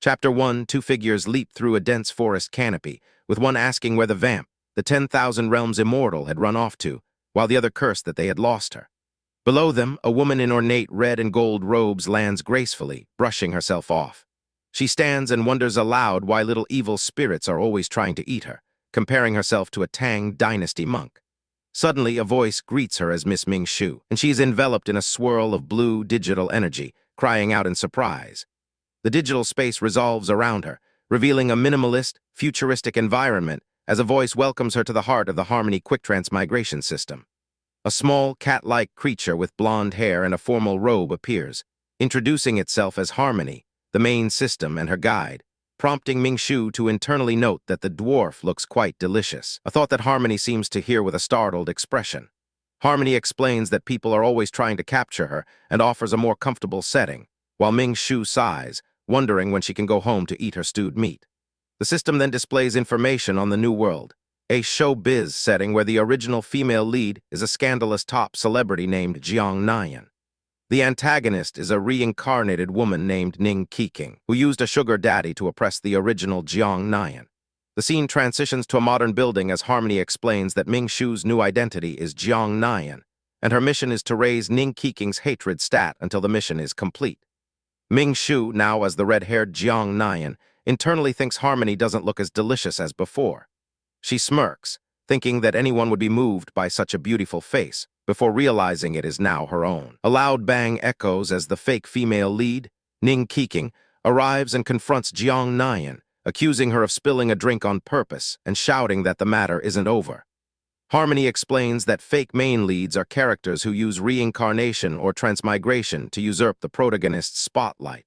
Chapter 1, two figures leap through a dense forest canopy, with one asking where the vamp, the 10,000 realms immortal, had run off to, while the other cursed that they had lost her. Below them, a woman in ornate red and gold robes lands gracefully, brushing herself off. She stands and wonders aloud why little evil spirits are always trying to eat her, comparing herself to a Tang dynasty monk. Suddenly, a voice greets her as Miss Ming Shu, and she is enveloped in a swirl of blue digital energy, crying out in surprise. The digital space resolves around her, revealing a minimalist, futuristic environment as a voice welcomes her to the heart of the Harmony Quick Transmigration system. A small, cat-like creature with blonde hair and a formal robe appears, introducing itself as Harmony, the main system and her guide, prompting Ming Shu to internally note that the dwarf looks quite delicious, a thought that Harmony seems to hear with a startled expression. Harmony explains that people are always trying to capture her and offers a more comfortable setting, while Ming Shu sighs, wondering when she can go home to eat her stewed meat. The system then displays information on the New World, a showbiz setting where the original female lead is a scandalous top celebrity named Jiang Nian. The antagonist is a reincarnated woman named Ning Qiqing, who used a sugar daddy to oppress the original Jiang Nian. The scene transitions to a modern building as Harmony explains that Ming Shu's new identity is Jiang Nian, and her mission is to raise Ning Qiqing's hatred stat until the mission is complete. Ming Shu, now as the red-haired Jiang Nian, internally thinks Harmony doesn't look as delicious as before. She smirks, thinking that anyone would be moved by such a beautiful face, before realizing it is now her own. A loud bang echoes as the fake female lead, Ning Qiqing, arrives and confronts Jiang Nian, accusing her of spilling a drink on purpose and shouting that the matter isn't over. Harmony explains that fake main leads are characters who use reincarnation or transmigration to usurp the protagonist's spotlight.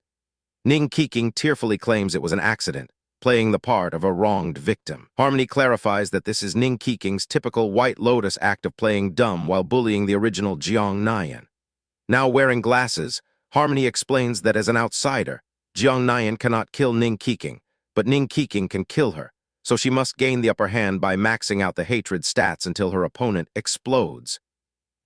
Ning Qiqing tearfully claims it was an accident, playing the part of a wronged victim. Harmony clarifies that this is Ning Qiqing's typical White Lotus act of playing dumb while bullying the original Jiang Nian. Now wearing glasses, Harmony explains that as an outsider, Jiang Nian cannot kill Ning Qiqing, but Ning Qiqing can kill her, so she must gain the upper hand by maxing out the hatred stats until her opponent explodes.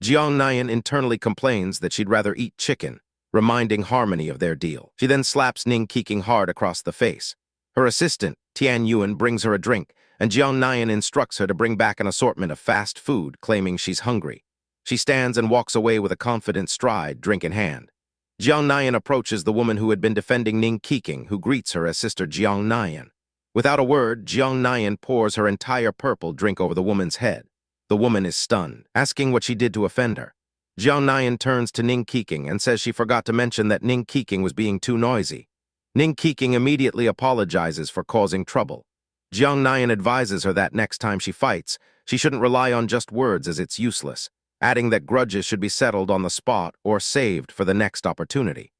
Jiang Nian internally complains that she'd rather eat chicken, reminding Harmony of their deal. She then slaps Ning Qiqing hard across the face. Her assistant, Tian Yuan, brings her a drink, and Jiang Nian instructs her to bring back an assortment of fast food, claiming she's hungry. She stands and walks away with a confident stride, drink in hand. Jiang Nian approaches the woman who had been defending Ning Qiqing, who greets her as Sister Jiang Nian. Without a word, Jiang Nian pours her entire purple drink over the woman's head. The woman is stunned, asking what she did to offend her. Jiang Nian turns to Ning Qiqing and says she forgot to mention that Ning Qiqing was being too noisy. Ning Qiqing immediately apologizes for causing trouble. Jiang Nian advises her that next time she fights, she shouldn't rely on just words as it's useless, adding that grudges should be settled on the spot or saved for the next opportunity.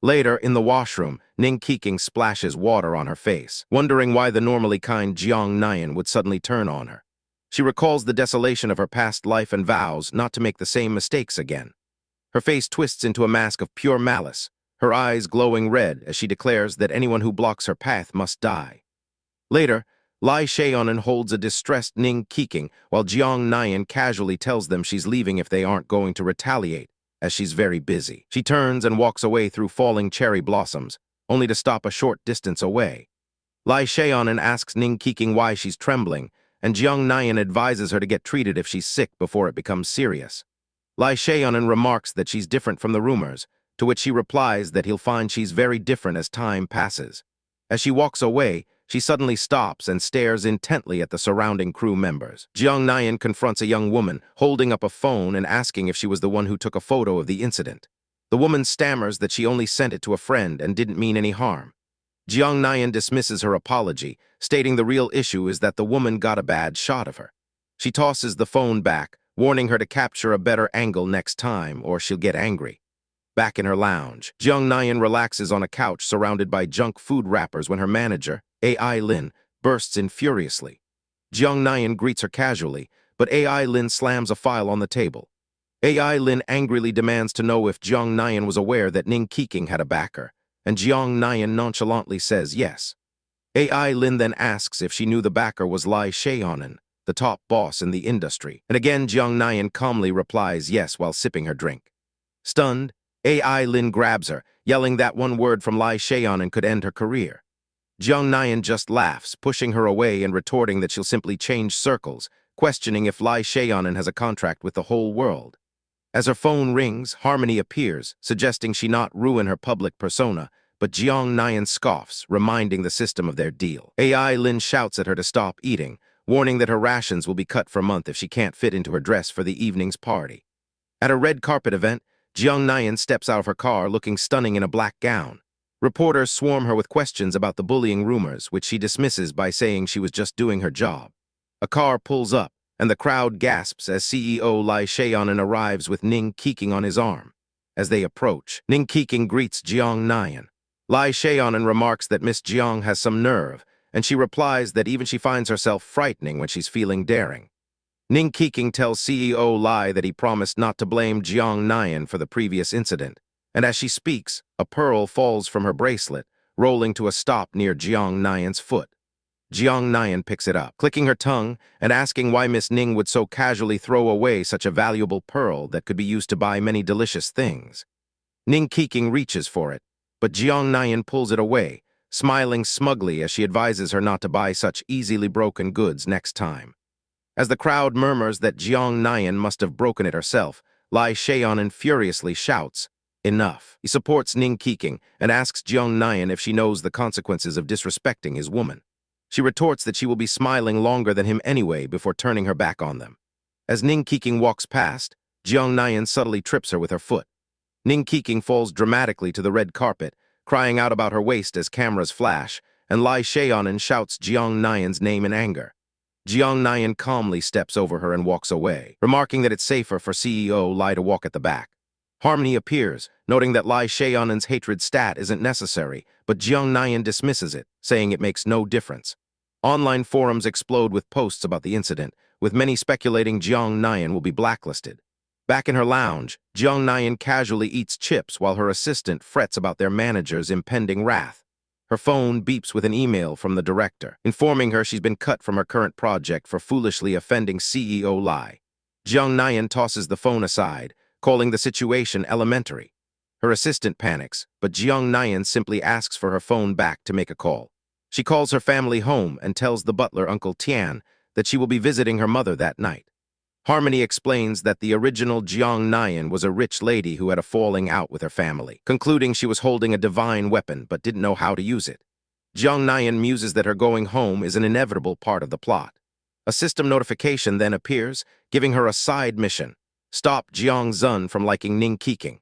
Later, in the washroom, Ning Qiqing splashes water on her face, wondering why the normally kind Jiang Nian would suddenly turn on her. She recalls the desolation of her past life and vows not to make the same mistakes again. Her face twists into a mask of pure malice, her eyes glowing red as she declares that anyone who blocks her path must die. Later, Lai Shaonan holds a distressed Ning Qiqing while Jiang Nian casually tells them she's leaving if they aren't going to retaliate, as she's very busy. She turns and walks away through falling cherry blossoms, only to stop a short distance away. Lai Shaonan asks Ning Qiqing why she's trembling, and Jiang Nian advises her to get treated if she's sick before it becomes serious. Lai Shaonan remarks that she's different from the rumors, to which she replies that he'll find she's very different as time passes. As she walks away, she suddenly stops and stares intently at the surrounding crew members. Jiang Nian confronts a young woman, holding up a phone and asking if she was the one who took a photo of the incident. The woman stammers that she only sent it to a friend and didn't mean any harm. Jiang Nian dismisses her apology, stating the real issue is that the woman got a bad shot of her. She tosses the phone back, warning her to capture a better angle next time or she'll get angry. Back in her lounge, Jiang Nian relaxes on a couch surrounded by junk food wrappers when her manager, AI Lin, bursts in furiously. Jiang Nian greets her casually, but AI Lin slams a file on the table. AI Lin angrily demands to know if Jiang Nian was aware that Ning Qiqing had a backer, and Jiang Nian nonchalantly says yes. AI Lin then asks if she knew the backer was Lai Shaonan, the top boss in the industry, and again Jiang Nian calmly replies yes while sipping her drink. Stunned, AI Lin grabs her, yelling that one word from Lai Shaonan could end her career. Jiang Nian just laughs, pushing her away and retorting that she'll simply change circles, questioning if Lai Shaonan has a contract with the whole world. As her phone rings, Harmony appears, suggesting she not ruin her public persona, but Jiang Nian scoffs, reminding the system of their deal. AI Lin shouts at her to stop eating, warning that her rations will be cut for a month if she can't fit into her dress for the evening's party. At a red carpet event, Jiang Nian steps out of her car looking stunning in a black gown. Reporters swarm her with questions about the bullying rumors, which she dismisses by saying she was just doing her job. A car pulls up, and the crowd gasps as CEO Lai Shaonan arrives with Ning Keqing on his arm. As they approach, Ning Keqing greets Jiang Nian. Lai Shaonan remarks that Miss Jiang has some nerve, and she replies that even she finds herself frightening when she's feeling daring. Ning Keqing tells CEO Lai that he promised not to blame Jiang Nian for the previous incident, and as she speaks, a pearl falls from her bracelet, rolling to a stop near Jiang Nian's foot. Jiang Nian picks it up, clicking her tongue and asking why Miss Ning would so casually throw away such a valuable pearl that could be used to buy many delicious things. Ning Keqing reaches for it, but Jiang Nian pulls it away, smiling smugly as she advises her not to buy such easily broken goods next time. As the crowd murmurs that Jiang Nian must have broken it herself, Lai Shaonan furiously shouts, "Enough." He supports Ning Keqing and asks Jiang Nian if she knows the consequences of disrespecting his woman. She retorts that she will be smiling longer than him anyway before turning her back on them. As Ning Keqing walks past, Jiang Nian subtly trips her with her foot. Ning Keqing falls dramatically to the red carpet, crying out about her waist as cameras flash, and Lai Shaonan shouts Jiang Nian's name in anger. Jiang Nian calmly steps over her and walks away, remarking that it's safer for CEO Lai to walk at the back. Harmony appears, noting that Lai Shaonan's hatred stat isn't necessary, but Jiang Nian dismisses it, saying it makes no difference. Online forums explode with posts about the incident, with many speculating Jiang Nian will be blacklisted. Back in her lounge, Jiang Nian casually eats chips while her assistant frets about their manager's impending wrath. Her phone beeps with an email from the director, informing her she's been cut from her current project for foolishly offending CEO Lai. Jiang Nian tosses the phone aside, calling the situation elementary. Her assistant panics, but Jiang Nian simply asks for her phone back to make a call. She calls her family home and tells the butler, Uncle Tian, that she will be visiting her mother that night. Harmony explains that the original Jiang Nian was a rich lady who had a falling out with her family, concluding she was holding a divine weapon but didn't know how to use it. Jiang Nian muses that her going home is an inevitable part of the plot. A system notification then appears, giving her a side mission: stop Jiang Zun from liking Ning Keqing.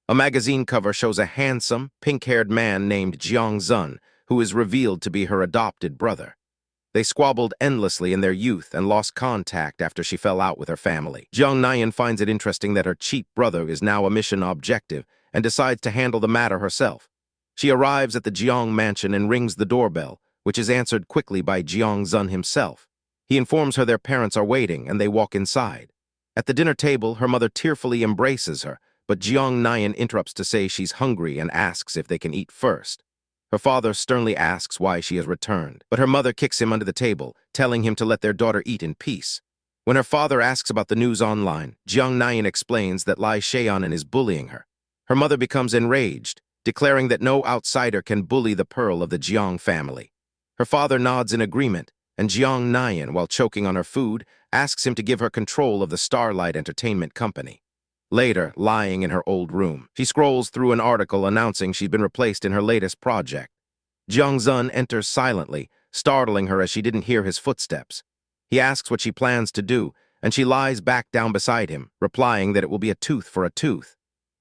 A magazine cover shows a handsome, pink-haired man named Jiang Zun, who is revealed to be her adopted brother. They squabbled endlessly in their youth and lost contact after she fell out with her family. Jiang Nian finds it interesting that her cheap brother is now a mission objective and decides to handle the matter herself. She arrives at the Jiang mansion and rings the doorbell, which is answered quickly by Jiang Zun himself. He informs her their parents are waiting and they walk inside. At the dinner table, her mother tearfully embraces her, but Jiang Nian interrupts to say she's hungry and asks if they can eat first. Her father sternly asks why she has returned, but her mother kicks him under the table, telling him to let their daughter eat in peace. When her father asks about the news online, Jiang Nian explains that Lai Shaonan is bullying her. Her mother becomes enraged, declaring that no outsider can bully the pearl of the Jiang family. Her father nods in agreement, and Jiang Nian, while choking on her food, asks him to give her control of the Starlight Entertainment Company. Later, lying in her old room, she scrolls through an article announcing she'd been replaced in her latest project. Jiang Zun enters silently, startling her as she didn't hear his footsteps. He asks what she plans to do, and she lies back down beside him, replying that it will be a tooth for a tooth.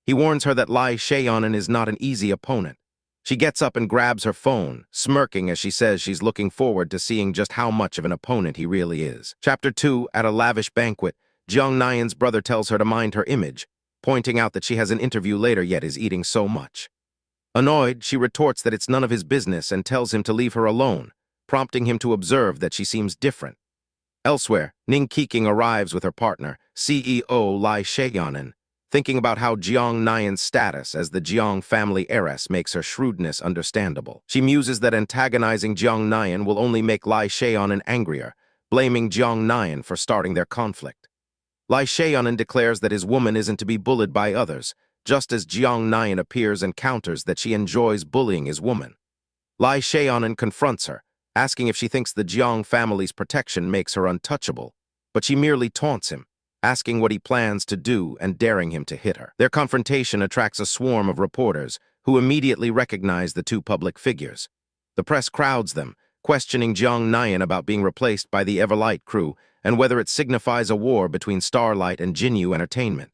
He warns her that Lai Shaonan is not an easy opponent. She gets up and grabs her phone, smirking as she says she's looking forward to seeing just how much of an opponent he really is. Chapter 2, at a lavish banquet, Jiang Nian's brother tells her to mind her image, pointing out that she has an interview later yet is eating so much. Annoyed, she retorts that it's none of his business and tells him to leave her alone, prompting him to observe that she seems different. Elsewhere, Ning Keqing arrives with her partner, CEO Lai Shaonan, thinking about how Jiang Nian's status as the Jiang family heiress makes her shrewdness understandable. She muses that antagonizing Jiang Nian will only make Lai Shaonan angrier, blaming Jiang Nian for starting their conflict. Lai Shaonan declares that his woman isn't to be bullied by others, just as Jiang Nian appears and counters that she enjoys bullying his woman. Lai Sheonan confronts her, asking if she thinks the Jiang family's protection makes her untouchable, but she merely taunts him, asking what he plans to do and daring him to hit her. Their confrontation attracts a swarm of reporters who immediately recognize the two public figures. The press crowds them, questioning Jiang Nayan about being replaced by the Everlight crew and whether it signifies a war between Starlight and Jinyu Entertainment.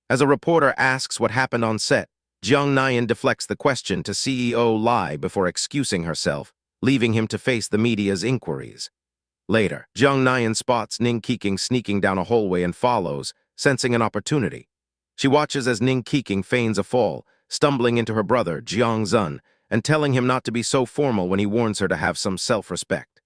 As a reporter asks what happened on set, Jiang Nayan deflects the question to CEO Lai before excusing herself, leaving him to face the media's inquiries. Later, Jiang Nayan spots Ning Keqing sneaking down a hallway and follows, sensing an opportunity. She watches as Ning Keqing feigns a fall, stumbling into her brother, Jiang Zun, and telling him not to be so formal when he warns her to have some self-respect.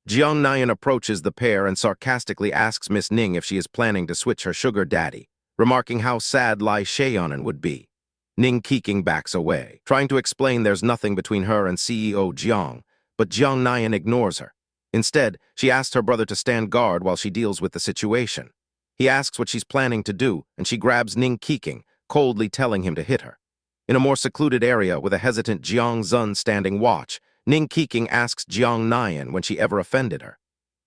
Jiang Nayan approaches the pair and sarcastically asks Miss Ning if she is planning to switch her sugar daddy, remarking how sad Lai Sheonan would be. Ning Keqing backs away, trying to explain there's nothing between her and CEO Jiang, but Jiang Nayan ignores her. Instead, she asks her brother to stand guard while she deals with the situation. He asks what she's planning to do, and she grabs Ning Keqing, coldly telling him to hit her. In a more secluded area with a hesitant Jiang Zun standing watch, Ning Keqing asks Jiang Nayan when she ever offended her.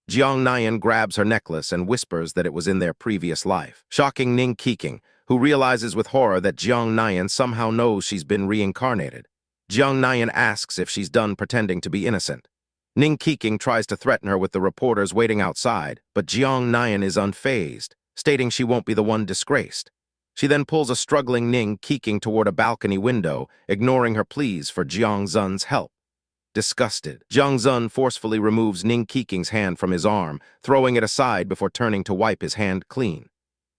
Jiang Nayan grabs her necklace and whispers that it was in their previous life, shocking Ning Keqing, who realizes with horror that Jiang Nayan somehow knows she's been reincarnated. Jiang Nayan asks if she's done pretending to be innocent. Ning Keqing tries to threaten her with the reporters waiting outside, but Jiang Nayan is unfazed, stating she won't be the one disgraced. She then pulls a struggling Ning Keqing toward a balcony window, ignoring her pleas for Jiang Zun's help. Disgusted, Jiang Zun forcefully removes Ning Keqing's hand from his arm, throwing it aside before turning to wipe his hand clean.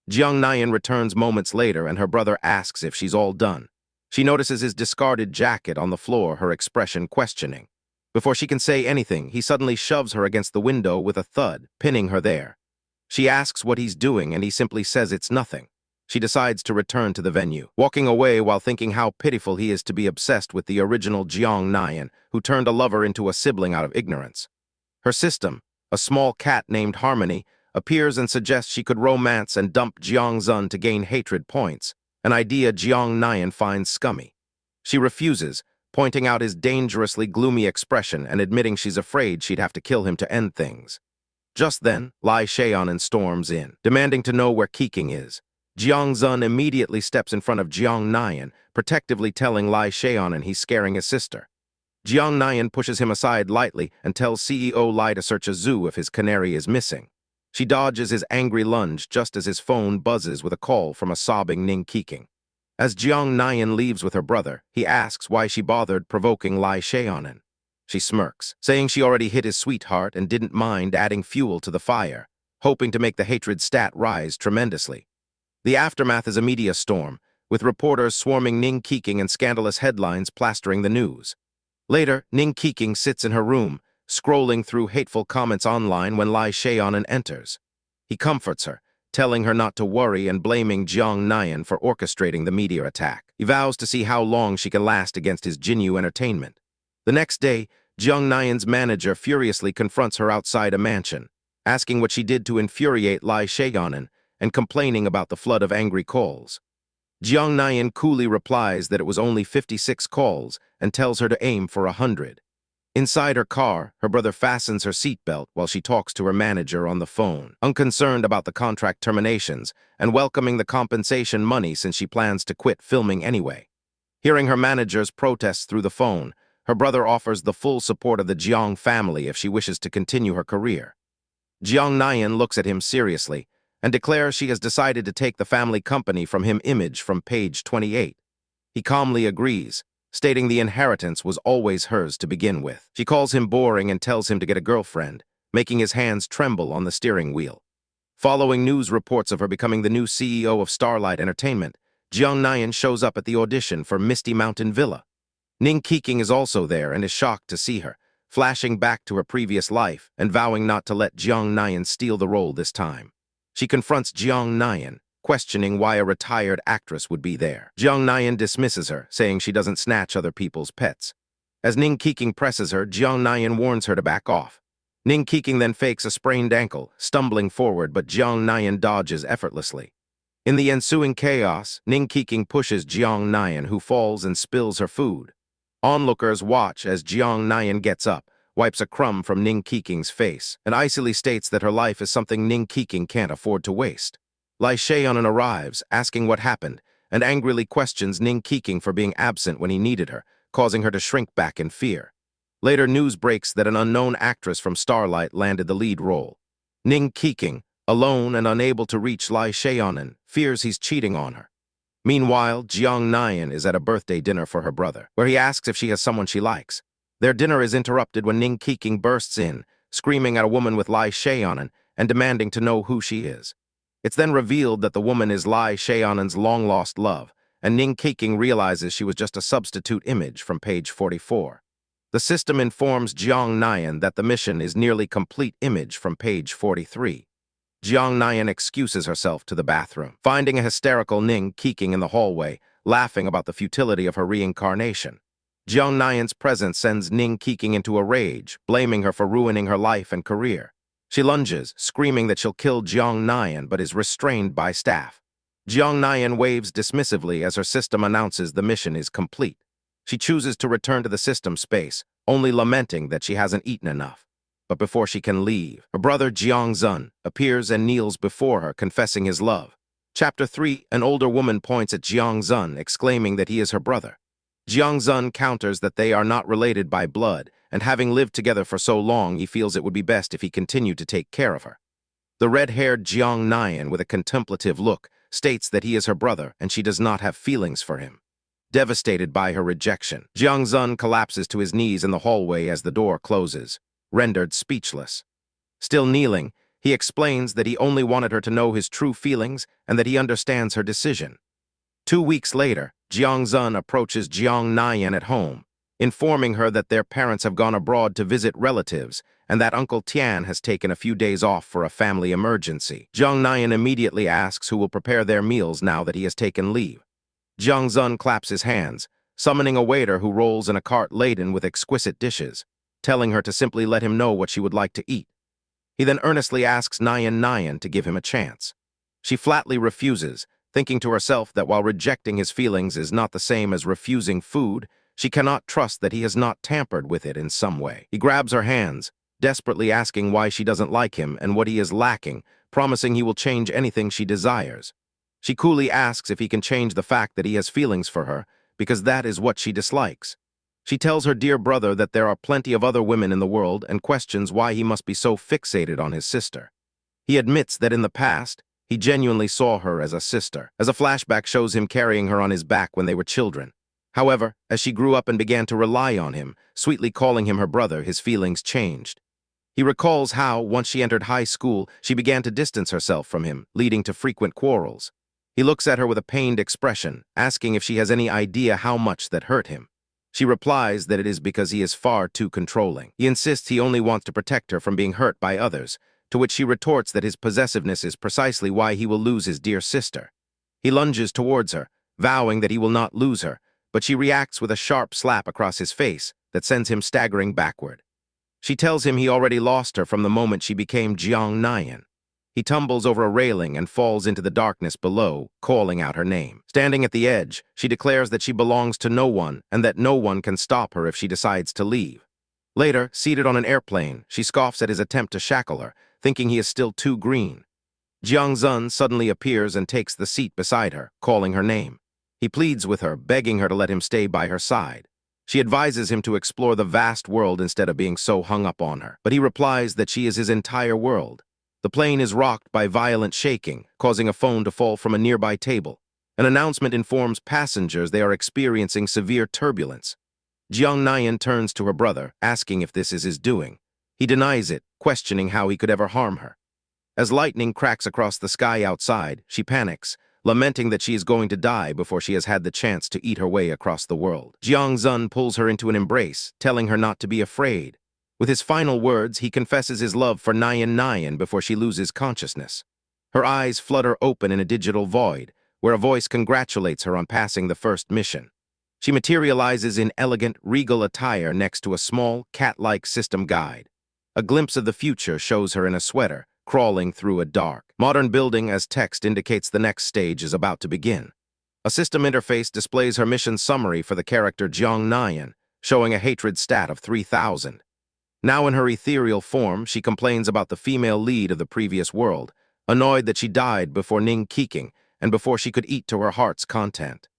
Jiang Nayan returns moments later and her brother asks if she's all done. She notices his discarded jacket on the floor, her expression questioning. Before she can say anything, he suddenly shoves her against the window with a thud, pinning her there. She asks what he's doing, and he simply says it's nothing. She decides to return to the venue, walking away while thinking how pitiful he is to be obsessed with the original Jiang Nayan, who turned a lover into a sibling out of ignorance. Her system, a small cat named Harmony, appears and suggests she could romance and dump Jiang Zun to gain hatred points, an idea Jiang Nayan finds scummy. She refuses, pointing out his dangerously gloomy expression and admitting she's afraid she'd have to kill him to end things. Just then, Lai Sheonan storms in, demanding to know where Keqing is. Jiang Zun immediately steps in front of Jiang Nayan, protectively telling Lai Sheonan he's scaring his sister. Jiang Nayan pushes him aside lightly and tells CEO Lai to search a zoo if his canary is missing. She dodges his angry lunge just as his phone buzzes with a call from a sobbing Ning Keqing. As Jiang Nayan leaves with her brother, he asks why she bothered provoking Lai Sheonan. She smirks, saying she already hit his sweetheart and didn't mind adding fuel to the fire, hoping to make the hatred stat rise tremendously. The aftermath is a media storm, with reporters swarming Ning Keqing and scandalous headlines plastering the news. Later, Ning Keqing sits in her room, scrolling through hateful comments online when Lai Sheonan enters. He comforts her, telling her not to worry and blaming Jiang Nayan for orchestrating the media attack. He vows to see how long she can last against his Jinyu Entertainment. The next day, Jiang Nayan's manager furiously confronts her outside a mansion, asking what she did to infuriate Lai Sheonan and complaining about the flood of angry calls. Jiang Nayan coolly replies that it was only 56 calls and tells her to aim for 100. Inside her car, her brother fastens her seatbelt while she talks to her manager on the phone, unconcerned about the contract terminations and welcoming the compensation money since she plans to quit filming anyway. Hearing her manager's protests through the phone, her brother offers the full support of the Jiang family if she wishes to continue her career. Jiang Nayan looks at him seriously and declares she has decided to take the family company from him. Image from page 28. He calmly agrees, stating the inheritance was always hers to begin with. She calls him boring and tells him to get a girlfriend, making his hands tremble on the steering wheel. Following news reports of her becoming the new CEO of Starlight Entertainment, Jiang Nayan shows up at the audition for Misty Mountain Villa. Ning Keqing is also there and is shocked to see her, flashing back to her previous life and vowing not to let Jiang Nayan steal the role this time. She confronts Jiang Nayan, questioning why a retired actress would be there. Jiang Nayan dismisses her, saying she doesn't snatch other people's pets. As Ning Keqing presses her, Jiang Nayan warns her to back off. Ning Keqing then fakes a sprained ankle, stumbling forward, but Jiang Nayan dodges effortlessly. In the ensuing chaos, Ning Keqing pushes Jiang Nayan, who falls and spills her food. Onlookers watch as Jiang Nayan gets up, wipes a crumb from Ning Kiking's face, and icily states that her life is something Ning Kiking can't afford to waste. Lai Sheonan arrives, asking what happened, and angrily questions Ning Kiking for being absent when he needed her, causing her to shrink back in fear. Later, news breaks that an unknown actress from Starlight landed the lead role. Ning Kiking, alone and unable to reach Lai Sheonan, fears he's cheating on her. Meanwhile, Jiang Nayan is at a birthday dinner for her brother, where he asks if she has someone she likes. Their dinner is interrupted when Ning Kiking bursts in, screaming at a woman with Lai Sheonan and demanding to know who she is. It's then revealed that the woman is Lai Sheonan's long-lost love, and Ning Kiking realizes she was just a substitute image from page 44. The system informs Jiang Nayan that the mission is nearly complete image from page 43. Jiang Nayan excuses herself to the bathroom, finding a hysterical Ning Kiking in the hallway, laughing about the futility of her reincarnation. Jiang Nayan's presence sends Ning Kiking into a rage, blaming her for ruining her life and career. She lunges, screaming that she'll kill Jiang Nayan, but is restrained by staff. Jiang Nayan waves dismissively as her system announces the mission is complete. She chooses to return to the system space, only lamenting that she hasn't eaten enough. But before she can leave, her brother Jiang Zun appears and kneels before her, confessing his love. Chapter 3, an older woman points at Jiang Zun, exclaiming that he is her brother. Jiang Zun counters that they are not related by blood, and having lived together for so long, he feels it would be best if he continued to take care of her. The red-haired Jiang Nayan, with a contemplative look, states that he is her brother and she does not have feelings for him. Devastated by her rejection, Jiang Zun collapses to his knees in the hallway as the door closes, rendered speechless. Still kneeling, he explains that he only wanted her to know his true feelings and that he understands her decision. 2 weeks later, Jiang Zun approaches Jiang Nayan at home, informing her that their parents have gone abroad to visit relatives and that Uncle Tian has taken a few days off for a family emergency. Jiang Nayan immediately asks who will prepare their meals now that he has taken leave. Jiang Zun claps his hands, summoning a waiter who rolls in a cart laden with exquisite dishes, telling her to simply let him know what she would like to eat. He then earnestly asks Nayan to give him a chance. She flatly refuses, thinking to herself that while rejecting his feelings is not the same as refusing food, she cannot trust that he has not tampered with it in some way. He grabs her hands, desperately asking why she doesn't like him and what he is lacking, promising he will change anything she desires. She coolly asks if he can change the fact that he has feelings for her, because that is what she dislikes. She tells her dear brother that there are plenty of other women in the world and questions why he must be so fixated on his sister. He admits that in the past, he genuinely saw her as a sister, as a flashback shows him carrying her on his back when they were children. However, as she grew up and began to rely on him, sweetly calling him her brother, his feelings changed. He recalls how, once she entered high school, she began to distance herself from him, leading to frequent quarrels. He looks at her with a pained expression, asking if she has any idea how much that hurt him. She replies that it is because he is far too controlling. He insists he only wants to protect her from being hurt by others, to which she retorts that his possessiveness is precisely why he will lose his dear sister. He lunges towards her, vowing that he will not lose her, but she reacts with a sharp slap across his face that sends him staggering backward. She tells him he already lost her from the moment she became Jiang Nayan. He tumbles over a railing and falls into the darkness below, calling out her name. Standing at the edge, she declares that she belongs to no one and that no one can stop her if she decides to leave. Later, seated on an airplane, she scoffs at his attempt to shackle her, thinking he is still too green. Jiang Zun suddenly appears and takes the seat beside her, calling her name. He pleads with her, begging her to let him stay by her side. She advises him to explore the vast world instead of being so hung up on her, but he replies that she is his entire world. The plane is rocked by violent shaking, causing a phone to fall from a nearby table. An announcement informs passengers they are experiencing severe turbulence. Jiang Nayan turns to her brother, asking if this is his doing. He denies it, questioning how he could ever harm her. As lightning cracks across the sky outside, she panics, lamenting that she is going to die before she has had the chance to eat her way across the world. Jiang Zun pulls her into an embrace, telling her not to be afraid. With his final words, he confesses his love for Nayan before she loses consciousness. Her eyes flutter open in a digital void, where a voice congratulates her on passing the first mission. She materializes in elegant, regal attire next to a small, cat-like system guide. A glimpse of the future shows her in a sweater, crawling through a dark, modern building as text indicates the next stage is about to begin. A system interface displays her mission summary for the character Jiang Nayan, showing a hatred stat of 3,000. Now in her ethereal form, she complains about the female lead of the previous world, annoyed that she died before Ning Keking and before she could eat to her heart's content.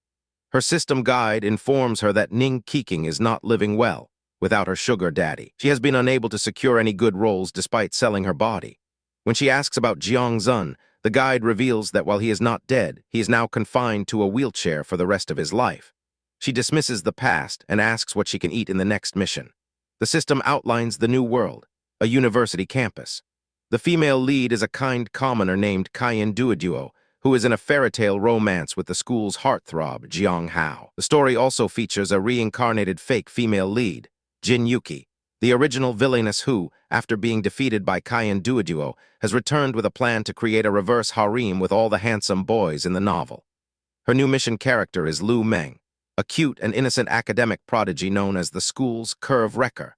Her system guide informs her that Ning Keking is not living well without her sugar daddy. She has been unable to secure any good roles despite selling her body. When she asks about Jiang Zun, the guide reveals that while he is not dead, he is now confined to a wheelchair for the rest of his life. She dismisses the past and asks what she can eat in the next mission. The system outlines the new world, a university campus. The female lead is a kind commoner named Kaien Duoduo, who is in a fairy tale romance with the school's heartthrob, Jiang Hao. The story also features a reincarnated fake female lead, Jin Yuki, the original villainess who, after being defeated by Kaien Duoduo, has returned with a plan to create a reverse harem with all the handsome boys in the novel. Her new mission character is Lu Meng, a cute and innocent academic prodigy known as the school's curve wrecker.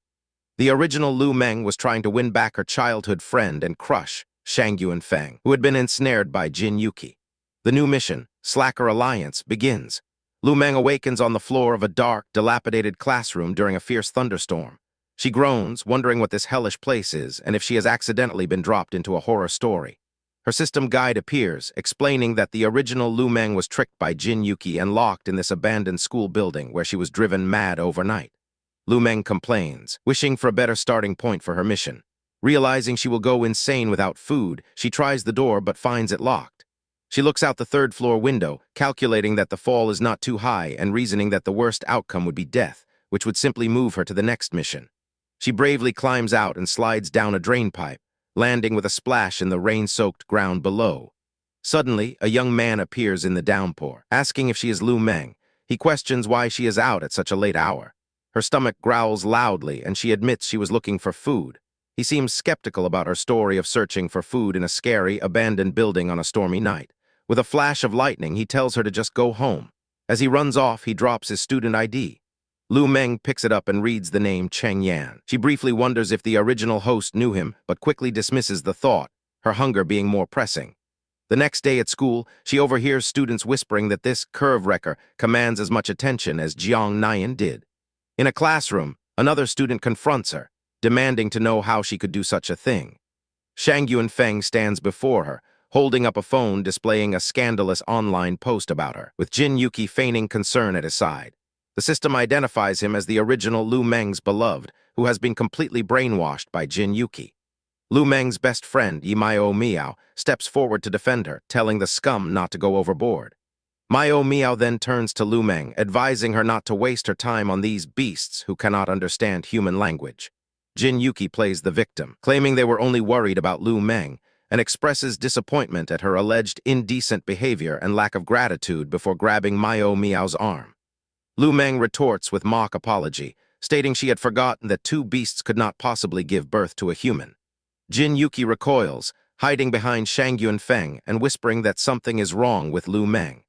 The original Lu Meng was trying to win back her childhood friend and crush, Shang Yuanfeng, who had been ensnared by Jin Yuki. The new mission, Slacker Alliance, begins. Lu Meng awakens on the floor of a dark, dilapidated classroom during a fierce thunderstorm. She groans, wondering what this hellish place is and if she has accidentally been dropped into a horror story. Her system guide appears, explaining that the original Lu Meng was tricked by Jin Yuki and locked in this abandoned school building where she was driven mad overnight. Lu Meng complains, wishing for a better starting point for her mission. Realizing she will go insane without food, she tries the door but finds it locked. She looks out the third-floor window, calculating that the fall is not too high and reasoning that the worst outcome would be death, which would simply move her to the next mission. She bravely climbs out and slides down a drain pipe, landing with a splash in the rain-soaked ground below. Suddenly, a young man appears in the downpour, asking if she is Lu Meng. He questions why she is out at such a late hour. Her stomach growls loudly, and she admits she was looking for food. He seems skeptical about her story of searching for food in a scary, abandoned building on a stormy night. With a flash of lightning, he tells her to just go home. As he runs off, he drops his student ID. Lu Meng picks it up and reads the name Cheng Yan. She briefly wonders if the original host knew him, but quickly dismisses the thought, her hunger being more pressing. The next day at school, she overhears students whispering that this curve wrecker commands as much attention as Jiang Nian did. In a classroom, another student confronts her, demanding to know how she could do such a thing. Shang Yuanfeng stands before her, holding up a phone displaying a scandalous online post about her, with Jin Yuki feigning concern at his side. The system identifies him as the original Lu Meng's beloved, who has been completely brainwashed by Jin Yuki. Lu Meng's best friend, Yimao Miao, steps forward to defend her, telling the scum not to go overboard. Mio Miao then turns to Lu Meng, advising her not to waste her time on these beasts who cannot understand human language. Jin Yuki plays the victim, claiming they were only worried about Lu Meng, and expresses disappointment at her alleged indecent behavior and lack of gratitude before grabbing Mio Miao's arm. Lu Meng retorts with mock apology, stating she had forgotten that two beasts could not possibly give birth to a human. Jin Yuki recoils, hiding behind Shang Yuanfeng and whispering that something is wrong with Lu Meng.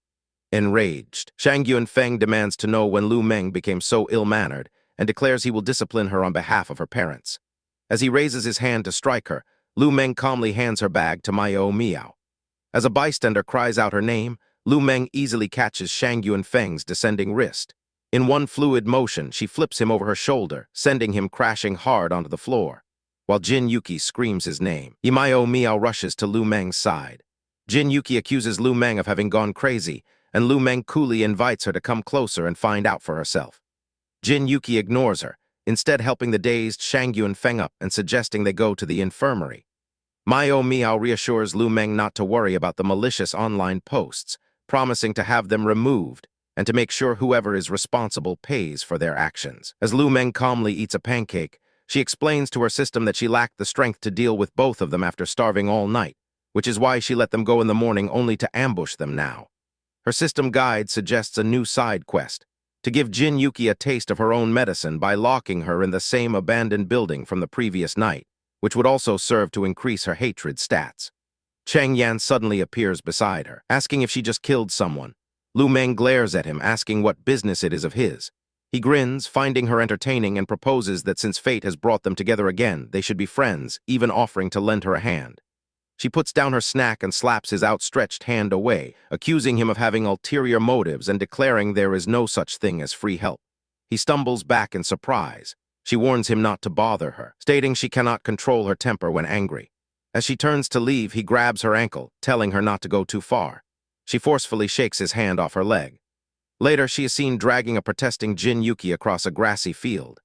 Enraged, Shang Yuanfeng demands to know when Lu Meng became so ill-mannered and declares he will discipline her on behalf of her parents. As he raises his hand to strike her, Lu Meng calmly hands her bag to Mio Miao. As a bystander cries out her name, Lu Meng easily catches Shang Yuanfeng's descending wrist. In one fluid motion, she flips him over her shoulder, sending him crashing hard onto the floor. While Jin Yuki screams his name, Mio Miao rushes to Lu Meng's side. Jin Yuki accuses Lu Meng of having gone crazy, and Lu Meng coolly invites her to come closer and find out for herself. Jin Yuki ignores her, instead helping the dazed Shang Yuanfeng up and suggesting they go to the infirmary. Mio Miao reassures Lu Meng not to worry about the malicious online posts, promising to have them removed and to make sure whoever is responsible pays for their actions. As Lu Meng calmly eats a pancake, she explains to her system that she lacked the strength to deal with both of them after starving all night, which is why she let them go in the morning only to ambush them now. Her system guide suggests a new side quest, to give Jin Yuki a taste of her own medicine by locking her in the same abandoned building from the previous night, which would also serve to increase her hatred stats. Cheng Yan suddenly appears beside her, asking if she just killed someone. Lu Meng glares at him, asking what business it is of his. He grins, finding her entertaining, and proposes that since fate has brought them together again, they should be friends, even offering to lend her a hand. She puts down her snack and slaps his outstretched hand away, accusing him of having ulterior motives and declaring there is no such thing as free help. He stumbles back in surprise. She warns him not to bother her, stating she cannot control her temper when angry. As she turns to leave, he grabs her ankle, telling her not to go too far. She forcefully shakes his hand off her leg. Later, she is seen dragging a protesting Jin Yuki across a grassy field.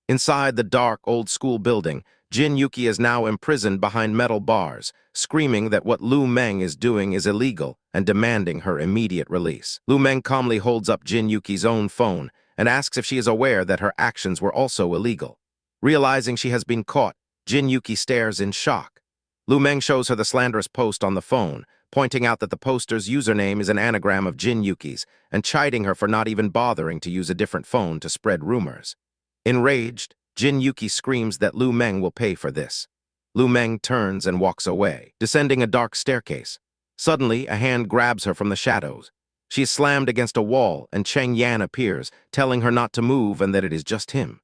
Inside the dark, old-school building, Jin Yuki is now imprisoned behind metal bars, screaming that what Lu Meng is doing is illegal and demanding her immediate release. Lu Meng calmly holds up Jin Yuki's own phone and asks if she is aware that her actions were also illegal. Realizing she has been caught, Jin Yuki stares in shock. Lu Meng shows her the slanderous post on the phone, pointing out that the poster's username is an anagram of Jin Yuki's and chiding her for not even bothering to use a different phone to spread rumors. Enraged, Jin Yuki screams that Lu Meng will pay for this. Lu Meng turns and walks away, descending a dark staircase. Suddenly, a hand grabs her from the shadows. She is slammed against a wall, and Cheng Yan appears, telling her not to move and that it is just him.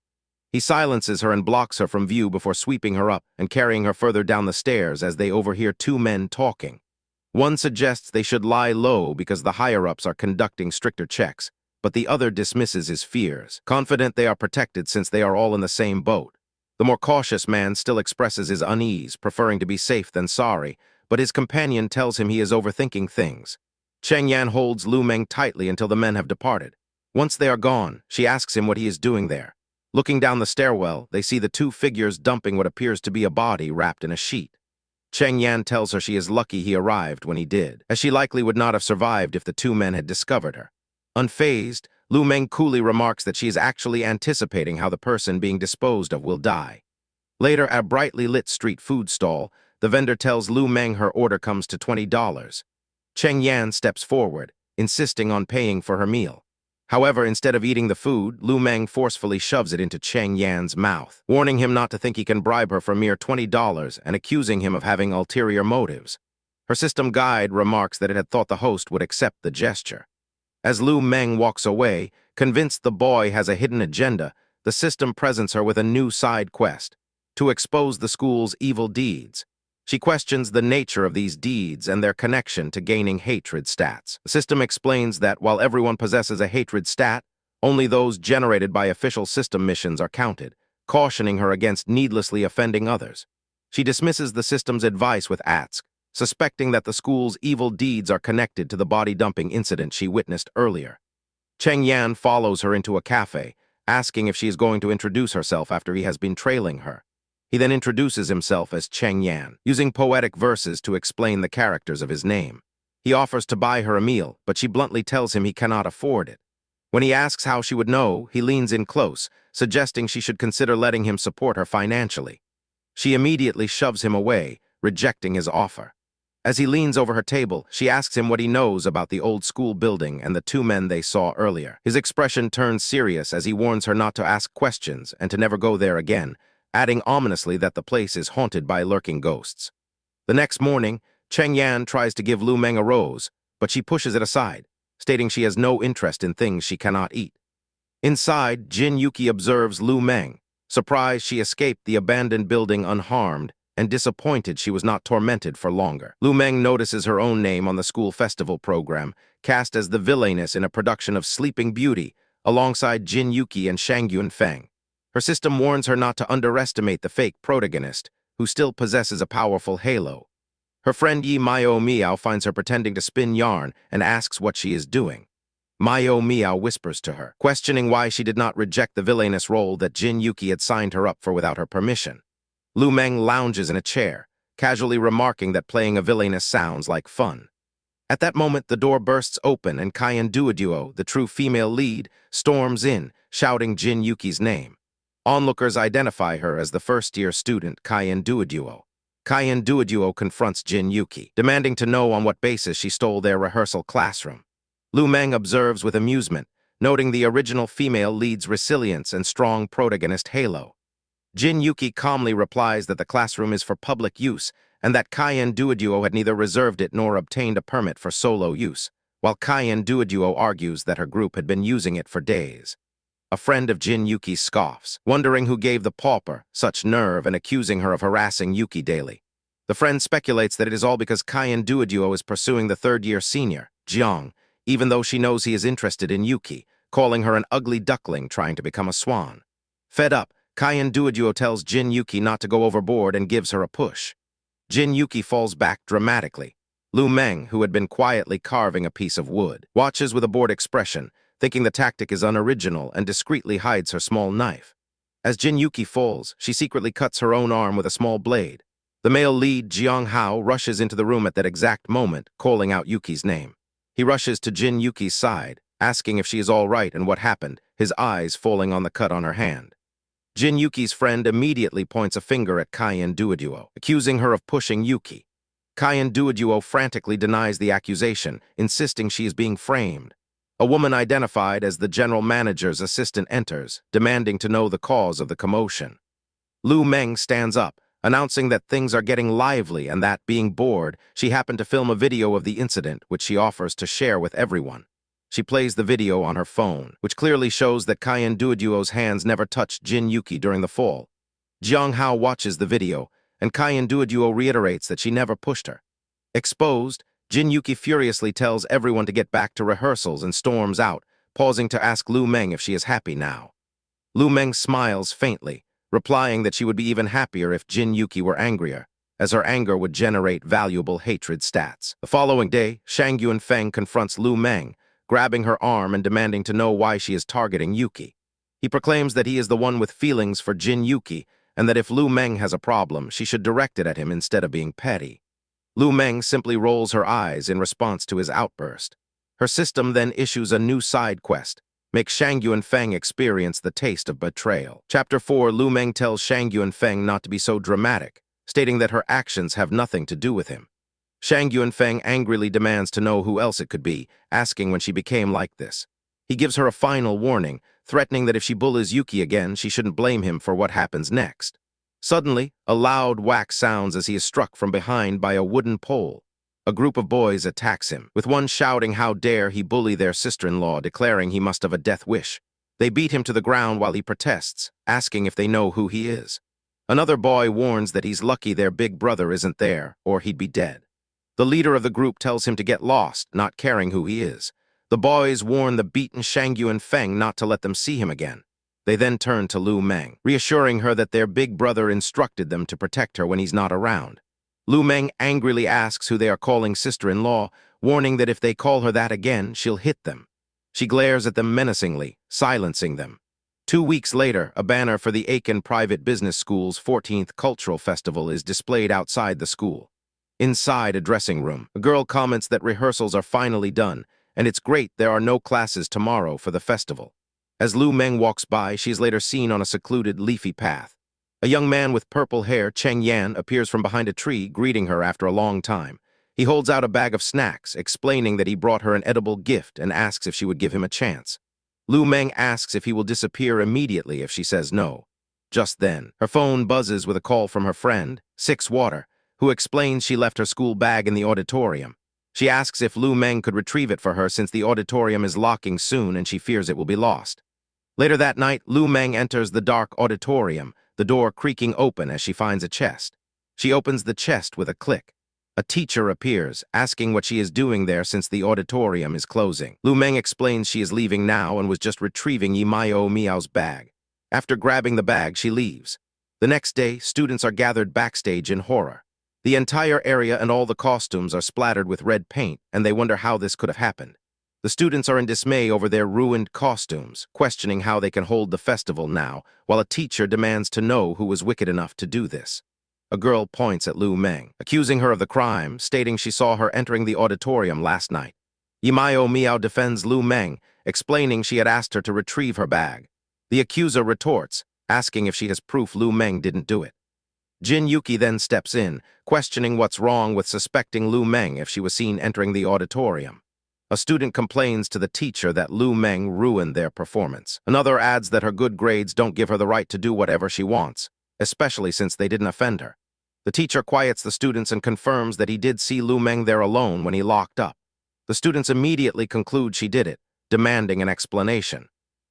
He silences her and blocks her from view before sweeping her up and carrying her further down the stairs as they overhear two men talking. One suggests they should lie low because the higher-ups are conducting stricter checks, but the other dismisses his fears, confident they are protected since they are all in the same boat. The more cautious man still expresses his unease, preferring to be safe than sorry, but his companion tells him he is overthinking things. Cheng Yan holds Lu Meng tightly until the men have departed. Once they are gone, she asks him what he is doing there. Looking down the stairwell, they see the two figures dumping what appears to be a body wrapped in a sheet. Cheng Yan tells her she is lucky he arrived when he did, as she likely would not have survived if the two men had discovered her. Unfazed, Lu Meng coolly remarks that she is actually anticipating how the person being disposed of will die. Later, at a brightly lit street food stall, the vendor tells Lu Meng her order comes to $20. Cheng Yan steps forward, insisting on paying for her meal. However, instead of eating the food, Lu Meng forcefully shoves it into Cheng Yan's mouth, warning him not to think he can bribe her for mere $20 and accusing him of having ulterior motives. Her system guide remarks that it had thought the host would accept the gesture. As Lu Meng walks away, convinced the boy has a hidden agenda, the system presents her with a new side quest, to expose the school's evil deeds. She questions the nature of these deeds and their connection to gaining hatred stats. The system explains that while everyone possesses a hatred stat, only those generated by official system missions are counted, cautioning her against needlessly offending others. She dismisses the system's advice with Atsk, suspecting that the school's evil deeds are connected to the body-dumping incident she witnessed earlier. Cheng Yan follows her into a cafe, asking if she is going to introduce herself after he has been trailing her. He then introduces himself as Cheng Yan, using poetic verses to explain the characters of his name. He offers to buy her a meal, but she bluntly tells him he cannot afford it. When he asks how she would know, he leans in close, suggesting she should consider letting him support her financially. She immediately shoves him away, rejecting his offer. As he leans over her table, she asks him what he knows about the old school building and the two men they saw earlier. His expression turns serious as he warns her not to ask questions and to never go there again, adding ominously that the place is haunted by lurking ghosts. The next morning, Cheng Yan tries to give Lu Meng a rose, but she pushes it aside, stating she has no interest in things she cannot eat. Inside, Jin Yuki observes Lu Meng, surprised she escaped the abandoned building unharmed, and disappointed she was not tormented for longer. Lu Meng notices her own name on the school festival program, cast as the villainess in a production of Sleeping Beauty, alongside Jin Yuki and Shang Yunfeng. Her system warns her not to underestimate the fake protagonist, who still possesses a powerful halo. Her friend Yi Mao Miao finds her pretending to spin yarn and asks what she is doing. Mao Miao whispers to her, questioning why she did not reject the villainous role that Jin Yuki had signed her up for without her permission. Lu Meng lounges in a chair, casually remarking that playing a villainess sounds like fun. At that moment, the door bursts open and Kaien Duoduo, the true female lead, storms in, shouting Jin Yuki's name. Onlookers identify her as the first-year student Kaien Duoduo. Kaien Duoduo confronts Jin Yuki, demanding to know on what basis she stole their rehearsal classroom. Lu Meng observes with amusement, noting the original female lead's resilience and strong protagonist halo. Jin Yuki calmly replies that the classroom is for public use and that Kaien Duoduo had neither reserved it nor obtained a permit for solo use, while Kaien Duoduo argues that her group had been using it for days. A friend of Jin Yuki scoffs, wondering who gave the pauper such nerve and accusing her of harassing Yuki daily. The friend speculates that it is all because Kaien Duoduo is pursuing the third-year senior, Jiang, even though she knows he is interested in Yuki, calling her an ugly duckling trying to become a swan. Fed up, Kaien Duoduo tells Jin Yuki not to go overboard and gives her a push. Jin Yuki falls back dramatically. Lu Meng, who had been quietly carving a piece of wood, watches with a bored expression, thinking the tactic is unoriginal, and discreetly hides her small knife. As Jin Yuki falls, she secretly cuts her own arm with a small blade. The male lead, Jiang Hao, rushes into the room at that exact moment, calling out Yuki's name. He rushes to Jin Yuki's side, asking if she is all right and what happened, his eyes falling on the cut on her hand. Jin Yuki's friend immediately points a finger at Kaien Duoduo, accusing her of pushing Yuki. Kaien Duoduo frantically denies the accusation, insisting she is being framed. A woman identified as the general manager's assistant enters, demanding to know the cause of the commotion. Lu Meng stands up, announcing that things are getting lively and that, being bored, she happened to film a video of the incident, which she offers to share with everyone. She plays the video on her phone, which clearly shows that Kaien Duoduo's hands never touched Jin Yuki during the fall. Jiang Hao watches the video, and Kaien Duoduo reiterates that she never pushed her. Exposed, Jin Yuki furiously tells everyone to get back to rehearsals and storms out, pausing to ask Lu Meng if she is happy now. Lu Meng smiles faintly, replying that she would be even happier if Jin Yuki were angrier, as her anger would generate valuable hatred stats. The following day, Shang Yuanfeng confronts Lu Meng, grabbing her arm and demanding to know why she is targeting Yuki. He proclaims that he is the one with feelings for Jin Yuki, and that if Lu Meng has a problem, she should direct it at him instead of being petty. Lu Meng simply rolls her eyes in response to his outburst. Her system then issues a new side quest, make Shang Yuanfeng experience the taste of betrayal. Chapter 4, Lu Meng tells Shang Yuanfeng not to be so dramatic, stating that her actions have nothing to do with him. Shang Yuanfeng angrily demands to know who else it could be, asking when she became like this. He gives her a final warning, threatening that if she bullies Yuki again, she shouldn't blame him for what happens next. Suddenly, a loud whack sounds as he is struck from behind by a wooden pole. A group of boys attacks him, with one shouting how dare he bully their sister-in-law, declaring he must have a death wish. They beat him to the ground while he protests, asking if they know who he is. Another boy warns that he's lucky their big brother isn't there, or he'd be dead. The leader of the group tells him to get lost, not caring who he is. The boys warn the beaten Shang Yuanfeng not to let them see him again. They then turn to Lu Meng, reassuring her that their big brother instructed them to protect her when he's not around. Lu Meng angrily asks who they are calling sister-in-law, warning that if they call her that again, she'll hit them. She glares at them menacingly, silencing them. 2 weeks later, a banner for the Aiken Private Business School's 14th Cultural Festival is displayed outside the school. Inside a dressing room, a girl comments that rehearsals are finally done, and it's great there are no classes tomorrow for the festival. As Lu Meng walks by, she is later seen on a secluded, leafy path. A young man with purple hair, Cheng Yan, appears from behind a tree, greeting her after a long time. He holds out a bag of snacks, explaining that he brought her an edible gift and asks if she would give him a chance. Lu Meng asks if he will disappear immediately if she says no. Just then, her phone buzzes with a call from her friend, Six Water, who explains she left her school bag in the auditorium. She asks if Lu Meng could retrieve it for her since the auditorium is locking soon and she fears it will be lost. Later that night, Lu Meng enters the dark auditorium, the door creaking open as she finds a chest. She opens the chest with a click. A teacher appears, asking what she is doing there since the auditorium is closing. Lu Meng explains she is leaving now and was just retrieving Yimayo Miao's bag. After grabbing the bag, she leaves. The next day, students are gathered backstage in horror. The entire area and all the costumes are splattered with red paint, and they wonder how this could have happened. The students are in dismay over their ruined costumes, questioning how they can hold the festival now, while a teacher demands to know who was wicked enough to do this. A girl points at Lu Meng, accusing her of the crime, stating she saw her entering the auditorium last night. Yimayo Miao defends Lu Meng, explaining she had asked her to retrieve her bag. The accuser retorts, asking if she has proof Lu Meng didn't do it. Jin Yuki then steps in, questioning what's wrong with suspecting Lu Meng if she was seen entering the auditorium. A student complains to the teacher that Lu Meng ruined their performance. Another adds that her good grades don't give her the right to do whatever she wants, especially since they didn't offend her. The teacher quiets the students and confirms that he did see Lu Meng there alone when he locked up. The students immediately conclude she did it, demanding an explanation.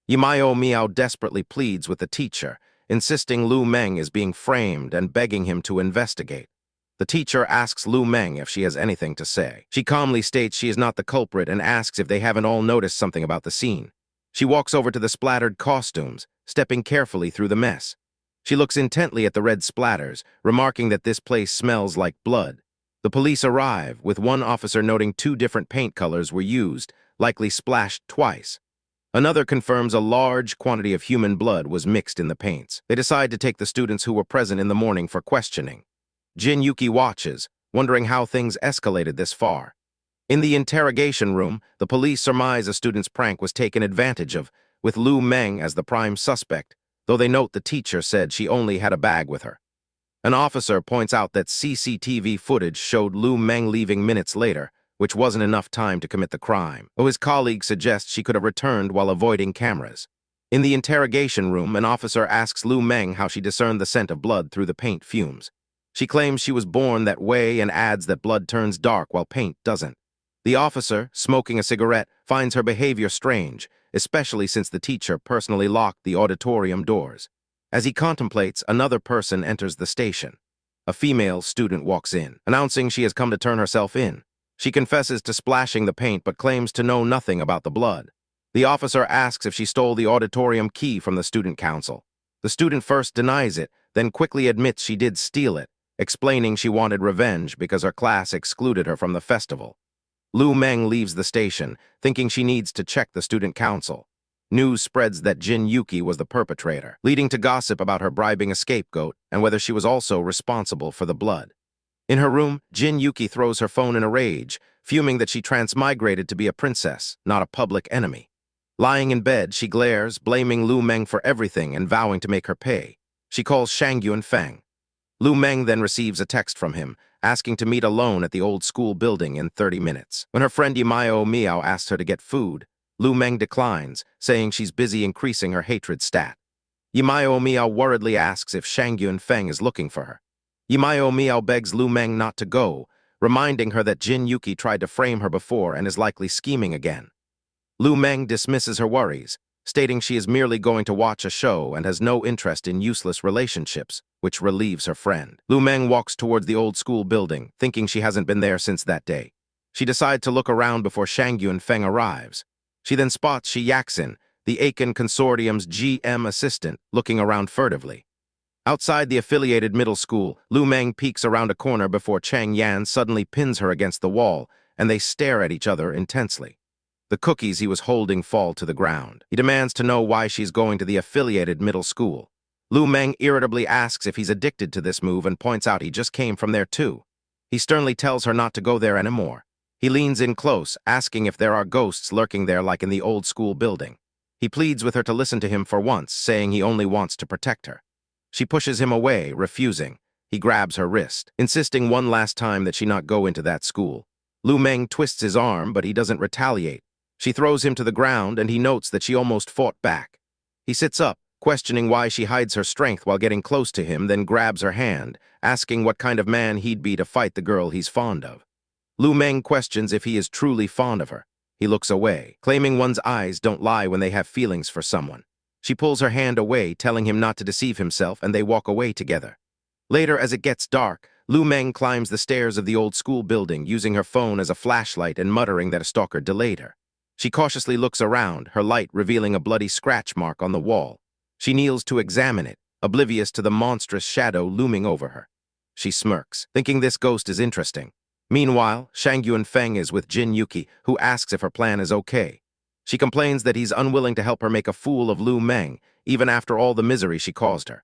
Yimayo Miao desperately pleads with the teacher, insisting Lu Meng is being framed and begging him to investigate. The teacher asks Lu Meng if she has anything to say. She calmly states she is not the culprit and asks if they haven't all noticed something about the scene. She walks over to the splattered costumes, stepping carefully through the mess. She looks intently at the red splatters, remarking that this place smells like blood. The police arrive, with one officer noting 2 different paint colors were used, likely splashed twice. Another confirms a large quantity of human blood was mixed in the paints. They decide to take the students who were present in the morning for questioning. Jin Yuki watches, wondering how things escalated this far. In the interrogation room, the police surmise a student's prank was taken advantage of, with Lu Meng as the prime suspect, though they note the teacher said she only had a bag with her. An officer points out that CCTV footage showed Lu Meng leaving minutes later, which wasn't enough time to commit the crime, though his colleague suggests she could have returned while avoiding cameras. In the interrogation room, an officer asks Lu Meng how she discerned the scent of blood through the paint fumes. She claims she was born that way and adds that blood turns dark while paint doesn't. The officer, smoking a cigarette, finds her behavior strange, especially since the teacher personally locked the auditorium doors. As he contemplates, another person enters the station. A female student walks in, announcing she has come to turn herself in. She confesses to splashing the paint but claims to know nothing about the blood. The officer asks if she stole the auditorium key from the student council. The student first denies it, then quickly admits she did steal it, explaining she wanted revenge because her class excluded her from the festival. Lu Meng leaves the station, thinking she needs to check the student council. News spreads that Jin Yuki was the perpetrator, leading to gossip about her bribing a scapegoat and whether she was also responsible for the blood. In her room, Jin Yuki throws her phone in a rage, fuming that she transmigrated to be a princess, not a public enemy. Lying in bed, she glares, blaming Lu Meng for everything and vowing to make her pay. She calls Shangyun Feng. Lu Meng then receives a text from him, asking to meet alone at the old school building in 30 minutes. When her friend Yimayo Miao asks her to get food, Lu Meng declines, saying she's busy increasing her hatred stat. Yimayo Miao worriedly asks if Shangyun Feng is looking for her. Yimayo Miao begs Lu Meng not to go, reminding her that Jin Yuki tried to frame her before and is likely scheming again. Lu Meng dismisses her worries, stating she is merely going to watch a show and has no interest in useless relationships, which relieves her friend. Lu Meng walks towards the old school building, thinking she hasn't been there since that day. She decides to look around before Shangyun Feng arrives. She then spots Shi Yaxin, the Aiken Consortium's GM assistant, looking around furtively. Outside the affiliated middle school, Lu Meng peeks around a corner before Chang Yan suddenly pins her against the wall, and they stare at each other intensely. The cookies he was holding fall to the ground. He demands to know why she's going to the affiliated middle school. Lu Meng irritably asks if he's addicted to this move and points out he just came from there too. He sternly tells her not to go there anymore. He leans in close, asking if there are ghosts lurking there like in the old school building. He pleads with her to listen to him for once, saying he only wants to protect her. She pushes him away, refusing. He grabs her wrist, insisting one last time that she not go into that school. Lu Meng twists his arm, but he doesn't retaliate. She throws him to the ground, and he notes that she almost fought back. He sits up, questioning why she hides her strength while getting close to him, then grabs her hand, asking what kind of man he'd be to fight the girl he's fond of. Lu Meng questions if he is truly fond of her. He looks away, claiming one's eyes don't lie when they have feelings for someone. She pulls her hand away, telling him not to deceive himself, and they walk away together. Later, as it gets dark, Lu Meng climbs the stairs of the old school building, using her phone as a flashlight and muttering that a stalker delayed her. She cautiously looks around, her light revealing a bloody scratch mark on the wall. She kneels to examine it, oblivious to the monstrous shadow looming over her. She smirks, thinking this ghost is interesting. Meanwhile, Shangyun Feng is with Jin Yuki, who asks if her plan is okay. She complains that he's unwilling to help her make a fool of Lu Meng, even after all the misery she caused her.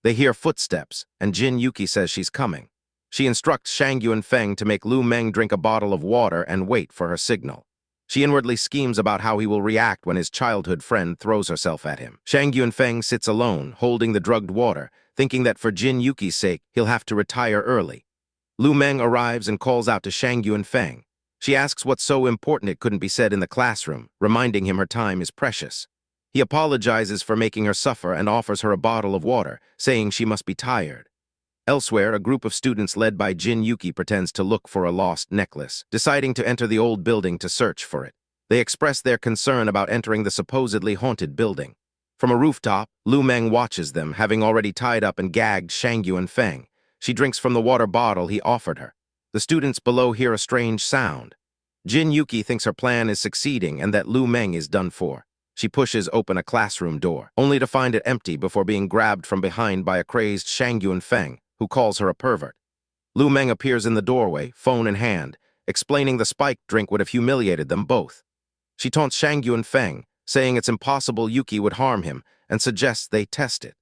They hear footsteps, and Jin Yuki says she's coming. She instructs Shangyun Feng to make Lu Meng drink a bottle of water and wait for her signal. She inwardly schemes about how he will react when his childhood friend throws herself at him. Shangyun Feng sits alone, holding the drugged water, thinking that for Jin Yuki's sake, he'll have to retire early. Lu Meng arrives and calls out to Shangyun Feng. She asks what's so important it couldn't be said in the classroom, reminding him her time is precious. He apologizes for making her suffer and offers her a bottle of water, saying she must be tired. Elsewhere, a group of students led by Jin Yuki pretends to look for a lost necklace, deciding to enter the old building to search for it. They express their concern about entering the supposedly haunted building. From a rooftop, Lu Meng watches them, having already tied up and gagged Shangyun Feng. She drinks from the water bottle he offered her. The students below hear a strange sound. Jin Yuki thinks her plan is succeeding and that Lu Meng is done for. She pushes open a classroom door, only to find it empty before being grabbed from behind by a crazed Shang Yunfeng, who calls her a pervert. Lu Meng appears in the doorway, phone in hand, explaining the spiked drink would have humiliated them both. She taunts Shang Yunfeng, saying it's impossible Yuki would harm him, and suggests they test it.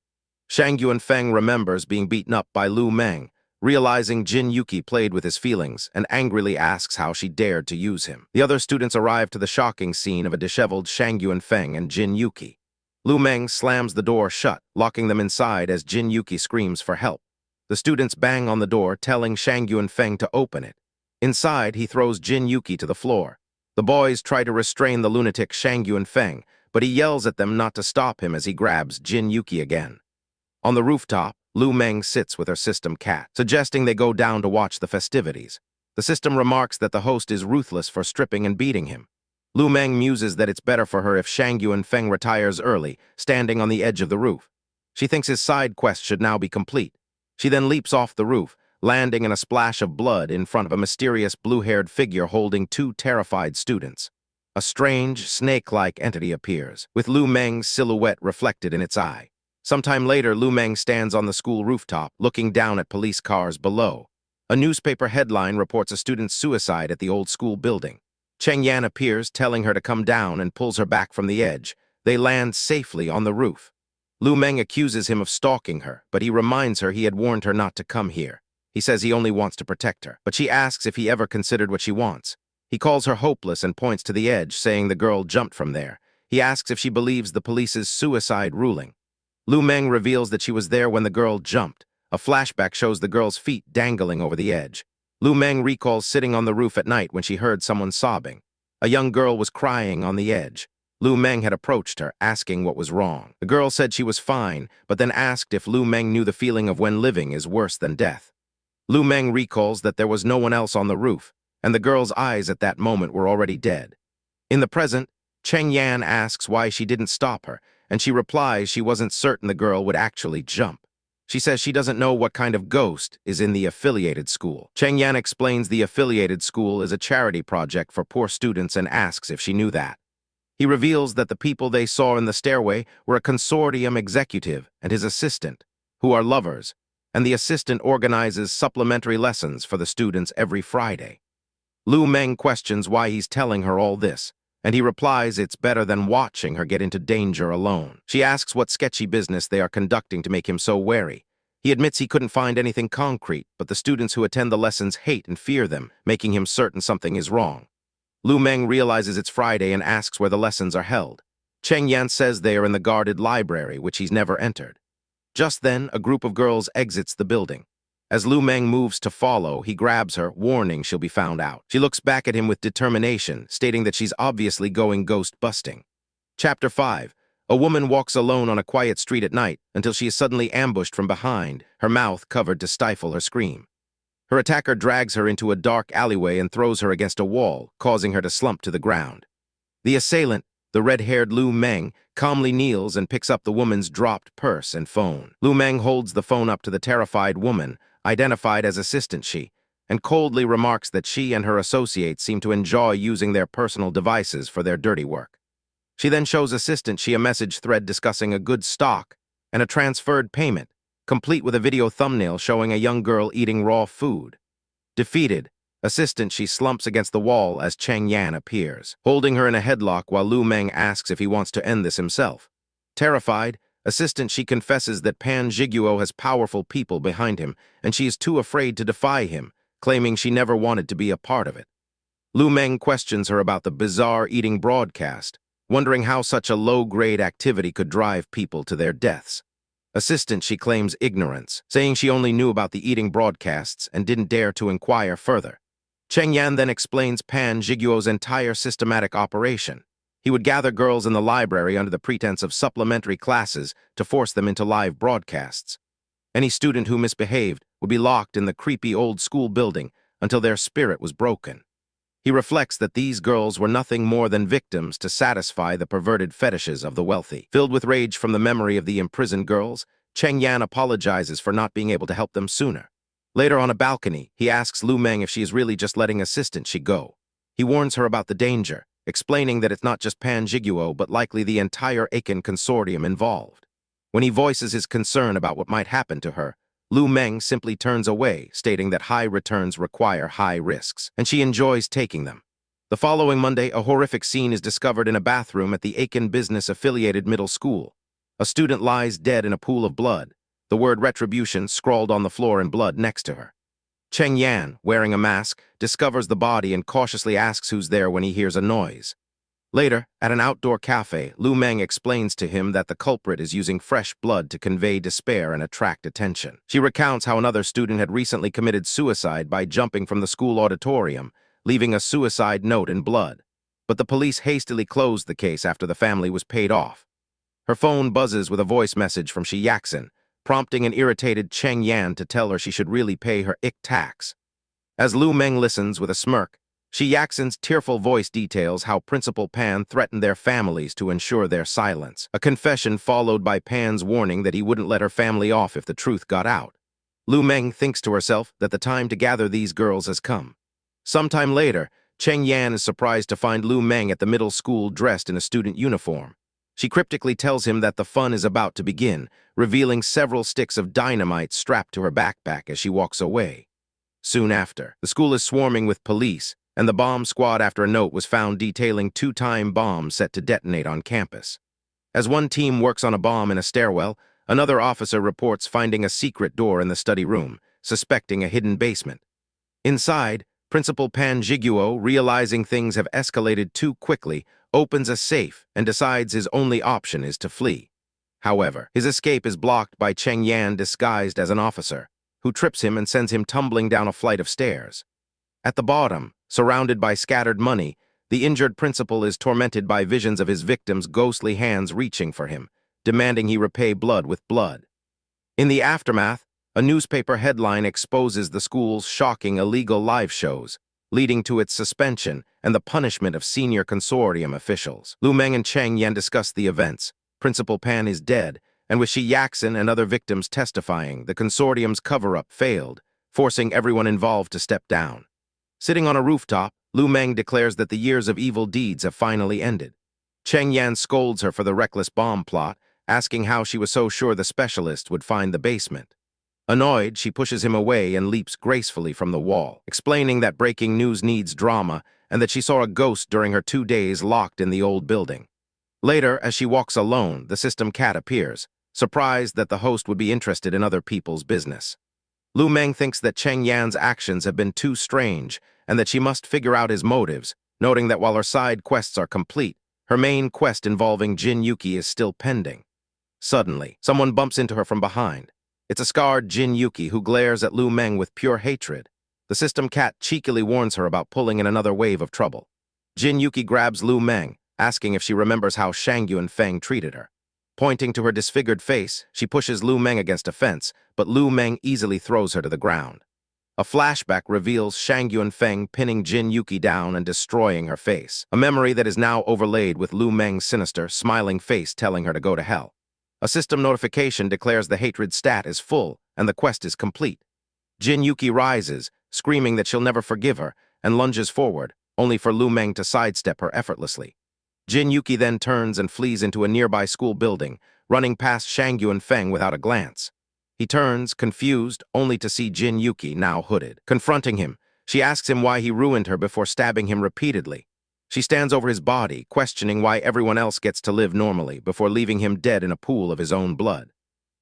Shang Yunfeng remembers being beaten up by Lu Meng, realizing Jin Yuki played with his feelings, and angrily asks how she dared to use him. The other students arrive to the shocking scene of a disheveled Shang Yunfeng and Jin Yuki. Lu Meng slams the door shut, locking them inside as Jin Yuki screams for help. The students bang on the door, telling Shang Yunfeng to open it. Inside, he throws Jin Yuki to the floor. The boys try to restrain the lunatic Shang Yunfeng, but he yells at them not to stop him as he grabs Jin Yuki again. On the rooftop, Lu Meng sits with her system cat, suggesting they go down to watch the festivities. The system remarks that the host is ruthless for stripping and beating him. Lu Meng muses that it's better for her if Shang Yunfeng retires early, standing on the edge of the roof. She thinks his side quest should now be complete. She then leaps off the roof, landing in a splash of blood in front of a mysterious blue-haired figure holding two terrified students. A strange, snake-like entity appears, with Lu Meng's silhouette reflected in its eye. Sometime later, Lu Meng stands on the school rooftop, looking down at police cars below. A newspaper headline reports a student's suicide at the old school building. Cheng Yan appears, telling her to come down, and pulls her back from the edge. They land safely on the roof. Lu Meng accuses him of stalking her, but he reminds her he had warned her not to come here. He says he only wants to protect her, but she asks if he ever considered what she wants. He calls her hopeless and points to the edge, saying the girl jumped from there. He asks if she believes the police's suicide ruling. Lu Meng reveals that she was there when the girl jumped. A flashback shows the girl's feet dangling over the edge. Lu Meng recalls sitting on the roof at night when she heard someone sobbing. A young girl was crying on the edge. Lu Meng had approached her, asking what was wrong. The girl said she was fine, but then asked if Lu Meng knew the feeling of when living is worse than death. Lu Meng recalls that there was no one else on the roof, and the girl's eyes at that moment were already dead. In the present, Cheng Yan asks why she didn't stop her, and she replies she wasn't certain the girl would actually jump. She says she doesn't know what kind of ghost is in the affiliated school. Cheng Yan explains the affiliated school is a charity project for poor students and asks if she knew that. He reveals that the people they saw in the stairway were a consortium executive and his assistant, who are lovers, and the assistant organizes supplementary lessons for the students every Friday. Lu Meng questions why he's telling her all this, and he replies it's better than watching her get into danger alone. She asks what sketchy business they are conducting to make him so wary. He admits he couldn't find anything concrete, but the students who attend the lessons hate and fear them, making him certain something is wrong. Lu Meng realizes it's Friday and asks where the lessons are held. Cheng Yan says they are in the guarded library, which he's never entered. Just then, a group of girls exits the building. As Lu Meng moves to follow, he grabs her, warning she'll be found out. She looks back at him with determination, stating that she's obviously going ghost-busting. Chapter 5. A woman walks alone on a quiet street at night until she is suddenly ambushed from behind, her mouth covered to stifle her scream. Her attacker drags her into a dark alleyway and throws her against a wall, causing her to slump to the ground. The assailant, the red-haired Lu Meng, calmly kneels and picks up the woman's dropped purse and phone. Lu Meng holds the phone up to the terrified woman, identified as Assistant She, and coldly remarks that she and her associates seem to enjoy using their personal devices for their dirty work. She then shows Assistant She a message thread discussing a good stock and a transferred payment, complete with a video thumbnail showing a young girl eating raw food. Defeated, Assistant She slumps against the wall as Cheng Yan appears, holding her in a headlock while Lu Meng asks if he wants to end this himself. Terrified, Assistant She confesses that Pan Zhiguo has powerful people behind him, and she is too afraid to defy him, claiming she never wanted to be a part of it. Lu Meng questions her about the bizarre eating broadcast, wondering how such a low-grade activity could drive people to their deaths. Assistant She claims ignorance, saying she only knew about the eating broadcasts and didn't dare to inquire further. Cheng Yan then explains Pan Zhiguo's entire systematic operation. He would gather girls in the library under the pretense of supplementary classes to force them into live broadcasts. Any student who misbehaved would be locked in the creepy old school building until their spirit was broken. He reflects that these girls were nothing more than victims to satisfy the perverted fetishes of the wealthy. Filled with rage from the memory of the imprisoned girls, Cheng Yan apologizes for not being able to help them sooner. Later on a balcony, he asks Lu Meng if she is really just letting Assistant She go. He warns her about the danger, explaining that it's not just Pan Jiguo but likely the entire Aiken consortium involved. When he voices his concern about what might happen to her, Lu Meng simply turns away, stating that high returns require high risks, and she enjoys taking them. The following Monday, a horrific scene is discovered in a bathroom at the Aiken Business-affiliated middle school. A student lies dead in a pool of blood, the word retribution scrawled on the floor in blood next to her. Cheng Yan, wearing a mask, discovers the body and cautiously asks who's there when he hears a noise. Later, at an outdoor cafe, Lu Meng explains to him that the culprit is using fresh blood to convey despair and attract attention. She recounts how another student had recently committed suicide by jumping from the school auditorium, leaving a suicide note in blood. But the police hastily closed the case after the family was paid off. Her phone buzzes with a voice message from Shi Yaxin, prompting an irritated Cheng Yan to tell her she should really pay her tax. As Lu Meng listens with a smirk, Shi Yaxin's tearful voice details how Principal Pan threatened their families to ensure their silence, a confession followed by Pan's warning that he wouldn't let her family off if the truth got out. Lu Meng thinks to herself that the time to gather these girls has come. Sometime later, Cheng Yan is surprised to find Lu Meng at the middle school dressed in a student uniform. She cryptically tells him that the fun is about to begin, revealing several sticks of dynamite strapped to her backpack as she walks away. Soon after, the school is swarming with police, and the bomb squad after a note was found detailing 2-time bombs set to detonate on campus. As one team works on a bomb in a stairwell, another officer reports finding a secret door in the study room, suspecting a hidden basement. Inside, Principal Pan Jiguo, realizing things have escalated too quickly, opens a safe and decides his only option is to flee. However, his escape is blocked by Cheng Yan disguised as an officer, who trips him and sends him tumbling down a flight of stairs. At the bottom, surrounded by scattered money, the injured principal is tormented by visions of his victim's ghostly hands reaching for him, demanding he repay blood with blood. In the aftermath, a newspaper headline exposes the school's shocking illegal live shows, leading to its suspension and the punishment of senior consortium officials. Lu Meng and Cheng Yan discuss the events. Principal Pan is dead, and with Shi Yaxin and other victims testifying, the consortium's cover-up failed, forcing everyone involved to step down. Sitting on a rooftop, Lu Meng declares that the years of evil deeds have finally ended. Cheng Yan scolds her for the reckless bomb plot, asking how she was so sure the specialist would find the basement. Annoyed, she pushes him away and leaps gracefully from the wall, explaining that breaking news needs drama and that she saw a ghost during her 2 days locked in the old building. Later, as she walks alone, the system cat appears, surprised that the host would be interested in other people's business. Lu Meng thinks that Cheng Yan's actions have been too strange and that she must figure out his motives, noting that while her side quests are complete, her main quest involving Jin Yuki is still pending. Suddenly, someone bumps into her from behind. It's a scarred Jin Yuki who glares at Lu Meng with pure hatred. The system cat cheekily warns her about pulling in another wave of trouble. Jin Yuki grabs Lu Meng, asking if she remembers how Shang Yuan Feng treated her. Pointing to her disfigured face, she pushes Lu Meng against a fence, but Lu Meng easily throws her to the ground. A flashback reveals Shang Yuan Feng pinning Jin Yuki down and destroying her face, a memory that is now overlaid with Lu Meng's sinister, smiling face telling her to go to hell. A system notification declares the hatred stat is full and the quest is complete. Jin Yuki rises, screaming that she'll never forgive her, and lunges forward, only for Lu Meng to sidestep her effortlessly. Jin Yuki then turns and flees into a nearby school building, running past Shang Yuan Feng without a glance. He turns, confused, only to see Jin Yuki, now hooded. Confronting him, she asks him why he ruined her before stabbing him repeatedly. She stands over his body, questioning why everyone else gets to live normally before leaving him dead in a pool of his own blood.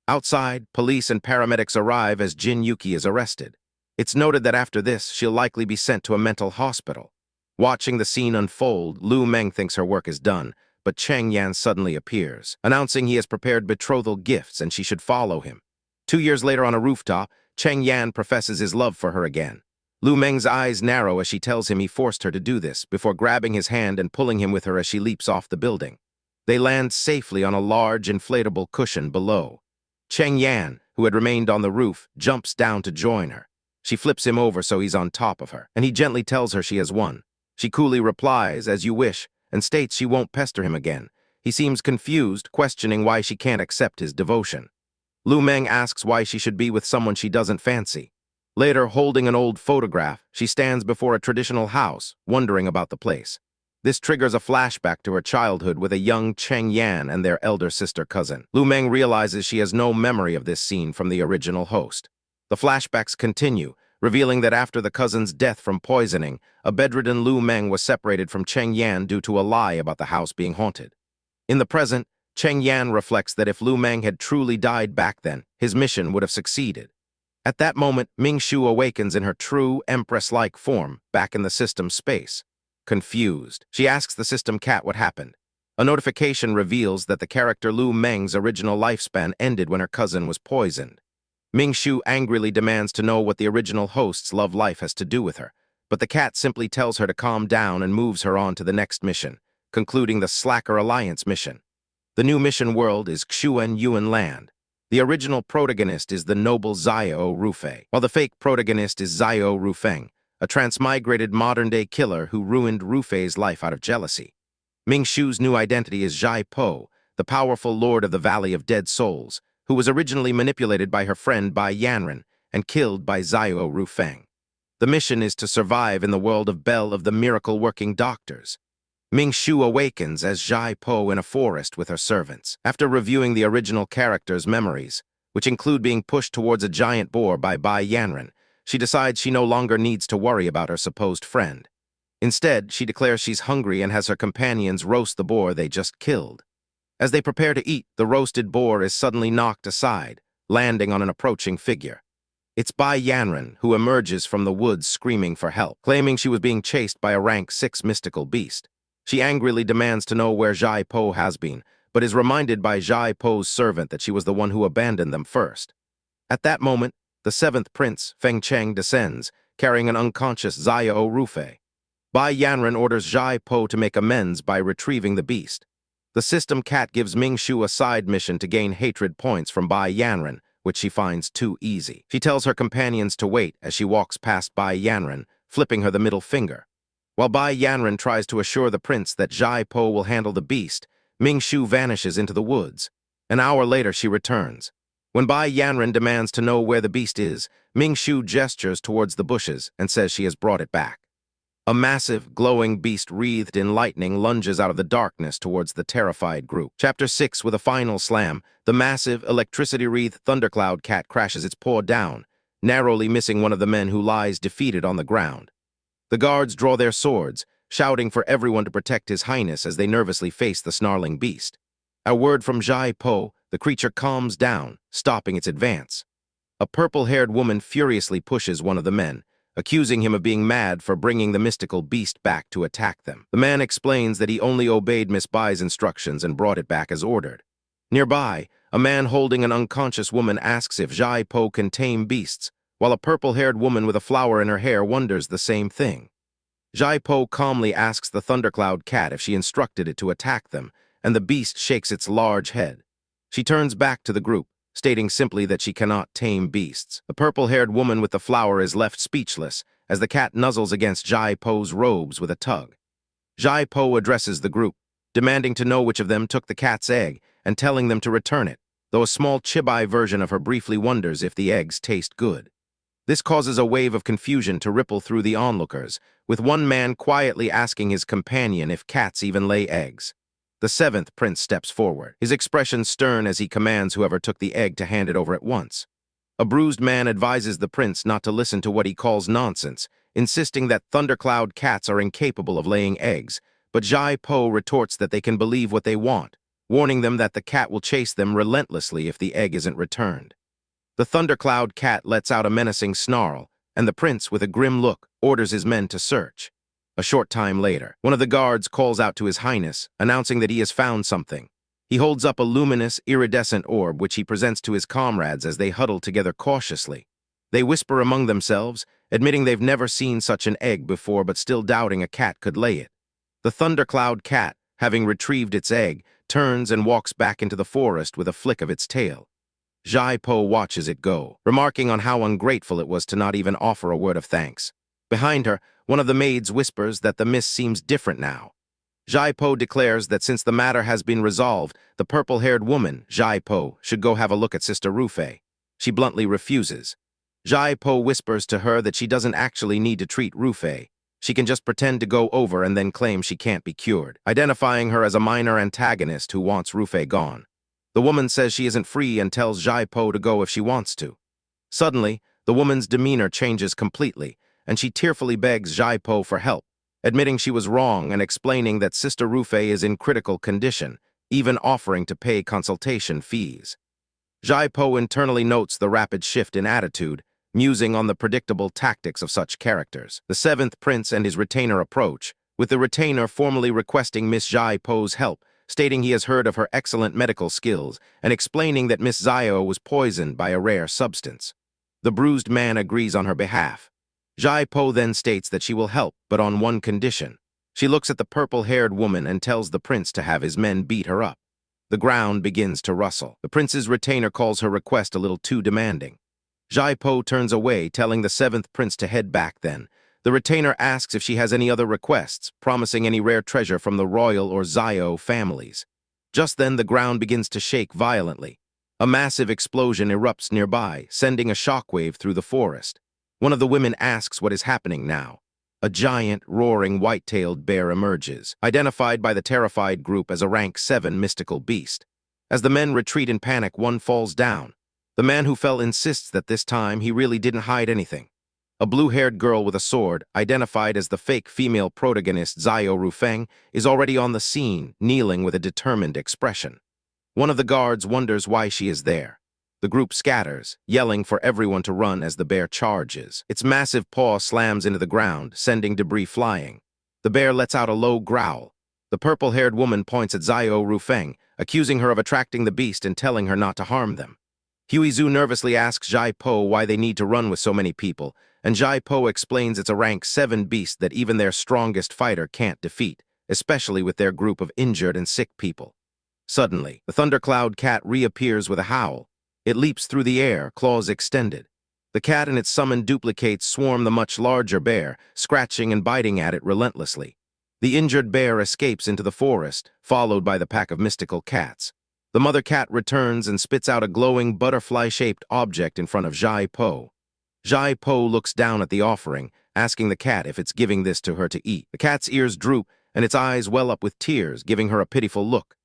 Outside, police and paramedics arrive as Jin Yuki is arrested. It's noted that after this, she'll likely be sent to a mental hospital. Watching the scene unfold, Lu Meng thinks her work is done, but Cheng Yan suddenly appears, announcing he has prepared betrothal gifts and she should follow him. 2 years later on a rooftop, Cheng Yan professes his love for her again. Lu Meng's eyes narrow as she tells him he forced her to do this, before grabbing his hand and pulling him with her as she leaps off the building. They land safely on a large inflatable cushion below. Cheng Yan, who had remained on the roof, jumps down to join her. She flips him over so he's on top of her, and he gently tells her she has won. She coolly replies, "As you wish," and states she won't pester him again. He seems confused, questioning why she can't accept his devotion. Lu Meng asks why she should be with someone she doesn't fancy. Later, holding an old photograph, she stands before a traditional house, wondering about the place. This triggers a flashback to her childhood with a young Cheng Yan and their elder sister cousin. Lu Meng realizes she has no memory of this scene from the original host. The flashbacks continue, revealing that after the cousin's death from poisoning, a bedridden Lu Meng was separated from Cheng Yan due to a lie about the house being haunted. In the present, Cheng Yan reflects that if Lu Meng had truly died back then, his mission would have succeeded. At that moment, Ming Shu awakens in her true, empress-like form, back in the system space. Confused, she asks the system cat what happened. A notification reveals that the character Lu Meng's original lifespan ended when her cousin was poisoned. Ming Shu angrily demands to know what the original host's love life has to do with her, but the cat simply tells her to calm down and moves her on to the next mission, concluding the Slacker Alliance mission. The new mission world is Xuan Yuan Land. The original protagonist is the noble Xiao Rufei, while the fake protagonist is Xiao Rufeng, a transmigrated modern-day killer who ruined Rufei's life out of jealousy. Ming Shu's new identity is Zhai Po, the powerful lord of the Valley of Dead Souls, who was originally manipulated by her friend Bai Yanren and killed by Xiao Rufeng. The mission is to survive in the world of Bell of the miracle-working doctors. Ming Shu awakens as Zhai Po in a forest with her servants. After reviewing the original character's memories, which include being pushed towards a giant boar by Bai Yanren, she decides she no longer needs to worry about her supposed friend. Instead, she declares she's hungry and has her companions roast the boar they just killed. As they prepare to eat, the roasted boar is suddenly knocked aside, landing on an approaching figure. It's Bai Yanren, who emerges from the woods screaming for help, claiming she was being chased by a rank 6 mystical beast. She angrily demands to know where Zhai Po has been, but is reminded by Zhai Po's servant that she was the one who abandoned them first. At that moment, the 7th prince, Feng Cheng, descends, carrying an unconscious Xiao Rufei. Bai Yanren orders Zhai Po to make amends by retrieving the beast. The system cat gives Ming Shu a side mission to gain hatred points from Bai Yanren, which she finds too easy. She tells her companions to wait as she walks past Bai Yanren, flipping her the middle finger. While Bai Yanren tries to assure the prince that Zhai Po will handle the beast, Ming Shu vanishes into the woods. An hour later, she returns. When Bai Yanren demands to know where the beast is, Ming Shu gestures towards the bushes and says she has brought it back. A massive, glowing beast wreathed in lightning lunges out of the darkness towards the terrified group. Chapter 6, with a final slam, the massive, electricity-wreathed thundercloud cat crashes its paw down, narrowly missing one of the men who lies defeated on the ground. The guards draw their swords, shouting for everyone to protect His Highness as they nervously face the snarling beast. At a word from Zhai Po, the creature calms down, stopping its advance. A purple-haired woman furiously pushes one of the men, accusing him of being mad for bringing the mystical beast back to attack them. The man explains that he only obeyed Miss Bai's instructions and brought it back as ordered. Nearby, a man holding an unconscious woman asks if Zhai Po can tame beasts, while a purple-haired woman with a flower in her hair wonders the same thing. Zhai Po calmly asks the thundercloud cat if she instructed it to attack them, and the beast shakes its large head. She turns back to the group, stating simply that she cannot tame beasts. The purple-haired woman with the flower is left speechless as the cat nuzzles against Zhai Po's robes with a tug. Zhai Po addresses the group, demanding to know which of them took the cat's egg and telling them to return it, though a small chibai version of her briefly wonders if the eggs taste good. This causes a wave of confusion to ripple through the onlookers, with one man quietly asking his companion if cats even lay eggs. The 7th prince steps forward, his expression stern as he commands whoever took the egg to hand it over at once. A bruised man advises the prince not to listen to what he calls nonsense, insisting that thundercloud cats are incapable of laying eggs, but Zhai Po retorts that they can believe what they want, warning them that the cat will chase them relentlessly if the egg isn't returned. The thundercloud cat lets out a menacing snarl, and the prince, with a grim look, orders his men to search. A short time later, one of the guards calls out to His Highness, announcing that he has found something. He holds up a luminous, iridescent orb which he presents to his comrades as they huddle together cautiously. They whisper among themselves, admitting they've never seen such an egg before but still doubting a cat could lay it. The thundercloud cat, having retrieved its egg, turns and walks back into the forest with a flick of its tail. Zhai Po watches it go, remarking on how ungrateful it was to not even offer a word of thanks. Behind her, one of the maids whispers that the mist seems different now. Zhai Po declares that since the matter has been resolved, the purple-haired woman, Zhai Po, should go have a look at Sister Rufei. She bluntly refuses. Zhai Po whispers to her that she doesn't actually need to treat Rufei. She can just pretend to go over and then claim she can't be cured, identifying her as a minor antagonist who wants Rufei gone. The woman says she isn't free and tells Jai-Po to go if she wants to. Suddenly, the woman's demeanor changes completely, and she tearfully begs Jai-Po for help, admitting she was wrong and explaining that Sister Rufei is in critical condition, even offering to pay consultation fees. Jai-Po internally notes the rapid shift in attitude, musing on the predictable tactics of such characters. The seventh prince and his retainer approach, with the retainer formally requesting Miss Jai-Po's help, stating he has heard of her excellent medical skills and explaining that Miss Zio was poisoned by a rare substance. The bruised man agrees on her behalf. Jai-Po then states that she will help, but on one condition. She looks at the purple-haired woman and tells the prince to have his men beat her up. The ground begins to rustle. The prince's retainer calls her request a little too demanding. Jai-Po turns away, telling the seventh prince to head back then. The retainer asks if she has any other requests, promising any rare treasure from the royal or Zio families. Just then, the ground begins to shake violently. A massive explosion erupts nearby, sending a shockwave through the forest. One of the women asks what is happening now. A giant, roaring, white-tailed bear emerges, identified by the terrified group as a rank 7 mystical beast. As the men retreat in panic, one falls down. The man who fell insists that this time he really didn't hide anything. A blue-haired girl with a sword, identified as the fake female protagonist Zio Rufeng, is already on the scene, kneeling with a determined expression. One of the guards wonders why she is there. The group scatters, yelling for everyone to run as the bear charges. Its massive paw slams into the ground, sending debris flying. The bear lets out a low growl. The purple-haired woman points at Zio Rufeng, accusing her of attracting the beast and telling her not to harm them. Huizu nervously asks Jai-Po why they need to run with so many people, and Jai-Po explains it's a rank 7 beast that even their strongest fighter can't defeat, especially with their group of injured and sick people. Suddenly, the thundercloud cat reappears with a howl. It leaps through the air, claws extended. The cat and its summoned duplicates swarm the much larger bear, scratching and biting at it relentlessly. The injured bear escapes into the forest, followed by the pack of mystical cats. The mother cat returns and spits out a glowing butterfly-shaped object in front of Jai-Po. Jai-Po looks down at the offering, asking the cat if it's giving this to her to eat. The cat's ears droop, and its eyes well up with tears, giving her a pitiful look.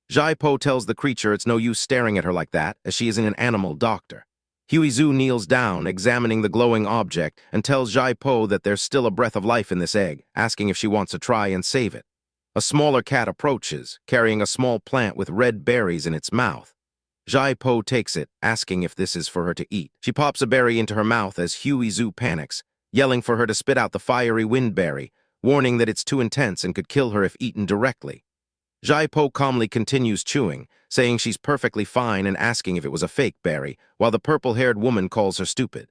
Jai-Po tells the creature it's no use staring at her like that, as she isn't an animal doctor. Huizu kneels down, examining the glowing object, and tells Jai-Po that there's still a breath of life in this egg, asking if she wants to try and save it. A smaller cat approaches, carrying a small plant with red berries in its mouth. Jai-Po takes it, asking if this is for her to eat. She pops a berry into her mouth as Huizu panics, yelling for her to spit out the fiery wind berry, warning that it's too intense and could kill her if eaten directly. Jai-Po calmly continues chewing, saying she's perfectly fine and asking if it was a fake berry, while the purple-haired woman calls her stupid.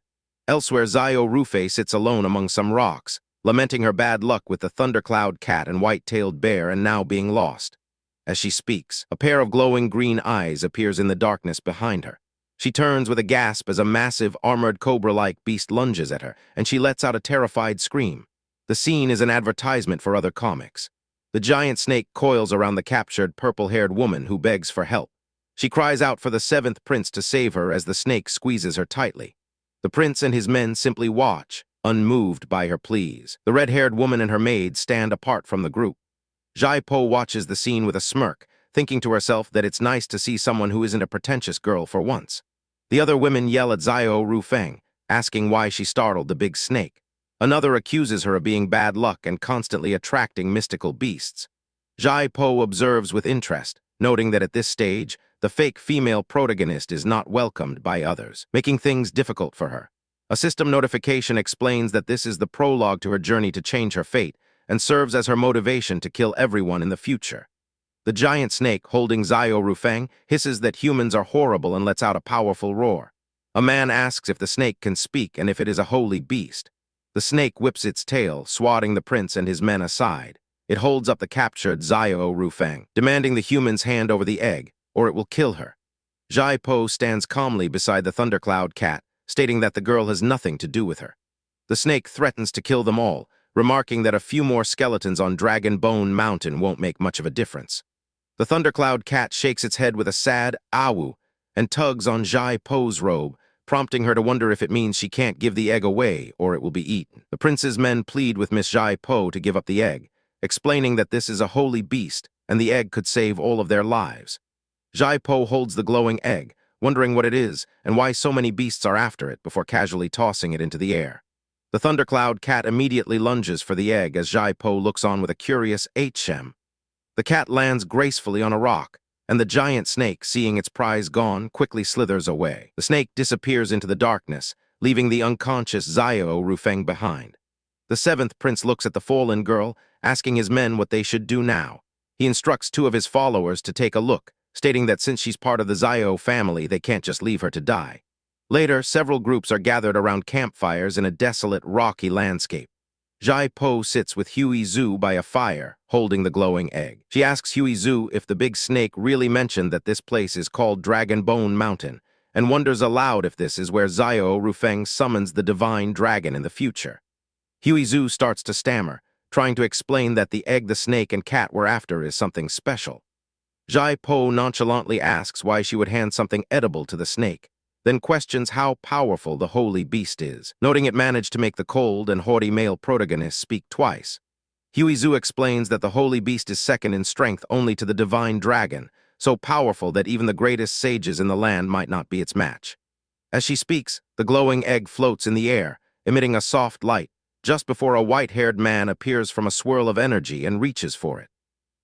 Elsewhere, Zio Rufei sits alone among some rocks, lamenting her bad luck with the thundercloud cat and white-tailed bear and now being lost. As she speaks, a pair of glowing green eyes appears in the darkness behind her. She turns with a gasp as a massive, armored cobra-like beast lunges at her, and she lets out a terrified scream. The scene is an advertisement for other comics. The giant snake coils around the captured purple-haired woman who begs for help. She cries out for the seventh prince to save her as the snake squeezes her tightly. The prince and his men simply watch, unmoved by her pleas. The red-haired woman and her maid stand apart from the group. Jai-Po watches the scene with a smirk, thinking to herself that it's nice to see someone who isn't a pretentious girl for once. The other women yell at Zio Rufeng, asking why she startled the big snake. Another accuses her of being bad luck and constantly attracting mystical beasts. Jai-Po observes with interest, noting that at this stage, the fake female protagonist is not welcomed by others, making things difficult for her. A system notification explains that this is the prologue to her journey to change her fate and serves as her motivation to kill everyone in the future. The giant snake, holding Zio Rufeng, hisses that humans are horrible and lets out a powerful roar. A man asks if the snake can speak and if it is a holy beast. The snake whips its tail, swatting the prince and his men aside. It holds up the captured Zio Rufeng, demanding the human's hand over the egg, or it will kill her. Jai-Po stands calmly beside the thundercloud cat, stating that the girl has nothing to do with her. The snake threatens to kill them all, remarking that a few more skeletons on Dragon Bone Mountain won't make much of a difference. The thundercloud cat shakes its head with a sad "awu" and tugs on Jai-Po's robe, prompting her to wonder if it means she can't give the egg away or it will be eaten. The prince's men plead with Miss Jai Po to give up the egg, explaining that this is a holy beast and the egg could save all of their lives. Jai Po holds the glowing egg, wondering what it is and why so many beasts are after it before casually tossing it into the air. The thundercloud cat immediately lunges for the egg as Jai Po looks on with a curious "Hm." The cat lands gracefully on a rock, and the giant snake, seeing its prize gone, quickly slithers away. The snake disappears into the darkness, leaving the unconscious Xiao Rufeng behind. The seventh prince looks at the fallen girl, asking his men what they should do now. He instructs two of his followers to take a look, stating that since she's part of the Xiao family, they can't just leave her to die. Later, several groups are gathered around campfires in a desolate, rocky landscape. Jai Po sits with Huey Zhu by a fire, holding the glowing egg. She asks Huey Zhu if the big snake really mentioned that this place is called Dragon Bone Mountain, and wonders aloud if this is where Xiao Rufeng summons the divine dragon in the future. Huey Zhu starts to stammer, trying to explain that the egg the snake and cat were after is something special. Jai Po nonchalantly asks why she would hand something edible to the snake, then questions how powerful the holy beast is, noting it managed to make the cold and haughty male protagonist speak twice. Huey Zhu explains that the holy beast is second in strength only to the divine dragon, so powerful that even the greatest sages in the land might not be its match. As she speaks, the glowing egg floats in the air, emitting a soft light, just before a white-haired man appears from a swirl of energy and reaches for it.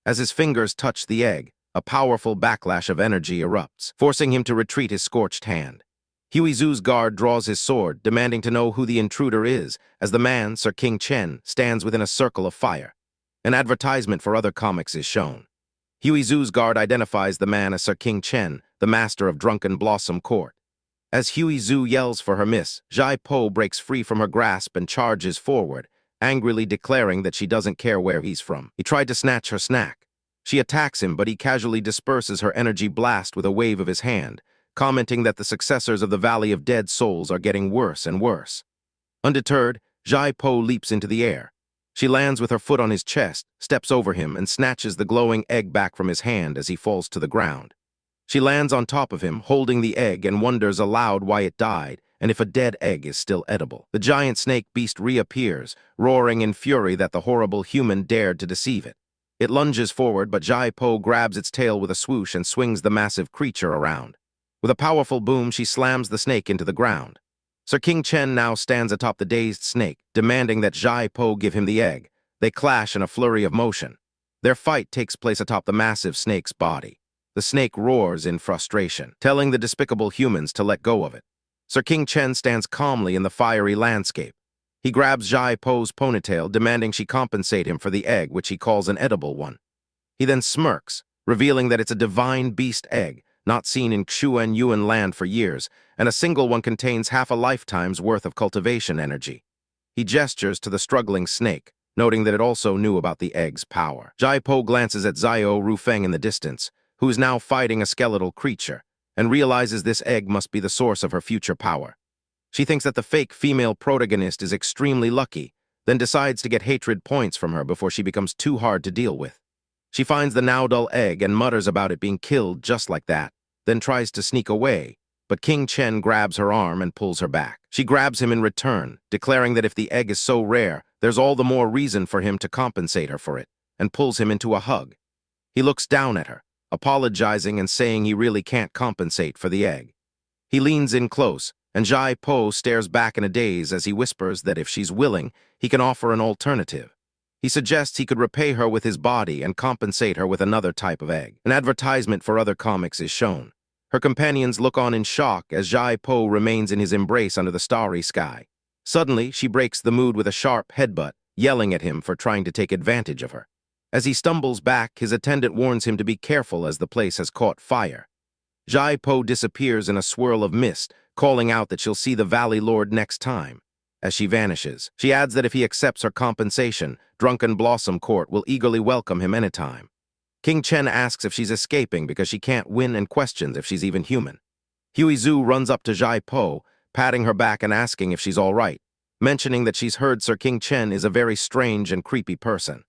As his fingers touch the egg, a powerful backlash of energy erupts, forcing him to retreat his scorched hand. Huey Zhu's guard draws his sword, demanding to know who the intruder is, as the man, Sir King Chen, stands within a circle of fire. An advertisement for other comics is shown. Huey Zhu's guard identifies the man as Sir King Chen, the master of Drunken Blossom Court. As Huey Zhu yells for her miss, Jai Po breaks free from her grasp and charges forward, angrily declaring that she doesn't care where he's from. He tried to snatch her snack. She attacks him, but he casually disperses her energy blast with a wave of his hand, commenting that the successors of the Valley of Dead Souls are getting worse and worse. Undeterred, Jai Po leaps into the air. She lands with her foot on his chest, steps over him, and snatches the glowing egg back from his hand as he falls to the ground. She lands on top of him, holding the egg, and wonders aloud why it died, and if a dead egg is still edible. The giant snake beast reappears, roaring in fury that the horrible human dared to deceive it. It lunges forward, but Jai Po grabs its tail with a swoosh and swings the massive creature around. With a powerful boom, she slams the snake into the ground. Sir King Chen now stands atop the dazed snake, demanding that Jai Po give him the egg. They clash in a flurry of motion. Their fight takes place atop the massive snake's body. The snake roars in frustration, telling the despicable humans to let go of it. Sir King Chen stands calmly in the fiery landscape. He grabs Jai Po's ponytail, demanding she compensate him for the egg, which he calls an edible one. He then smirks, revealing that it's a divine beast egg, not seen in Xuan Yuan land for years, and a single one contains half a lifetime's worth of cultivation energy. He gestures to the struggling snake, noting that it also knew about the egg's power. Jai Po glances at Xiao Rufeng in the distance, who is now fighting a skeletal creature, and realizes this egg must be the source of her future power. She thinks that the fake female protagonist is extremely lucky, then decides to get hatred points from her before she becomes too hard to deal with. She finds the now dull egg and mutters about it being killed just like that, then tries to sneak away, but King Chen grabs her arm and pulls her back. She grabs him in return, declaring that if the egg is so rare, there's all the more reason for him to compensate her for it, and pulls him into a hug. He looks down at her, apologizing and saying he really can't compensate for the egg. He leans in close, and Jai Po stares back in a daze as he whispers that if she's willing, he can offer an alternative. He suggests he could repay her with his body and compensate her with another type of egg. An advertisement for other comics is shown. Her companions look on in shock as Jai Po remains in his embrace under the starry sky. Suddenly, she breaks the mood with a sharp headbutt, yelling at him for trying to take advantage of her. As he stumbles back, his attendant warns him to be careful as the place has caught fire. Jai Po disappears in a swirl of mist, calling out that she'll see the Valley Lord next time. As she vanishes, she adds that if he accepts her compensation, Drunken Blossom Court will eagerly welcome him anytime. King Chen asks if she's escaping because she can't win and questions if she's even human. Huey Zhu runs up to Jai Po, patting her back and asking if she's all right, mentioning that she's heard Sir King Chen is a very strange and creepy person.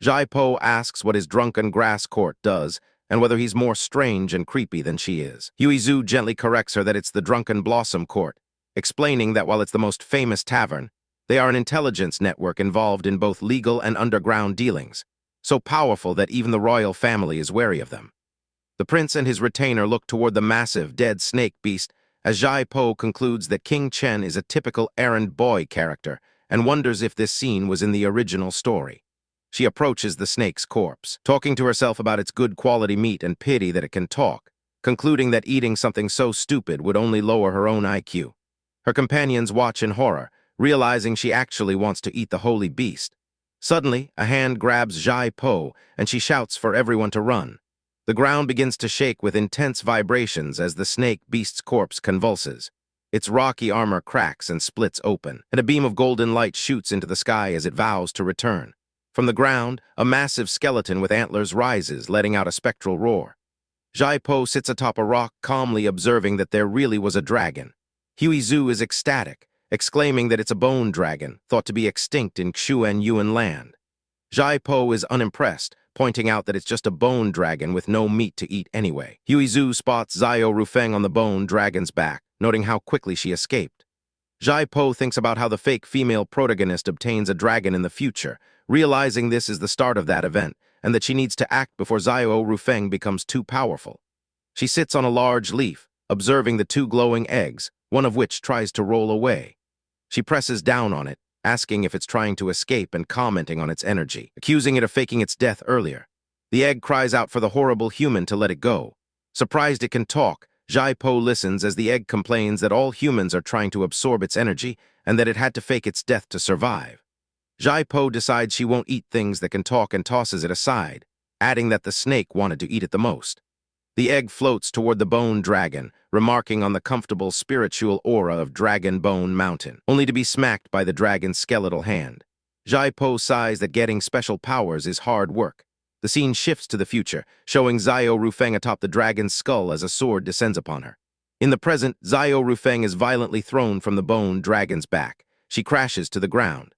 Jai Po asks what his Drunken Grass Court does, and whether he's more strange and creepy than she is. Zhu gently corrects her that it's the Drunken Blossom Court, explaining that while it's the most famous tavern, they are an intelligence network involved in both legal and underground dealings, so powerful that even the royal family is wary of them. The prince and his retainer look toward the massive, dead snake beast as Jai Po concludes that King Chen is a typical errand boy character and wonders if this scene was in the original story. She approaches the snake's corpse, talking to herself about its good quality meat and pity that it can talk, concluding that eating something so stupid would only lower her own IQ. Her companions watch in horror, realizing she actually wants to eat the holy beast. Suddenly, a hand grabs Jai Po, and she shouts for everyone to run. The ground begins to shake with intense vibrations as the snake beast's corpse convulses. Its rocky armor cracks and splits open, and a beam of golden light shoots into the sky as it vows to return. From the ground, a massive skeleton with antlers rises, letting out a spectral roar. Jai Po sits atop a rock, calmly observing that there really was a dragon. Zhu is ecstatic, exclaiming that it's a bone dragon, thought to be extinct in Xuan Yuan land. Jai Po is unimpressed, pointing out that it's just a bone dragon with no meat to eat anyway. Zhu spots Xiao Rufeng on the bone dragon's back, noting how quickly she escaped. Jai Po thinks about how the fake female protagonist obtains a dragon in the future, realizing this is the start of that event, and that she needs to act before Xiao Rufeng becomes too powerful. She sits on a large leaf, observing the two glowing eggs, one of which tries to roll away. She presses down on it, asking if it's trying to escape and commenting on its energy, accusing it of faking its death earlier. The egg cries out for the horrible human to let it go. Surprised it can talk, Jai Po listens as the egg complains that all humans are trying to absorb its energy and that it had to fake its death to survive. Jai Po decides she won't eat things that can talk and tosses it aside, adding that the snake wanted to eat it the most. The egg floats toward the bone dragon, remarking on the comfortable spiritual aura of Dragon Bone Mountain, only to be smacked by the dragon's skeletal hand. Jai Po sighs that getting special powers is hard work. The scene shifts to the future, showing Xiao Rufeng atop the dragon's skull as a sword descends upon her. In the present, Xiao Rufeng is violently thrown from the bone dragon's back. She crashes to the ground.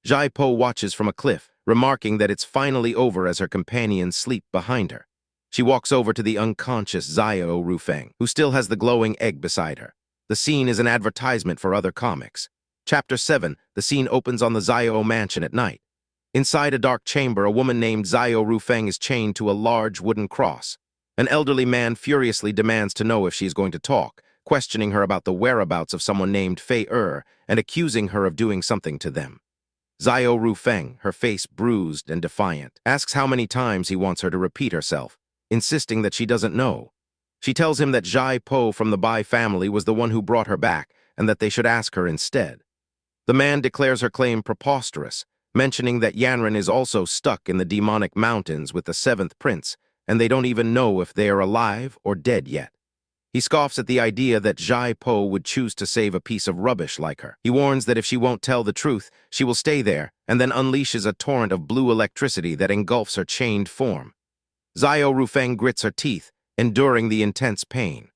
Jai Po watches from a cliff, remarking that it's finally over as her companions sleep behind her. She walks over to the unconscious Xiao Rufeng, who still has the glowing egg beside her. The scene is an advertisement for other comics. Chapter 7, the scene opens on the Xiao mansion at night. Inside a dark chamber, a woman named Xiao Rufeng is chained to a large wooden cross. An elderly man furiously demands to know if she is going to talk, questioning her about the whereabouts of someone named Fei and accusing her of doing something to them. Xiao Rufeng, her face bruised and defiant, asks how many times he wants her to repeat herself, insisting that she doesn't know. She tells him that Jai Po from the Bai family was the one who brought her back and that they should ask her instead. The man declares her claim preposterous, mentioning that Yanran is also stuck in the demonic mountains with the seventh prince, and they don't even know if they are alive or dead yet. He scoffs at the idea that Jai Po would choose to save a piece of rubbish like her. He warns that if she won't tell the truth, she will stay there and then unleashes a torrent of blue electricity that engulfs her chained form. Xiao Rufeng grits her teeth, enduring the intense pain.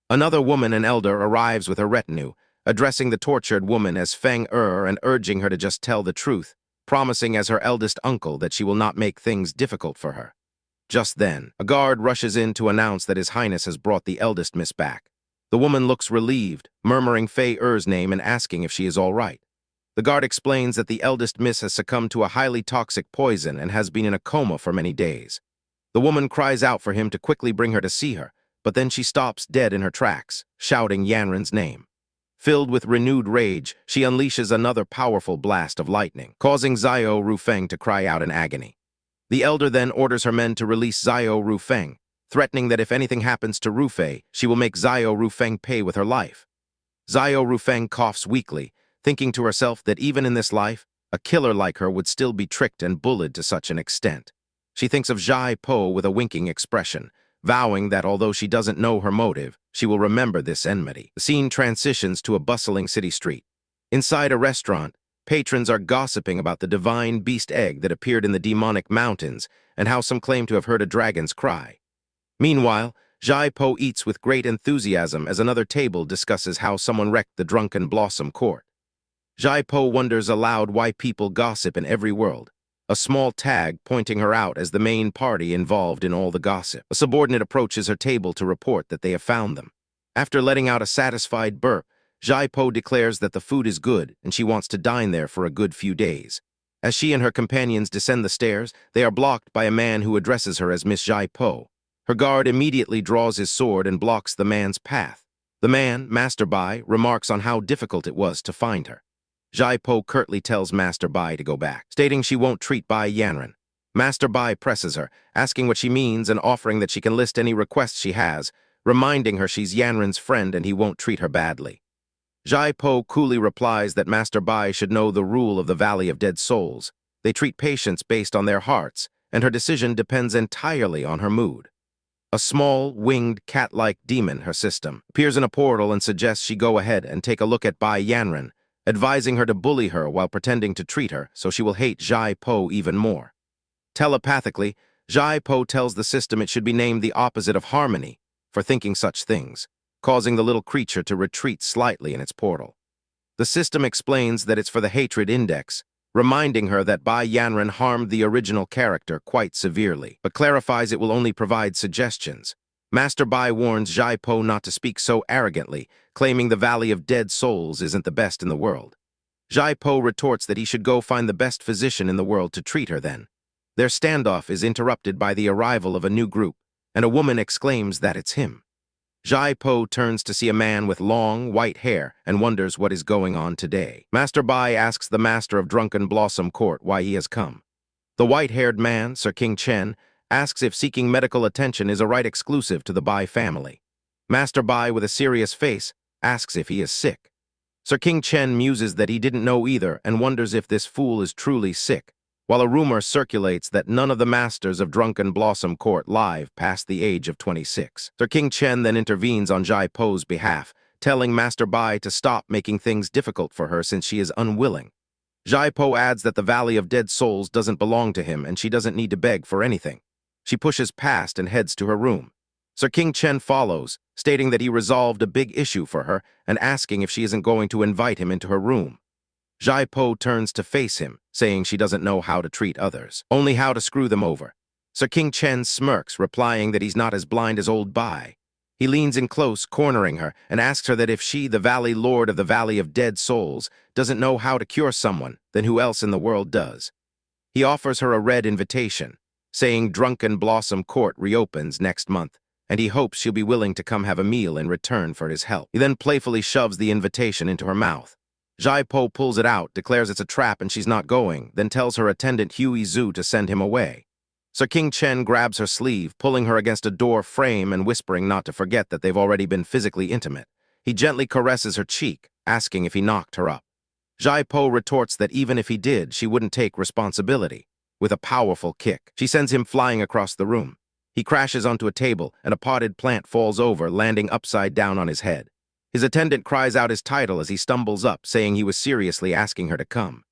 Another woman, an elder, arrives with her retinue, addressing the tortured woman as Feng and urging her to just tell the truth, promising as her eldest uncle that she will not make things difficult for her. Just then, a guard rushes in to announce that His Highness has brought the eldest miss back. The woman looks relieved, murmuring Fei name and asking if she is all right. The guard explains that the eldest miss has succumbed to a highly toxic poison and has been in a coma for many days. The woman cries out for him to quickly bring her to see her, but then she stops dead in her tracks, shouting Yanran's name. Filled with renewed rage, she unleashes another powerful blast of lightning, causing Xiao Rufeng to cry out in agony. The elder then orders her men to release Xiao Rufeng, threatening that if anything happens to Rufei, she will make Xiao Rufeng pay with her life. Xiao Rufeng coughs weakly, thinking to herself that even in this life, a killer like her would still be tricked and bullied to such an extent. She thinks of Jai Po with a winking expression, vowing that although she doesn't know her motive, she will remember this enmity. The scene transitions to a bustling city street. Inside a restaurant, patrons are gossiping about the divine beast egg that appeared in the demonic mountains and how some claim to have heard a dragon's cry. Meanwhile, Jai Po eats with great enthusiasm as another table discusses how someone wrecked the Drunken Blossom Court. Jai Po wonders aloud why people gossip in every world. a small tag pointing her out as the main party involved in all the gossip. A subordinate approaches her table to report that they have found them. After letting out a satisfied burp, Jai-Po declares that the food is good and she wants to dine there for a good few days. As she and her companions descend the stairs, they are blocked by a man who addresses her as Miss Jai-Po. Her guard immediately draws his sword and blocks the man's path. The man, Master Bai, remarks on how difficult it was to find her. Jai-Po curtly tells Master Bai to go back, stating she won't treat Bai Yanran. Master Bai presses her, asking what she means and offering that she can list any requests she has, reminding her she's Yanran's friend and he won't treat her badly. Jai-Po coolly replies that Master Bai should know the rule of the Valley of Dead Souls. They treat patients based on their hearts, and her decision depends entirely on her mood. A small, winged, cat-like demon, her system, appears in a portal and suggests she go ahead and take a look at Bai Yanran, advising her to bully her while pretending to treat her so she will hate Jai-Po even more. Telepathically, Jai-Po tells the system it should be named the opposite of harmony for thinking such things, causing the little creature to retreat slightly in its portal. The system explains that it's for the hatred index, reminding her that Bai Yanran harmed the original character quite severely, but clarifies it will only provide suggestions. Master Bai warns Jai-Po not to speak so arrogantly, claiming the Valley of Dead Souls isn't the best in the world. Jai-Po retorts that he should go find the best physician in the world to treat her then. Their standoff is interrupted by the arrival of a new group, and a woman exclaims that it's him. Jai-Po turns to see a man with long, white hair and wonders what is going on today. Master Bai asks the master of Drunken Blossom Court why he has come. The white-haired man, Sir King Chen, asks if seeking medical attention is a right exclusive to the Bai family. Master Bai, with a serious face, asks if he is sick. Sir King Chen muses that he didn't know either and wonders if this fool is truly sick, while a rumor circulates that none of the masters of Drunken Blossom Court live past the age of 26. Sir King Chen then intervenes on Jai-Po's behalf, telling Master Bai to stop making things difficult for her since she is unwilling. Jai-Po adds that the Valley of Dead Souls doesn't belong to him and she doesn't need to beg for anything. She pushes past and heads to her room. Sir King Chen follows, stating that he resolved a big issue for her and asking if she isn't going to invite him into her room. Jai-Po turns to face him, saying she doesn't know how to treat others, only how to screw them over. Sir King Chen smirks, replying that he's not as blind as old Bai. He leans in close, cornering her, and asks her that if she, the Valley Lord of the Valley of Dead Souls, doesn't know how to cure someone, then who else in the world does? He offers her a red invitation, saying Drunken Blossom Court reopens next month, and he hopes she'll be willing to come have a meal in return for his help. He then playfully shoves the invitation into her mouth. Jai-Po pulls it out, declares it's a trap and she's not going, then tells her attendant Huey Zhu to send him away. Sir King Chen grabs her sleeve, pulling her against a door frame and whispering not to forget that they've already been physically intimate. He gently caresses her cheek, asking if he knocked her up. Jai-Po retorts that even if he did, she wouldn't take responsibility. With a powerful kick, she sends him flying across the room. He crashes onto a table, and a potted plant falls over, landing upside down on his head. His attendant cries out his title as he stumbles up, saying he was seriously asking her to come.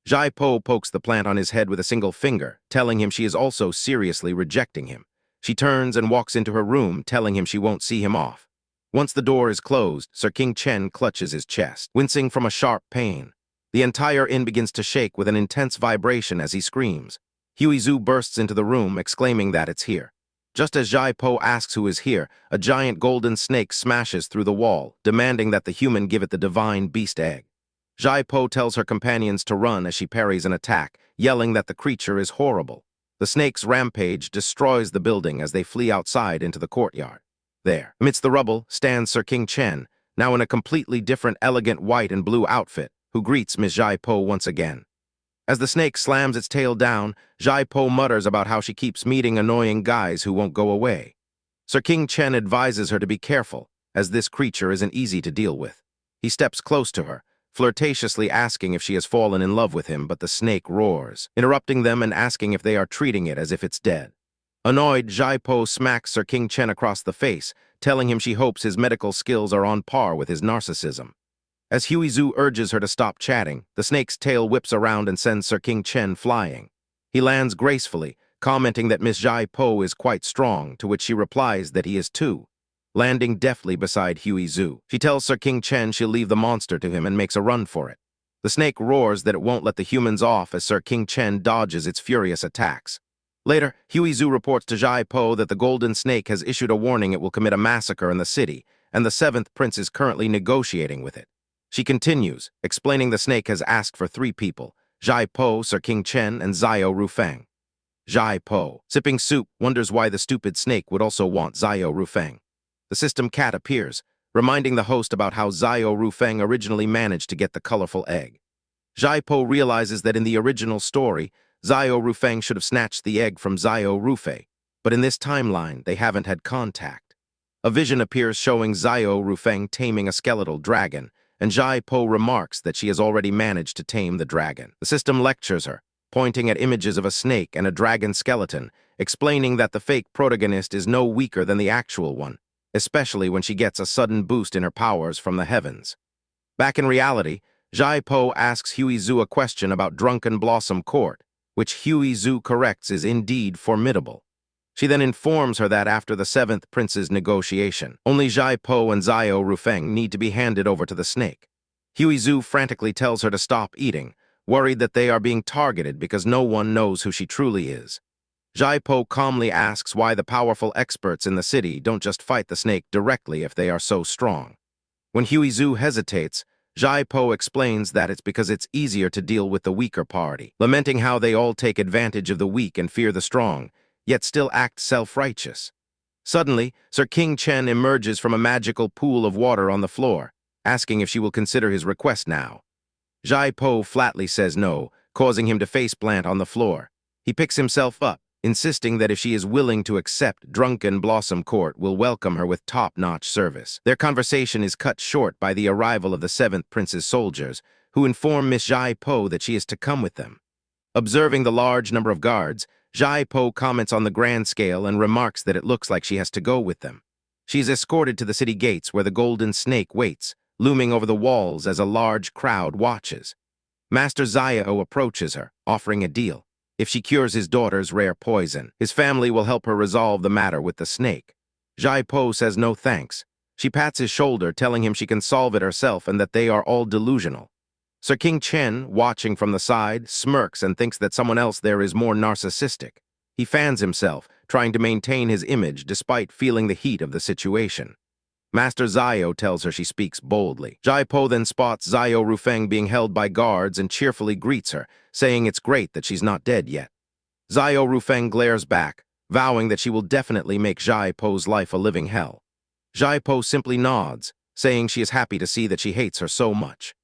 Jai-Po pokes the plant on his head with a single finger, telling him she is also seriously rejecting him. She turns and walks into her room, telling him she won't see him off. Once the door is closed, Sir King Chen clutches his chest, wincing from a sharp pain. The entire inn begins to shake with an intense vibration as he screams. Huey Zhu bursts into the room, exclaiming that it's here. Just as Jai-Po asks who is here, a giant golden snake smashes through the wall, demanding that the human give it the divine beast egg. Jai-Po tells her companions to run as she parries an attack, yelling that the creature is horrible. The snake's rampage destroys the building as they flee outside into the courtyard. There, amidst the rubble, stands Sir King Chen, now in a completely different elegant white and blue outfit, who greets Miss Jai-Po once again. As the snake slams its tail down, Jai-Po mutters about how she keeps meeting annoying guys who won't go away. Sir King Chen advises her to be careful, as this creature isn't easy to deal with. He steps close to her, flirtatiously asking if she has fallen in love with him, but the snake roars, interrupting them and asking if they are treating it as if it's dead. Annoyed, Jai-Po smacks Sir King Chen across the face, telling him she hopes his medical skills are on par with his narcissism. As Huey Zhu urges her to stop chatting, the snake's tail whips around and sends Sir King Chen flying. He lands gracefully, commenting that Miss Jai-Po is quite strong, to which she replies that he is too, landing deftly beside Huey Zhu. She tells Sir King Chen she'll leave the monster to him and makes a run for it. The snake roars that it won't let the humans off as Sir King Chen dodges its furious attacks. Later, Huey Zhu reports to Jai Po that the Golden Snake has issued a warning it will commit a massacre in the city, and the seventh prince is currently negotiating with it. She continues, explaining the snake has asked for 3 people, Jai Po, Sir King Chen, and Zio Rufeng. Jai Po, sipping soup, wonders why the stupid snake would also want Zio Rufeng. The system cat appears, reminding the host about how Zio Rufeng originally managed to get the colorful egg. Jai Po realizes that in the original story, Zio Rufeng should have snatched the egg from Zio Rufei, but in this timeline, they haven't had contact. A vision appears showing Zio Rufeng taming a skeletal dragon, and Jai Po remarks that she has already managed to tame the dragon. The system lectures her, pointing at images of a snake and a dragon skeleton, explaining that the fake protagonist is no weaker than the actual one, especially when she gets a sudden boost in her powers from the heavens. Back in reality, Jai Po asks Huey Zhu a question about Drunken Blossom Court, which Huey Zhu corrects is indeed formidable. She then informs her that after the seventh prince's negotiation, only Jai Po and Zio Rufeng need to be handed over to the snake. Huey Zhu frantically tells her to stop eating, worried that they are being targeted because no one knows who she truly is. Jai Po calmly asks why the powerful experts in the city don't just fight the snake directly if they are so strong. When Huey Zhu hesitates, Jai Po explains that it's because it's easier to deal with the weaker party, lamenting how they all take advantage of the weak and fear the strong, yet still act self-righteous. Suddenly, Sir King Chen emerges from a magical pool of water on the floor, asking if she will consider his request now. Jai Po flatly says no, causing him to face-plant on the floor. He picks himself up, insisting that if she is willing to accept, Drunken Blossom Court will welcome her with top-notch service. Their conversation is cut short by the arrival of the seventh prince's soldiers, who inform Miss Jai Po that she is to come with them. Observing the large number of guards, Jai Po comments on the grand scale and remarks that it looks like she has to go with them. She is escorted to the city gates where the Golden Snake waits, looming over the walls as a large crowd watches. Master Zio approaches her, offering a deal. If she cures his daughter's rare poison, his family will help her resolve the matter with the snake. Jai Po says no thanks. She pats his shoulder, telling him she can solve it herself and that they are all delusional. Sir King Chen, watching from the side, smirks and thinks that someone else there is more narcissistic. He fans himself, trying to maintain his image despite feeling the heat of the situation. Master Zio tells her she speaks boldly. Jai Po then spots Zio Rufeng being held by guards and cheerfully greets her, saying it's great that she's not dead yet. Zio Rufeng glares back, vowing that she will definitely make Jai Po's life a living hell. Jai Po simply nods, saying she is happy to see that she hates her so much.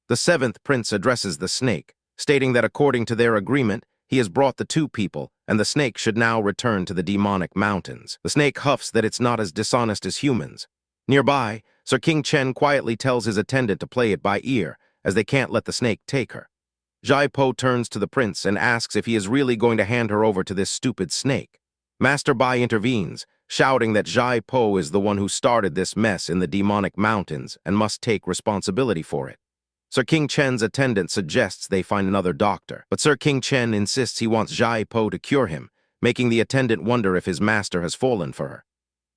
The seventh prince addresses the snake, stating that according to their agreement, he has brought the 2 people, and the snake should now return to the demonic mountains. The snake huffs that it's not as dishonest as humans. Nearby, Sir King Chen quietly tells his attendant to play it by ear, as they can't let the snake take her. Jai Po turns to the prince and asks if he is really going to hand her over to this stupid snake. Master Bai intervenes, shouting that Jai Po is the one who started this mess in the demonic mountains and must take responsibility for it. Sir King Chen's attendant suggests they find another doctor, but Sir King Chen insists he wants Jai Po to cure him, making the attendant wonder if his master has fallen for her.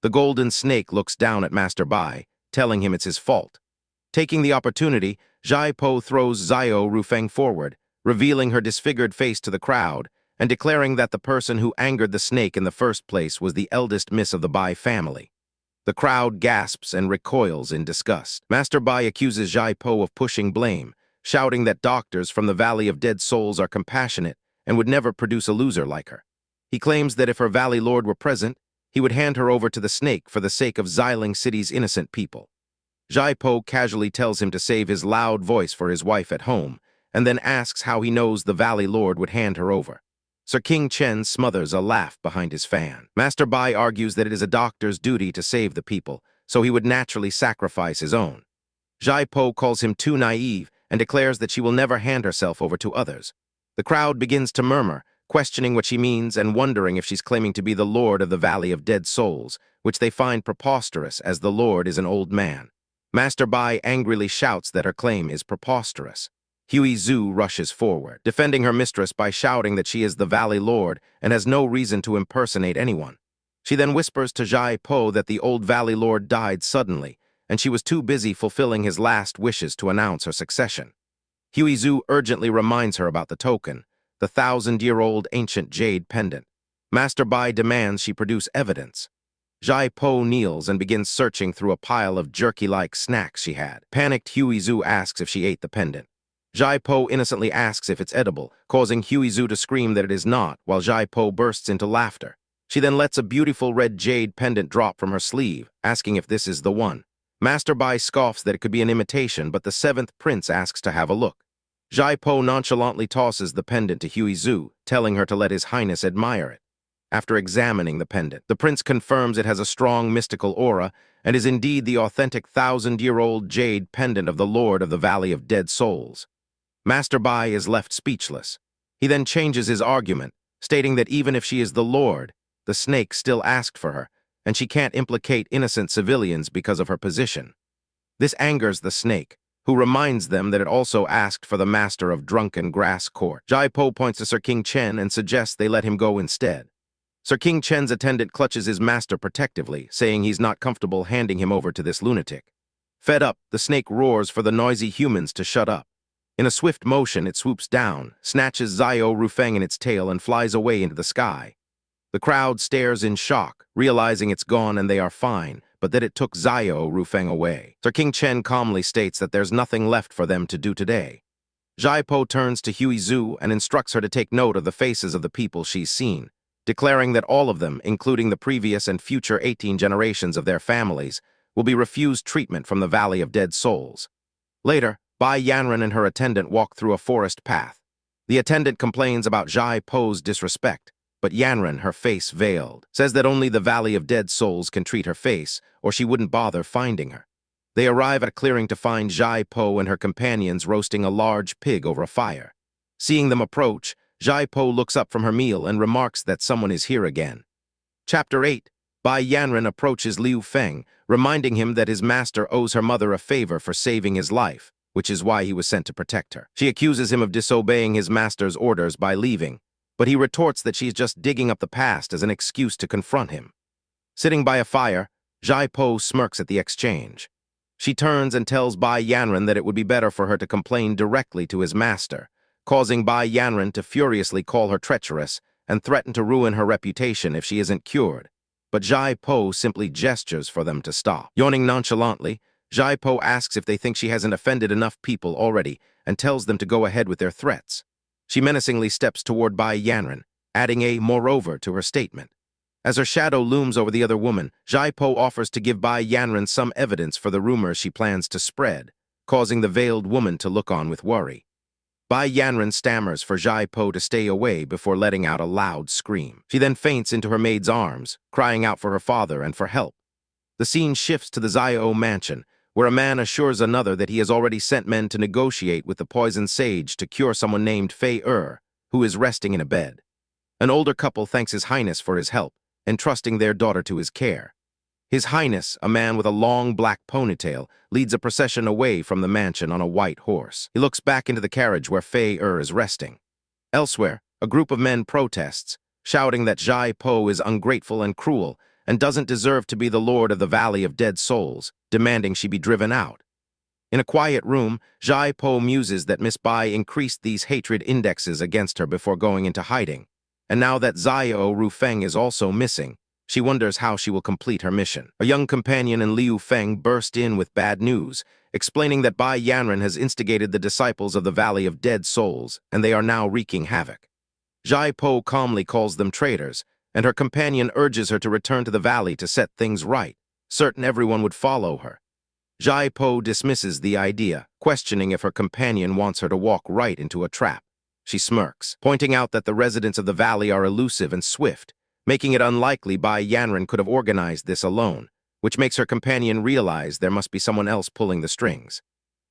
The golden snake looks down at Master Bai, telling him it's his fault. Taking the opportunity, Jai Po throws Zio Rufeng forward, revealing her disfigured face to the crowd, and declaring that the person who angered the snake in the first place was the eldest miss of the Bai family. The crowd gasps and recoils in disgust. Master Bai accuses Jai Po of pushing blame, shouting that doctors from the Valley of Dead Souls are compassionate and would never produce a loser like her. He claims that if her Valley Lord were present, he would hand her over to the snake for the sake of Xiling City's innocent people. Jai Po casually tells him to save his loud voice for his wife at home, and then asks how he knows the Valley Lord would hand her over. Sir King Chen smothers a laugh behind his fan. Master Bai argues that it is a doctor's duty to save the people, so he would naturally sacrifice his own. Jai Po calls him too naive and declares that she will never hand herself over to others. The crowd begins to murmur, questioning what she means and wondering if she's claiming to be the Lord of the Valley of Dead Souls, which they find preposterous as the Lord is an old man. Master Bai angrily shouts that her claim is preposterous. Huey Zhu rushes forward, defending her mistress by shouting that she is the Valley Lord and has no reason to impersonate anyone. She then whispers to Jai Po that the old Valley Lord died suddenly, and she was too busy fulfilling his last wishes to announce her succession. Huizu urgently reminds her about the token, the 1,000-year-old ancient jade pendant. Master Bai demands she produce evidence. Jai Po kneels and begins searching through a pile of jerky-like snacks she had. Panicked, Huizu asks if she ate the pendant. Jai Po innocently asks if it's edible, causing Huizu to scream that it is not, while Jai Po bursts into laughter. She then lets a beautiful red jade pendant drop from her sleeve, asking if this is the one. Master Bai scoffs that it could be an imitation, but the seventh prince asks to have a look. Jai Po nonchalantly tosses the pendant to Huizu, telling her to let His Highness admire it. After examining the pendant, the prince confirms it has a strong mystical aura and is indeed the authentic 1,000-year-old jade pendant of the Lord of the Valley of Dead Souls. Master Bai is left speechless. He then changes his argument, stating that even if she is the Lord, the snake still asked for her, and she can't implicate innocent civilians because of her position. This angers the snake, who reminds them that it also asked for the master of drunken grass court. Jai Po points to Sir King Chen and suggests they let him go instead. Sir King Chen's attendant clutches his master protectively, saying he's not comfortable handing him over to this lunatic. Fed up, the snake roars for the noisy humans to shut up. In a swift motion, it swoops down, snatches Zio Rufeng in its tail, and flies away into the sky. The crowd stares in shock, realizing it's gone and they are fine, but that it took Zio Rufeng away. Sir King Chen calmly states that there's nothing left for them to do today. Jai Po turns to Huizu and instructs her to take note of the faces of the people she's seen, declaring that all of them, including the previous and future 18 generations of their families, will be refused treatment from the Valley of Dead Souls. Later, Bai Yanran and her attendant walk through a forest path. The attendant complains about Jai Po's disrespect, but Yanran, her face veiled, says that only the Valley of Dead Souls can treat her face, or she wouldn't bother finding her. They arrive at a clearing to find Jai Po and her companions roasting a large pig over a fire. Seeing them approach, Jai Po looks up from her meal and remarks that someone is here again. Chapter 8. Bai Yanran approaches Liu Feng, reminding him that his master owes her mother a favor for saving his life, which is why he was sent to protect her. She accuses him of disobeying his master's orders by leaving, but he retorts that she's just digging up the past as an excuse to confront him. Sitting by a fire, Jai Po smirks at the exchange. She turns and tells Bai Yanran that it would be better for her to complain directly to his master, causing Bai Yanran to furiously call her treacherous and threaten to ruin her reputation if she isn't cured. But Jai Po simply gestures for them to stop. Yawning nonchalantly, Jai Po asks if they think she hasn't offended enough people already and tells them to go ahead with their threats. She menacingly steps toward Bai Yanran, adding a moreover to her statement. As her shadow looms over the other woman, Jai Po offers to give Bai Yanran some evidence for the rumors she plans to spread, causing the veiled woman to look on with worry. Bai Yanran stammers for Jai Po to stay away before letting out a loud scream. She then faints into her maid's arms, crying out for her father and for help. The scene shifts to the Zio mansion, where a man assures another that he has already sent men to negotiate with the poison sage to cure someone named Fei who is resting in a bed. An older couple thanks His Highness for his help, entrusting their daughter to his care. His Highness, a man with a long black ponytail, leads a procession away from the mansion on a white horse. He looks back into the carriage where Fei is resting. Elsewhere, a group of men protests, shouting that Jai Po is ungrateful and cruel and doesn't deserve to be the Lord of the Valley of Dead Souls, demanding she be driven out. In a quiet room, Jai Po muses that Miss Bai increased these hatred indexes against her before going into hiding, and now that Zio Rufeng is also missing, she wonders how she will complete her mission. A young companion in Liu Feng burst in with bad news, explaining that Bai Yanran has instigated the disciples of the Valley of Dead Souls, and they are now wreaking havoc. Jai Po calmly calls them traitors, and her companion urges her to return to the valley to set things right, certain everyone would follow her. Jai Po dismisses the idea, questioning if her companion wants her to walk right into a trap. She smirks, pointing out that the residents of the valley are elusive and swift, making it unlikely Bai Yanran could have organized this alone, which makes her companion realize there must be someone else pulling the strings.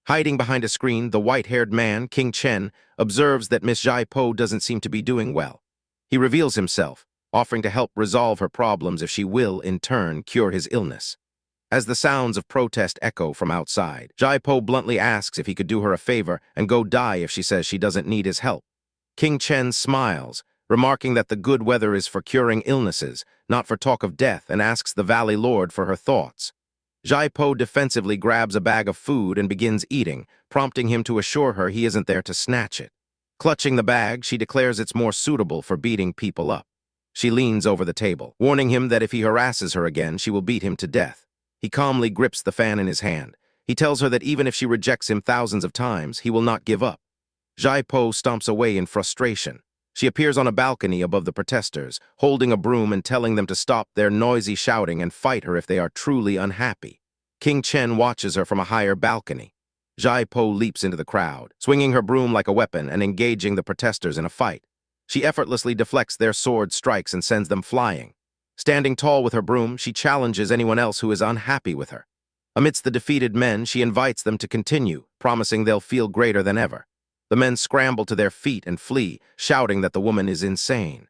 Hiding behind a screen, the white-haired man, King Chen, observes that Miss Jai Po doesn't seem to be doing well. He reveals himself, offering to help resolve her problems if she will, in turn, cure his illness. As the sounds of protest echo from outside, Jai Po bluntly asks if he could do her a favor and go die if she says she doesn't need his help. King Chen smiles, remarking that the good weather is for curing illnesses, not for talk of death, and asks the Valley Lord for her thoughts. Jai Po defensively grabs a bag of food and begins eating, prompting him to assure her he isn't there to snatch it. Clutching the bag, she declares it's more suitable for beating people up. She leans over the table, warning him that if he harasses her again, she will beat him to death. He calmly grips the fan in his hand. He tells her that even if she rejects him thousands of times, he will not give up. Jai Po stomps away in frustration. She appears on a balcony above the protesters, holding a broom and telling them to stop their noisy shouting and fight her if they are truly unhappy. King Chen watches her from a higher balcony. Jai Po leaps into the crowd, swinging her broom like a weapon and engaging the protesters in a fight. She effortlessly deflects their sword strikes and sends them flying. Standing tall with her broom, she challenges anyone else who is unhappy with her. Amidst the defeated men, she invites them to continue, promising they'll feel greater than ever. The men scramble to their feet and flee, shouting that the woman is insane.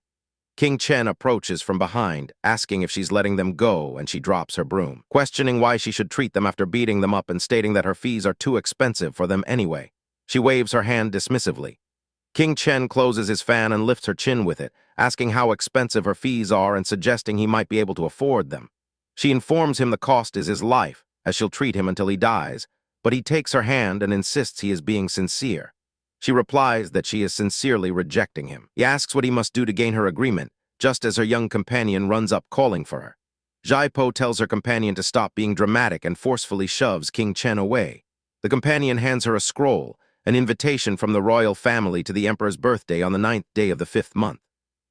King Chen approaches from behind, asking if she's letting them go, and she drops her broom, questioning why she should treat them after beating them up and stating that her fees are too expensive for them anyway. She waves her hand dismissively. King Chen closes his fan and lifts her chin with it, asking how expensive her fees are and suggesting he might be able to afford them. She informs him the cost is his life, as she'll treat him until he dies, but he takes her hand and insists he is being sincere. She replies that she is sincerely rejecting him. He asks what he must do to gain her agreement, just as her young companion runs up calling for her. Jai Po tells her companion to stop being dramatic and forcefully shoves King Chen away. The companion hands her a scroll, an invitation from the royal family to the emperor's birthday on the 9th day of the 5th month.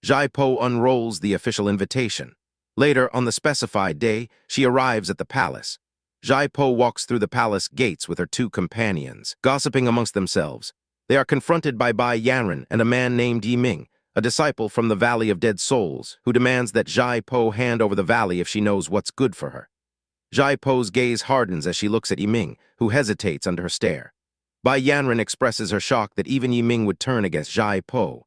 Jai Po unrolls the official invitation. Later, on the specified day, she arrives at the palace. Jai Po walks through the palace gates with her two companions, gossiping amongst themselves. They are confronted by Bai Yanran and a man named Yiming, a disciple from the Valley of Dead Souls, who demands that Jai Po hand over the valley if she knows what's good for her. Jai Po's gaze hardens as she looks at Yiming, who hesitates under her stare. Bai Yanran expresses her shock that even Yiming would turn against Jai Po.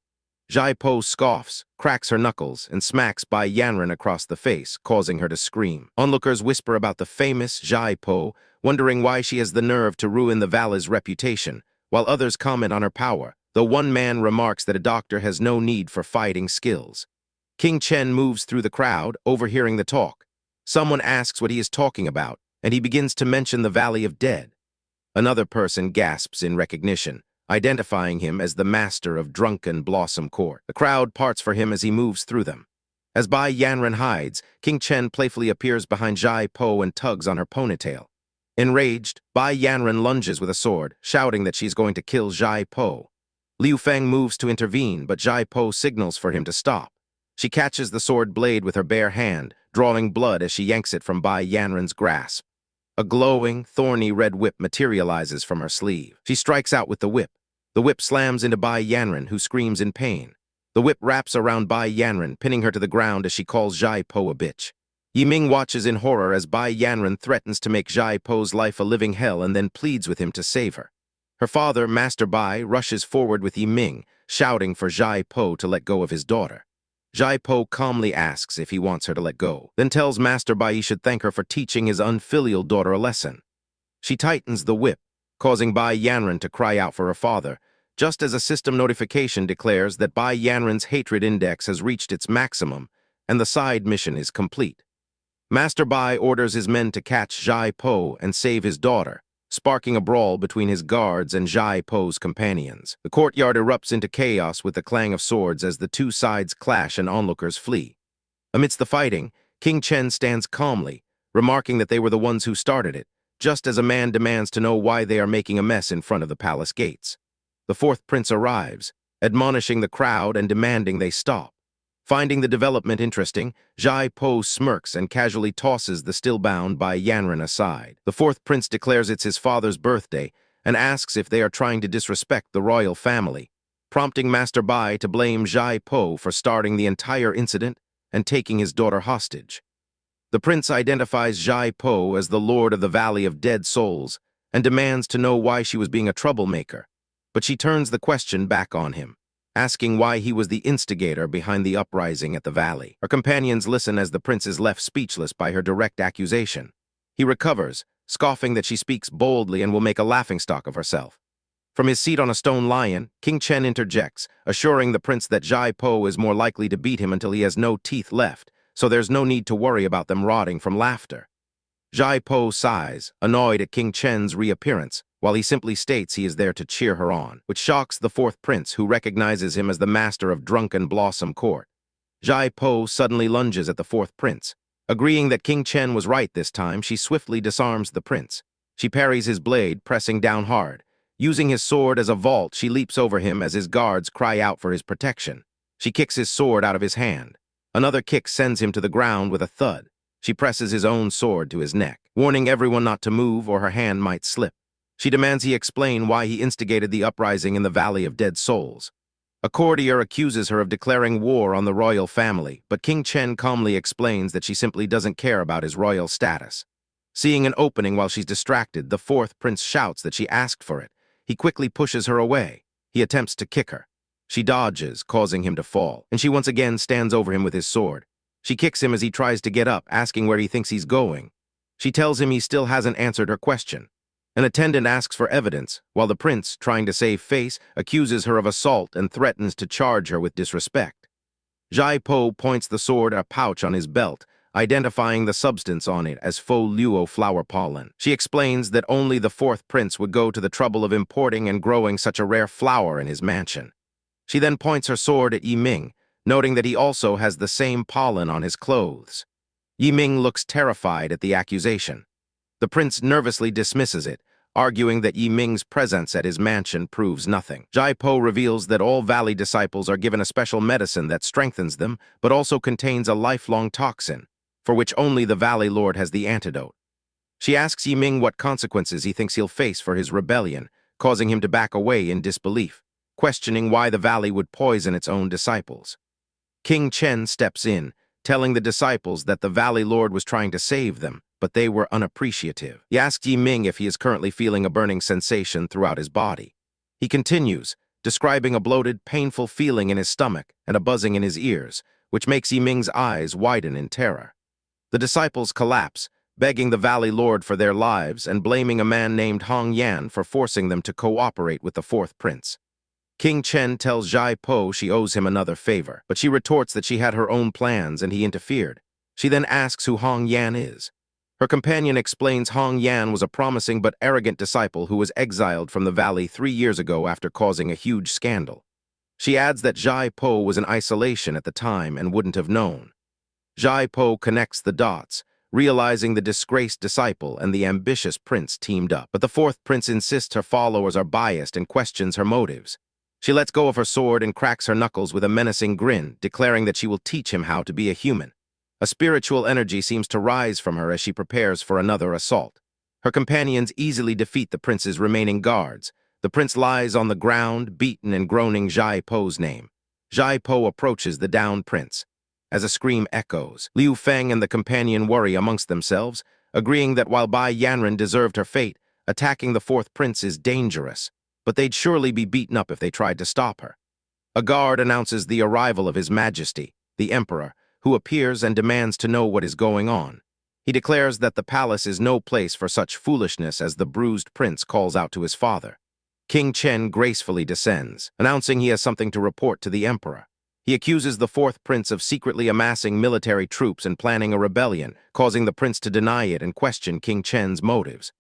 Jai Po scoffs, cracks her knuckles, and smacks Bai Yanran across the face, causing her to scream. Onlookers whisper about the famous Jai Po, wondering why she has the nerve to ruin the valley's reputation, while others comment on her power, though one man remarks that a doctor has no need for fighting skills. King Chen moves through the crowd, overhearing the talk. Someone asks what he is talking about, and he begins to mention the Valley of Dead. Another person gasps in recognition, identifying him as the master of Drunken Blossom Court. The crowd parts for him as he moves through them. As Bai Yanran hides, King Chen playfully appears behind Jai Po and tugs on her ponytail. Enraged, Bai Yanran lunges with a sword, shouting that she's going to kill Jai Po. Liu Feng moves to intervene, but Jai Po signals for him to stop. She catches the sword blade with her bare hand, drawing blood as she yanks it from Bai Yanran's grasp. A glowing, thorny red whip materializes from her sleeve. She strikes out with the whip. The whip slams into Bai Yanran, who screams in pain. The whip wraps around Bai Yanran, pinning her to the ground as she calls Jai Po a bitch. Yiming watches in horror as Bai Yanran threatens to make Jai Po's life a living hell and then pleads with him to save her. Her father, Master Bai, rushes forward with Yiming, shouting for Jai Po to let go of his daughter. Jai Po calmly asks if he wants her to let go, then tells Master Bai he should thank her for teaching his unfilial daughter a lesson. She tightens the whip, causing Bai Yanran to cry out for her father, just as a system notification declares that Bai Yanran's hatred index has reached its maximum and the side mission is complete. Master Bai orders his men to catch Jai Po and save his daughter, sparking a brawl between his guards and Jai Po's companions. The courtyard erupts into chaos with the clang of swords as the two sides clash and onlookers flee. Amidst the fighting, King Chen stands calmly, remarking that they were the ones who started it, just as a man demands to know why they are making a mess in front of the palace gates. The fourth prince arrives, admonishing the crowd and demanding they stop. Finding the development interesting, Jai Po smirks and casually tosses the still-bound Bai Yanran aside. The fourth prince declares it's his father's birthday and asks if they are trying to disrespect the royal family, prompting Master Bai to blame Jai Po for starting the entire incident and taking his daughter hostage. The prince identifies Jai Po as the lord of the Valley of Dead Souls and demands to know why she was being a troublemaker, but she turns the question back on him, asking why he was the instigator behind the uprising at the valley. Her companions listen as the prince is left speechless by her direct accusation. He recovers, scoffing that she speaks boldly and will make a laughingstock of herself. From his seat on a stone lion, King Chen interjects, assuring the prince that Jai Po is more likely to beat him until he has no teeth left, so there's no need to worry about them rotting from laughter. Jai Po sighs, annoyed at King Chen's reappearance, while he simply states he is there to cheer her on, which shocks the fourth prince, who recognizes him as the master of Drunken Blossom Court. Jai Po suddenly lunges at the fourth prince. Agreeing that King Chen was right this time, she swiftly disarms the prince. She parries his blade, pressing down hard. Using his sword as a vault, she leaps over him as his guards cry out for his protection. She kicks his sword out of his hand. Another kick sends him to the ground with a thud. She presses his own sword to his neck, warning everyone not to move or her hand might slip. She demands he explain why he instigated the uprising in the Valley of Dead Souls. A courtier accuses her of declaring war on the royal family, but King Chen calmly explains that she simply doesn't care about his royal status. Seeing an opening while she's distracted, the fourth prince shouts that she asked for it. He quickly pushes her away. He attempts to kick her. She dodges, causing him to fall, and she once again stands over him with his sword. She kicks him as he tries to get up, asking where he thinks he's going. She tells him he still hasn't answered her question. An attendant asks for evidence, while the prince, trying to save face, accuses her of assault and threatens to charge her with disrespect. Jai Po points the sword at a pouch on his belt, identifying the substance on it as faux luo flower pollen. She explains that only the fourth prince would go to the trouble of importing and growing such a rare flower in his mansion. She then points her sword at Yi Ming, noting that he also has the same pollen on his clothes. Yi Ming looks terrified at the accusation. The prince nervously dismisses it, arguing that Yi Ming's presence at his mansion proves nothing. Jai Po reveals that all Valley disciples are given a special medicine that strengthens them, but also contains a lifelong toxin, for which only the Valley Lord has the antidote. She asks Yi Ming what consequences he thinks he'll face for his rebellion, causing him to back away in disbelief, questioning why the Valley would poison its own disciples. King Chen steps in, telling the disciples that the Valley Lord was trying to save them, but they were unappreciative. He asks Yi Ming if he is currently feeling a burning sensation throughout his body. He continues, describing a bloated, painful feeling in his stomach and a buzzing in his ears, which makes Yi Ming's eyes widen in terror. The disciples collapse, begging the Valley Lord for their lives and blaming a man named Hong Yan for forcing them to cooperate with the fourth prince. King Chen tells Jai Po she owes him another favor, but she retorts that she had her own plans and he interfered. She then asks who Hong Yan is. Her companion explains Hong Yan was a promising but arrogant disciple who was exiled from the valley 3 years ago after causing a huge scandal. She adds that Jai Po was in isolation at the time and wouldn't have known. Jai Po connects the dots, realizing the disgraced disciple and the ambitious prince teamed up. But the fourth prince insists her followers are biased and questions her motives. She lets go of her sword and cracks her knuckles with a menacing grin, declaring that she will teach him how to be a human. A spiritual energy seems to rise from her as she prepares for another assault. Her companions easily defeat the prince's remaining guards. The prince lies on the ground, beaten and groaning Jai Po's name. Jai Po approaches the downed prince. As a scream echoes, Liu Feng and the companion worry amongst themselves, agreeing that while Bai Yanren deserved her fate, attacking the fourth prince is dangerous, but they'd surely be beaten up if they tried to stop her. A guard announces the arrival of His Majesty, the Emperor, who appears and demands to know what is going on. He declares that the palace is no place for such foolishness as the bruised prince calls out to his father. King Chen gracefully descends, announcing he has something to report to the Emperor. He accuses the fourth prince of secretly amassing military troops and planning a rebellion, causing the prince to deny it and question King Chen's motives.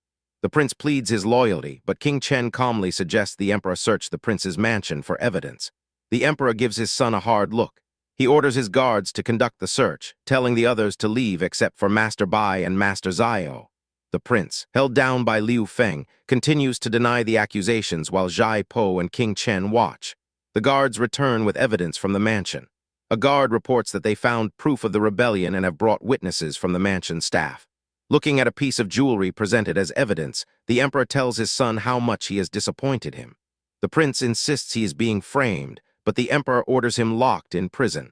The prince pleads his loyalty, but King Chen calmly suggests the Emperor search the prince's mansion for evidence. The Emperor gives his son a hard look. He orders his guards to conduct the search, telling the others to leave except for Master Bai and Master Zio. The prince, held down by Liu Feng, continues to deny the accusations while Jai Po and King Chen watch. The guards return with evidence from the mansion. A guard reports that they found proof of the rebellion and have brought witnesses from the mansion staff. Looking at a piece of jewelry presented as evidence, the Emperor tells his son how much he has disappointed him. The prince insists he is being framed, but the Emperor orders him locked in prison.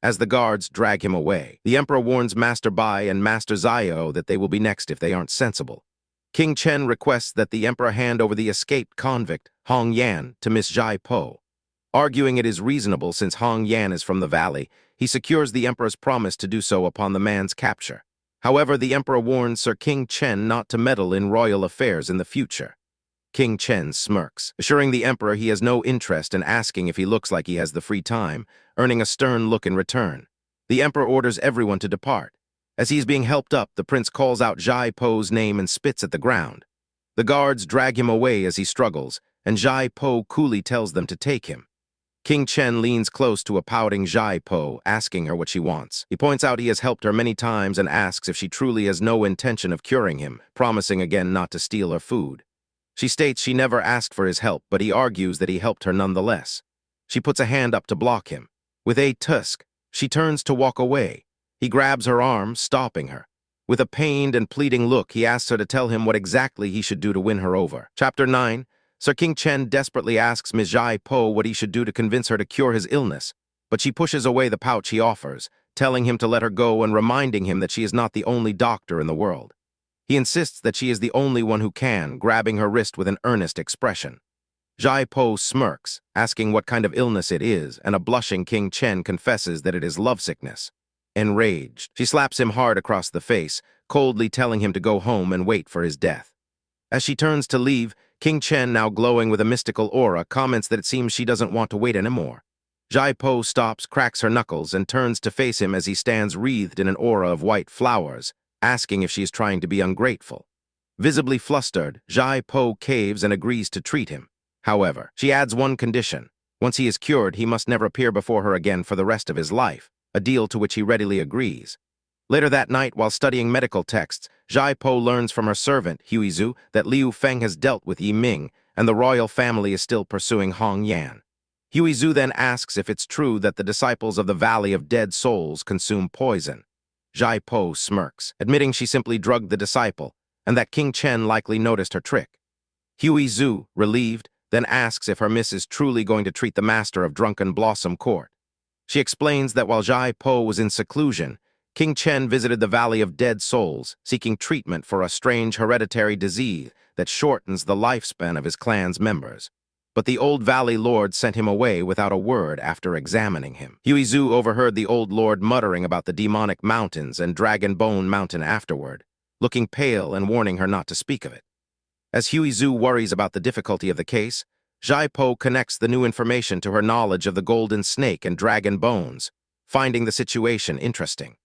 As the guards drag him away, the Emperor warns Master Bai and Master Zio that they will be next if they aren't sensible. King Chen requests that the Emperor hand over the escaped convict, Hong Yan, to Miss Jai Po. Arguing it is reasonable since Hong Yan is from the valley, he secures the Emperor's promise to do so upon the man's capture. However, the Emperor warns Sir King Chen not to meddle in royal affairs in the future. King Chen smirks, assuring the Emperor he has no interest and asking if he looks like he has the free time, earning a stern look in return. The Emperor orders everyone to depart. As he's being helped up, the prince calls out Jai Po's name and spits at the ground. The guards drag him away as he struggles, and Jai Po coolly tells them to take him. King Chen leans close to a pouting Jai Po, asking her what she wants. He points out he has helped her many times and asks if she truly has no intention of curing him, promising again not to steal her food. She states she never asked for his help, but he argues that he helped her nonetheless. She puts a hand up to block him. With a tusk, she turns to walk away. He grabs her arm, stopping her. With a pained and pleading look, he asks her to tell him what exactly he should do to win her over. Chapter 9. Sir King Chen desperately asks Ms. Jai Po what he should do to convince her to cure his illness, but she pushes away the pouch he offers, telling him to let her go and reminding him that she is not the only doctor in the world. He insists that she is the only one who can, grabbing her wrist with an earnest expression. Jai Po smirks, asking what kind of illness it is, and a blushing King Chen confesses that it is lovesickness. Enraged, she slaps him hard across the face, coldly telling him to go home and wait for his death. As she turns to leave, King Chen, now glowing with a mystical aura, comments that it seems she doesn't want to wait anymore. Jai Po stops, cracks her knuckles, and turns to face him as he stands wreathed in an aura of white flowers, asking if she is trying to be ungrateful. Visibly flustered, Jai Po caves and agrees to treat him. However, she adds one condition. Once he is cured, he must never appear before her again for the rest of his life, a deal to which he readily agrees. Later that night, while studying medical texts, Jai Po learns from her servant, Huizu, that Liu Feng has dealt with Yi Ming, and the royal family is still pursuing Hong Yan. Huizu then asks if it's true that the disciples of the Valley of Dead Souls consume poison. Jai Po smirks, admitting she simply drugged the disciple, and that King Chen likely noticed her trick. Huizu, relieved, then asks if her miss is truly going to treat the master of Drunken Blossom Court. She explains that while Jai Po was in seclusion, King Chen visited the Valley of Dead Souls, seeking treatment for a strange hereditary disease that shortens the lifespan of his clan's members. But the old Valley Lord sent him away without a word after examining him. Huizu overheard the old lord muttering about the demonic mountains and Dragon Bone Mountain afterward, looking pale and warning her not to speak of it. As Huizu worries about the difficulty of the case, Jai Po connects the new information to her knowledge of the Golden Snake and Dragon Bones, finding the situation interesting.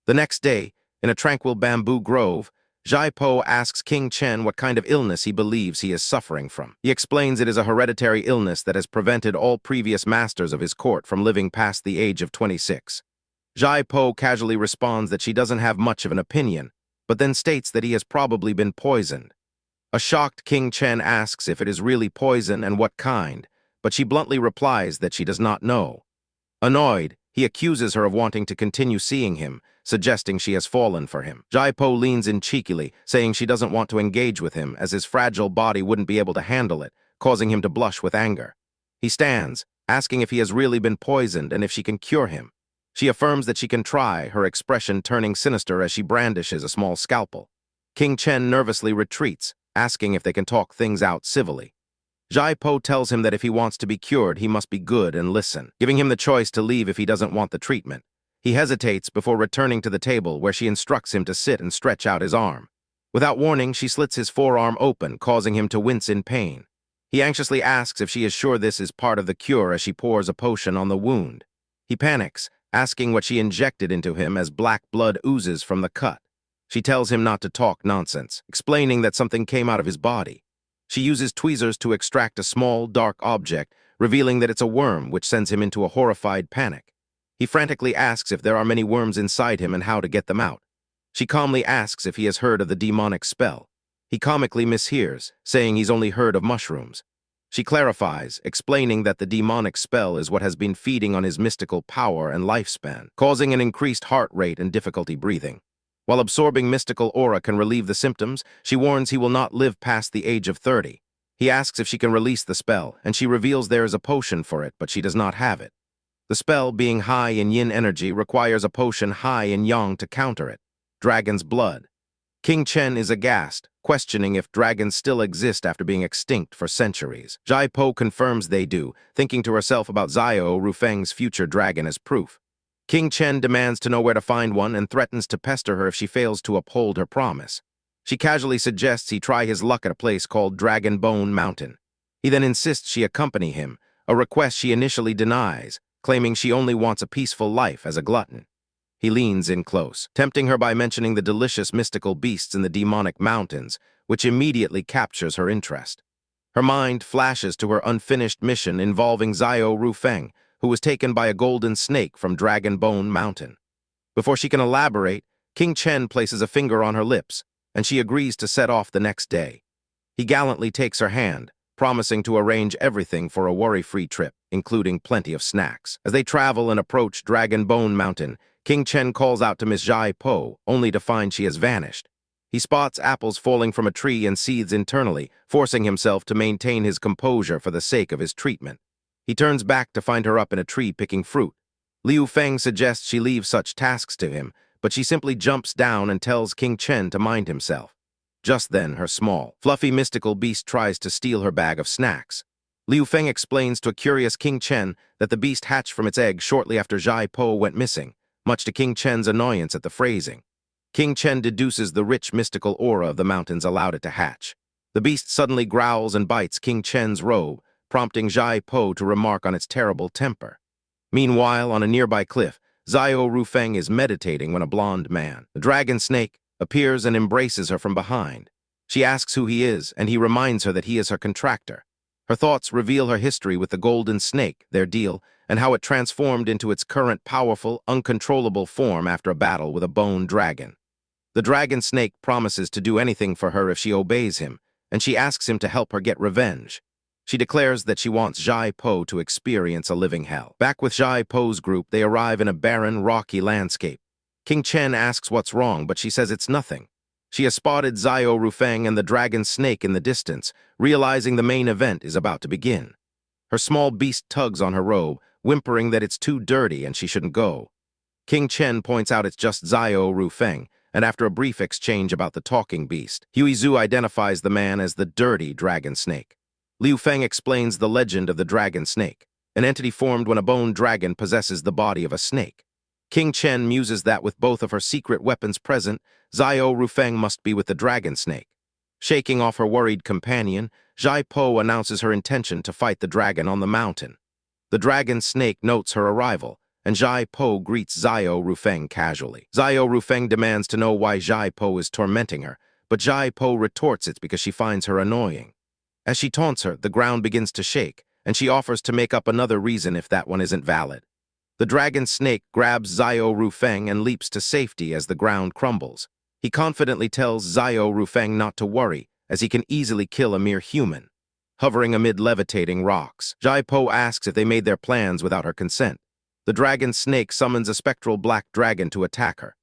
The next day, in a tranquil bamboo grove, Jai Po asks King Chen what kind of illness he believes he is suffering from. He explains it is a hereditary illness that has prevented all previous masters of his court from living past the age of 26. Jai Po casually responds that she doesn't have much of an opinion, but then states that he has probably been poisoned. A shocked King Chen asks if it is really poison and what kind, but she bluntly replies that she does not know. Annoyed, he accuses her of wanting to continue seeing him, suggesting she has fallen for him. Jai Po leans in cheekily, saying she doesn't want to engage with him as his fragile body wouldn't be able to handle it, causing him to blush with anger. He stands, asking if he has really been poisoned and if she can cure him. She affirms that she can try, her expression turning sinister as she brandishes a small scalpel. King Chen nervously retreats, asking if they can talk things out civilly. Jai Po tells him that if he wants to be cured, he must be good and listen, giving him the choice to leave if he doesn't want the treatment. He hesitates before returning to the table where she instructs him to sit and stretch out his arm. Without warning, she slits his forearm open, causing him to wince in pain. He anxiously asks if she is sure this is part of the cure as she pours a potion on the wound. He panics, asking what she injected into him as black blood oozes from the cut. She tells him not to talk nonsense, explaining that something came out of his body. She uses tweezers to extract a small, dark object, revealing that it's a worm, which sends him into a horrified panic. He frantically asks if there are many worms inside him and how to get them out. She calmly asks if he has heard of the demonic spell. He comically mishears, saying he's only heard of mushrooms. She clarifies, explaining that the demonic spell is what has been feeding on his mystical power and lifespan, causing an increased heart rate and difficulty breathing. While absorbing mystical aura can relieve the symptoms, she warns he will not live past the age of 30. He asks if she can release the spell, and she reveals there is a potion for it, but she does not have it. The spell, being high in yin energy, requires a potion high in yang to counter it. Dragon's blood. King Chen is aghast, questioning if dragons still exist after being extinct for centuries. Jai Po confirms they do, thinking to herself about Xiao Rufeng's future dragon as proof. King Chen demands to know where to find one and threatens to pester her if she fails to uphold her promise. She casually suggests he try his luck at a place called Dragon Bone Mountain. He then insists she accompany him, a request she initially denies, claiming she only wants a peaceful life as a glutton. He leans in close, tempting her by mentioning the delicious mystical beasts in the demonic mountains, which immediately captures her interest. Her mind flashes to her unfinished mission involving Xiao Rufeng, who was taken by a golden snake from Dragon Bone Mountain. Before she can elaborate, King Chen places a finger on her lips, and she agrees to set off the next day. He gallantly takes her hand, promising to arrange everything for a worry-free trip, including plenty of snacks. As they travel and approach Dragon Bone Mountain, King Chen calls out to Miss Zhai Po, only to find she has vanished. He spots apples falling from a tree and seethes internally, forcing himself to maintain his composure for the sake of his treatment. He turns back to find her up in a tree picking fruit. Liu Feng suggests she leave such tasks to him, but she simply jumps down and tells King Chen to mind himself. Just then, her small, fluffy mystical beast tries to steal her bag of snacks. Liu Feng explains to a curious King Chen that the beast hatched from its egg shortly after Zhai Po went missing, much to King Chen's annoyance at the phrasing. King Chen deduces the rich mystical aura of the mountains allowed it to hatch. The beast suddenly growls and bites King Chen's robe, prompting Zhai Po to remark on its terrible temper. Meanwhile, on a nearby cliff, Xiao Rufeng is meditating when a blonde man, the dragon snake, appears and embraces her from behind. She asks who he is, and he reminds her that he is her contractor. Her thoughts reveal her history with the golden snake, their deal, and how it transformed into its current powerful, uncontrollable form after a battle with a bone dragon. The dragon snake promises to do anything for her if she obeys him, and she asks him to help her get revenge. She declares that she wants Zhai Po to experience a living hell. Back with Zhai Po's group, they arrive in a barren, rocky landscape. King Chen asks what's wrong, but she says it's nothing. She has spotted Xiao Rufeng and the dragon snake in the distance, realizing the main event is about to begin. Her small beast tugs on her robe, whimpering that it's too dirty and she shouldn't go. King Chen points out it's just Xiao Rufeng, and after a brief exchange about the talking beast, Huey Zhu identifies the man as the dirty dragon snake. Liu Feng explains the legend of the dragon snake, an entity formed when a bone dragon possesses the body of a snake. King Chen muses that with both of her secret weapons present, Xiao Rufeng must be with the dragon snake. Shaking off her worried companion, Zhai Po announces her intention to fight the dragon on the mountain. The dragon snake notes her arrival, and Zhai Po greets Xiao Rufeng casually. Xiao Rufeng demands to know why Zhai Po is tormenting her, but Zhai Po retorts it's because she finds her annoying. As she taunts her, the ground begins to shake, and she offers to make up another reason if that one isn't valid. The dragon snake grabs Xiao Rufeng and leaps to safety as the ground crumbles. He confidently tells Xiao Rufeng not to worry, as he can easily kill a mere human. Hovering amid levitating rocks, Zhai Po asks if they made their plans without her consent. The dragon snake summons a spectral black dragon to attack her.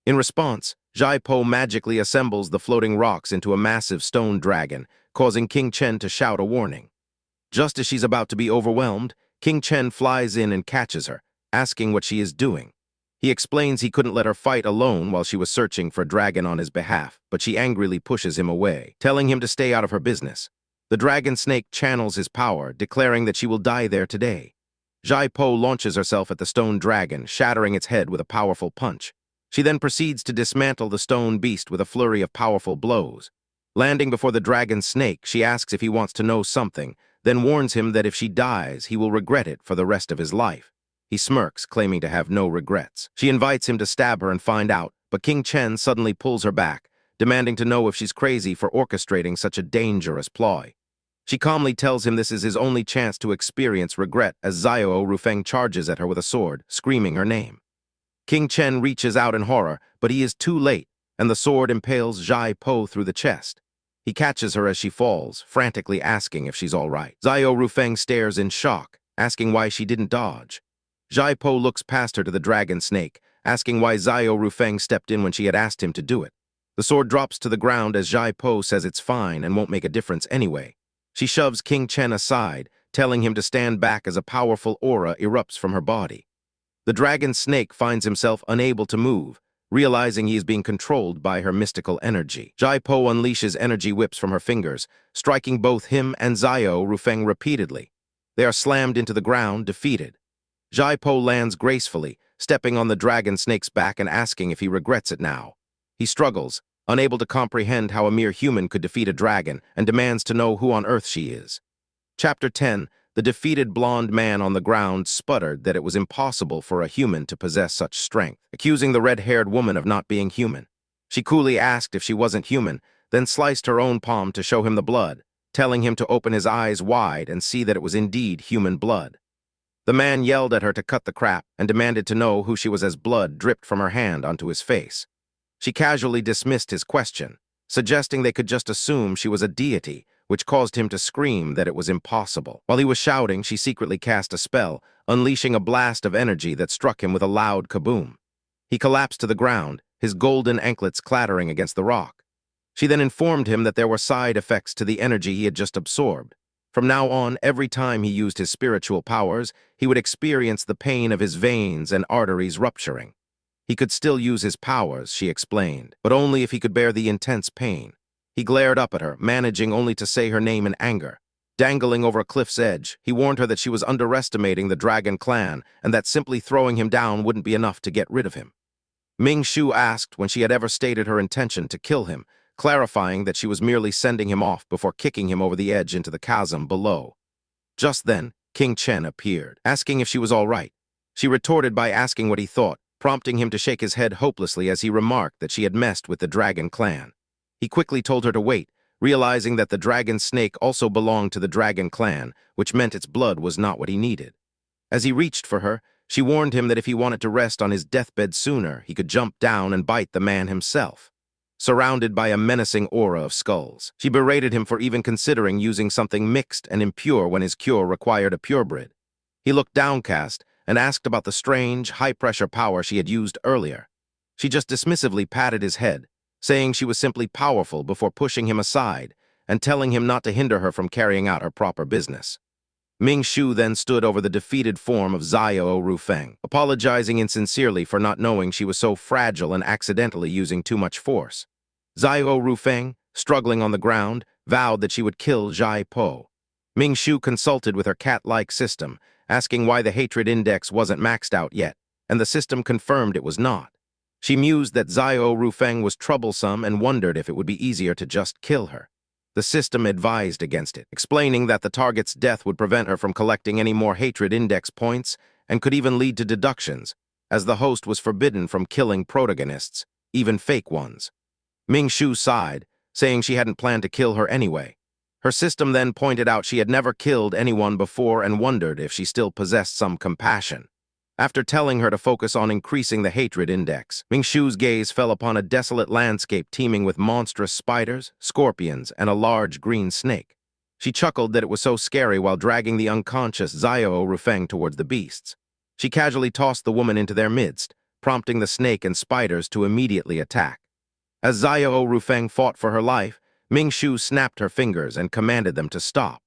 In response, Zhai Po magically assembles the floating rocks into a massive stone dragon, causing King Chen to shout a warning. Just as she's about to be overwhelmed, King Chen flies in and catches her, asking what she is doing. He explains he couldn't let her fight alone while she was searching for a dragon on his behalf, but she angrily pushes him away, telling him to stay out of her business. The dragon snake channels his power, declaring that she will die there today. Zhai Po launches herself at the stone dragon, shattering its head with a powerful punch. She then proceeds to dismantle the stone beast with a flurry of powerful blows. Landing before the dragon snake, she asks if he wants to know something, then warns him that if she dies, he will regret it for the rest of his life. He smirks, claiming to have no regrets. She invites him to stab her and find out, but King Chen suddenly pulls her back, demanding to know if she's crazy for orchestrating such a dangerous ploy. She calmly tells him this is his only chance to experience regret as Xiao Rufeng charges at her with a sword, screaming her name. King Chen reaches out in horror, but he is too late, and the sword impales Zhai Po through the chest. He catches her as she falls, frantically asking if she's all right. Xiao Rufeng stares in shock, asking why she didn't dodge. Zhai Po looks past her to the dragon snake, asking why Xiao Rufeng stepped in when she had asked him to do it. The sword drops to the ground as Zhai Po says it's fine and won't make a difference anyway. She shoves King Chen aside, telling him to stand back as a powerful aura erupts from her body. The dragon snake finds himself unable to move, realizing he is being controlled by her mystical energy. Zhai Po unleashes energy whips from her fingers, striking both him and Xiao Rufeng repeatedly. They are slammed into the ground, defeated. Zhai Po lands gracefully, stepping on the dragon snake's back and asking if he regrets it now. He struggles, unable to comprehend how a mere human could defeat a dragon, and demands to know who on earth she is. Chapter 10, The defeated blonde man on the ground sputtered that it was impossible for a human to possess such strength, accusing the red-haired woman of not being human. She coolly asked if she wasn't human, then sliced her own palm to show him the blood, telling him to open his eyes wide and see that it was indeed human blood. The man yelled at her to cut the crap and demanded to know who she was as blood dripped from her hand onto his face. She casually dismissed his question, suggesting they could just assume she was a deity, which caused him to scream that it was impossible. While he was shouting, she secretly cast a spell, unleashing a blast of energy that struck him with a loud kaboom. He collapsed to the ground, his golden anklets clattering against the rock. She then informed him that there were side effects to the energy he had just absorbed. From now on, every time he used his spiritual powers, he would experience the pain of his veins and arteries rupturing. He could still use his powers, she explained, but only if he could bear the intense pain. He glared up at her, managing only to say her name in anger. Dangling over a cliff's edge, he warned her that she was underestimating the Dragon Clan and that simply throwing him down wouldn't be enough to get rid of him. Ming Shu asked when she had ever stated her intention to kill him, clarifying that she was merely sending him off before kicking him over the edge into the chasm below. Just then, King Chen appeared, asking if she was all right. She retorted by asking what he thought, prompting him to shake his head hopelessly as he remarked that she had messed with the Dragon Clan. He quickly told her to wait, realizing that the dragon snake also belonged to the Dragon Clan, which meant its blood was not what he needed. As he reached for her, she warned him that if he wanted to rest on his deathbed sooner, he could jump down and bite the man himself. Surrounded by a menacing aura of skulls, she berated him for even considering using something mixed and impure when his cure required a purebred. He looked downcast and asked about the strange, high-pressure power she had used earlier. She just dismissively patted his head, saying she was simply powerful before pushing him aside and telling him not to hinder her from carrying out her proper business. Ming Shu then stood over the defeated form of Xiao Rufeng, apologizing insincerely for not knowing she was so fragile and accidentally using too much force. Xiao Rufeng, struggling on the ground, vowed that she would kill Zhai Po. Ming Shu consulted with her cat-like system, asking why the hatred index wasn't maxed out yet, and the system confirmed it was not. She mused that Xiao Rufeng was troublesome and wondered if it would be easier to just kill her. The system advised against it, explaining that the target's death would prevent her from collecting any more hatred index points and could even lead to deductions, as the host was forbidden from killing protagonists, even fake ones. Ming Shu sighed, saying she hadn't planned to kill her anyway. Her system then pointed out she had never killed anyone before and wondered if she still possessed some compassion. After telling her to focus on increasing the hatred index, Ming Shu's gaze fell upon a desolate landscape teeming with monstrous spiders, scorpions, and a large green snake. She chuckled that it was so scary while dragging the unconscious Xiao Rufeng towards the beasts. She casually tossed the woman into their midst, prompting the snake and spiders to immediately attack. As Xiao Rufeng fought for her life, Ming Shu snapped her fingers and commanded them to stop.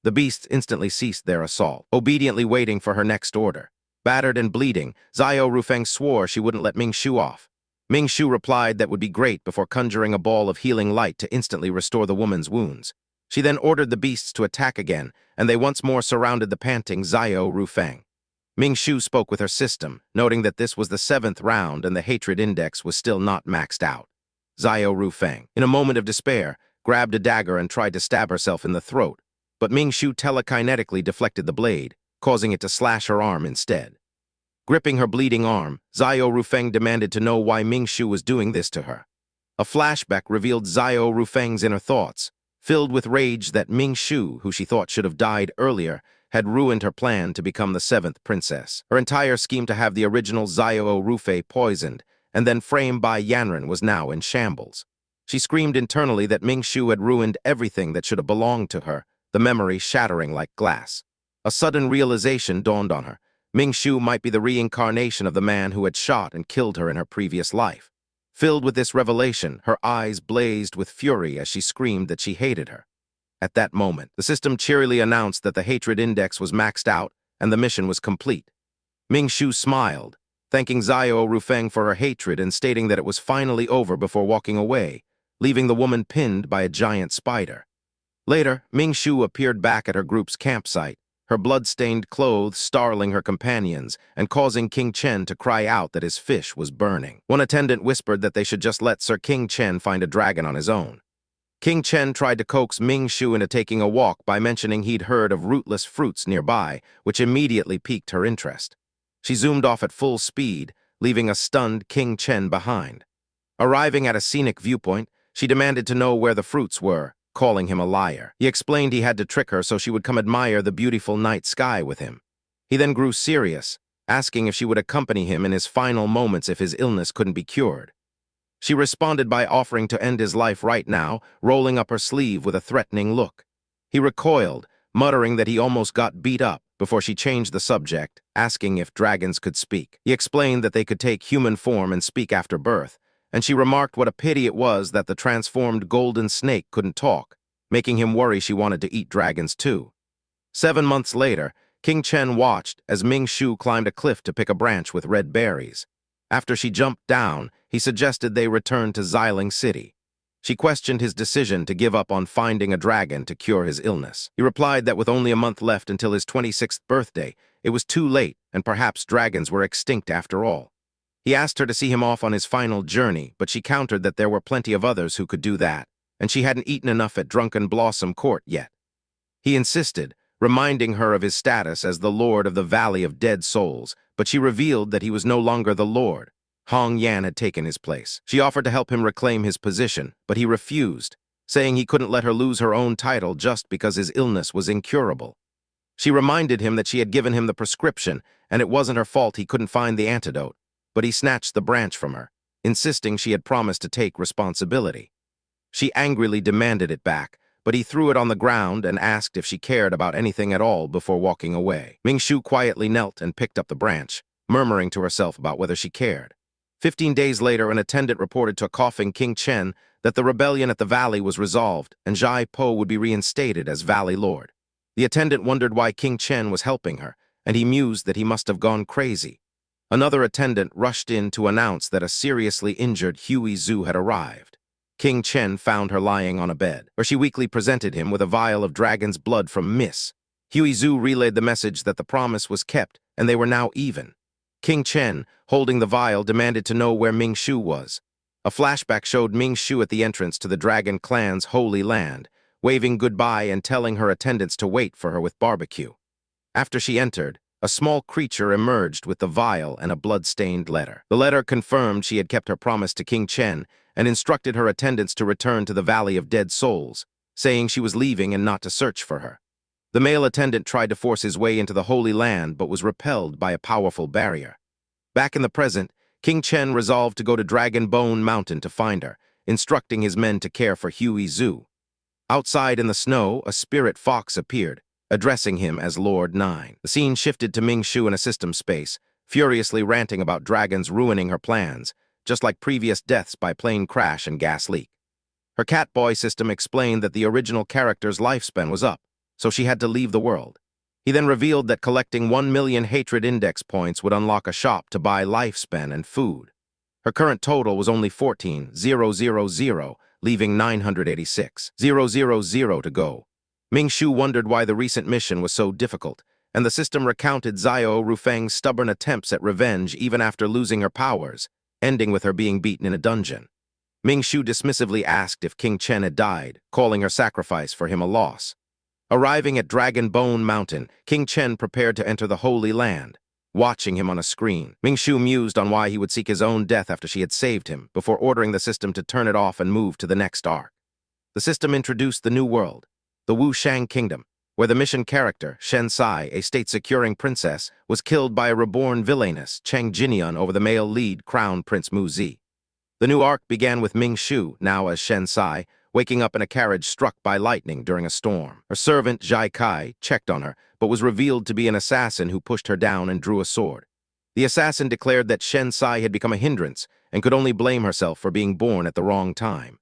The beasts instantly ceased their assault, obediently waiting for her next order. Battered and bleeding, Xiao Rufeng swore she wouldn't let Ming Shu off. Ming Shu replied that would be great before conjuring a ball of healing light to instantly restore the woman's wounds. She then ordered the beasts to attack again, and they once more surrounded the panting Xiao Rufeng. Ming Shu spoke with her system, noting that this was the 7th round and the hatred index was still not maxed out. Xiao Rufeng, in a moment of despair, grabbed a dagger and tried to stab herself in the throat, but Ming Shu telekinetically deflected the blade, causing it to slash her arm instead. Gripping her bleeding arm, Xiao Rufeng demanded to know why Ming Shu was doing this to her. A flashback revealed Xiao Rufeng's inner thoughts, filled with rage that Ming Shu, who she thought should have died earlier, had ruined her plan to become the 7th princess. Her entire scheme to have the original Xiao Rufei poisoned and then framed by Yanren was now in shambles. She screamed internally that Ming Shu had ruined everything that should have belonged to her, the memory shattering like glass. A sudden realization dawned on her. Ming Shu might be the reincarnation of the man who had shot and killed her in her previous life. Filled with this revelation, her eyes blazed with fury as she screamed that she hated her. At that moment, the system cheerily announced that the hatred index was maxed out and the mission was complete. Ming Shu smiled, thanking Xiao Rufeng for her hatred and stating that it was finally over before walking away, leaving the woman pinned by a giant spider. Later, Ming Shu appeared back at her group's campsite, her blood-stained clothes startling her companions and causing King Chen to cry out that his fish was burning. One attendant whispered that they should just let Sir King Chen find a dragon on his own. King Chen tried to coax Ming Shu into taking a walk by mentioning he'd heard of rootless fruits nearby, which immediately piqued her interest. She zoomed off at full speed, leaving a stunned King Chen behind. Arriving at a scenic viewpoint, she demanded to know where the fruits were, calling him a liar. He explained he had to trick her so she would come admire the beautiful night sky with him. He then grew serious, asking if she would accompany him in his final moments if his illness couldn't be cured. She responded by offering to end his life right now, rolling up her sleeve with a threatening look. He recoiled, muttering that he almost got beat up, before she changed the subject, asking if dragons could speak. He explained that they could take human form and speak after birth, and she remarked what a pity it was that the transformed golden snake couldn't talk, making him worry she wanted to eat dragons too. 7 months later, King Chen watched as Ming Shu climbed a cliff to pick a branch with red berries. After she jumped down, he suggested they return to Xiling City. She questioned his decision to give up on finding a dragon to cure his illness. He replied that with only a month left until his 26th birthday, it was too late and perhaps dragons were extinct after all. He asked her to see him off on his final journey, but she countered that there were plenty of others who could do that, and she hadn't eaten enough at Drunken Blossom Court yet. He insisted, reminding her of his status as the Lord of the Valley of Dead Souls, but she revealed that he was no longer the Lord. Hong Yan had taken his place. She offered to help him reclaim his position, but he refused, saying he couldn't let her lose her own title just because his illness was incurable. She reminded him that she had given him the prescription, and it wasn't her fault he couldn't find the antidote, but he snatched the branch from her, insisting she had promised to take responsibility. She angrily demanded it back, but he threw it on the ground and asked if she cared about anything at all before walking away. Ming Shu quietly knelt and picked up the branch, murmuring to herself about whether she cared. 15 days later, an attendant reported to a coughing King Chen that the rebellion at the valley was resolved and Zhai Po would be reinstated as valley lord. The attendant wondered why King Chen was helping her, and he mused that he must have gone crazy. Another attendant rushed in to announce that a seriously injured Huey Zhu had arrived. King Chen found her lying on a bed, where she weakly presented him with a vial of dragon's blood from Miss. Huey Zhu relayed the message that the promise was kept and they were now even. King Chen, holding the vial, demanded to know where Ming Shu was. A flashback showed Ming Shu at the entrance to the Dragon Clan's holy land, waving goodbye and telling her attendants to wait for her with barbecue. After she entered, a small creature emerged with the vial and a blood-stained letter. The letter confirmed she had kept her promise to King Chen and instructed her attendants to return to the Valley of Dead Souls, saying she was leaving and not to search for her. The male attendant tried to force his way into the Holy Land but was repelled by a powerful barrier. Back in the present, King Chen resolved to go to Dragon Bone Mountain to find her, instructing his men to care for Huey Zhu. Outside in the snow, a spirit fox appeared, addressing him as Lord Nine. The scene shifted to Ming Shu in a system space, furiously ranting about dragons ruining her plans, just like previous deaths by plane crash and gas leak. Her Catboy system explained that the original character's lifespan was up, so she had to leave the world. He then revealed that collecting 1 million hatred index points would unlock a shop to buy lifespan and food. Her current total was only 14,000, leaving 986,000 to go. Ming Shu wondered why the recent mission was so difficult, and the system recounted Xiao Rufeng's stubborn attempts at revenge even after losing her powers, ending with her being beaten in a dungeon. Ming Shu dismissively asked if King Chen had died, calling her sacrifice for him a loss. Arriving at Dragon Bone Mountain, King Chen prepared to enter the Holy Land, watching him on a screen. Ming Shu mused on why he would seek his own death after she had saved him, before ordering the system to turn it off and move to the next arc. The system introduced the new world, the Wu Shang Kingdom, where the mission character, Shen Sai, a state-securing princess, was killed by a reborn villainess, Cheng Jinian, over the male lead Crown Prince Mu Zi. The new arc began with Ming Shu, now as Shen Sai, waking up in a carriage struck by lightning during a storm. Her servant, Zhai Kai, checked on her, but was revealed to be an assassin who pushed her down and drew a sword. The assassin declared that Shen Sai had become a hindrance and could only blame herself for being born at the wrong time.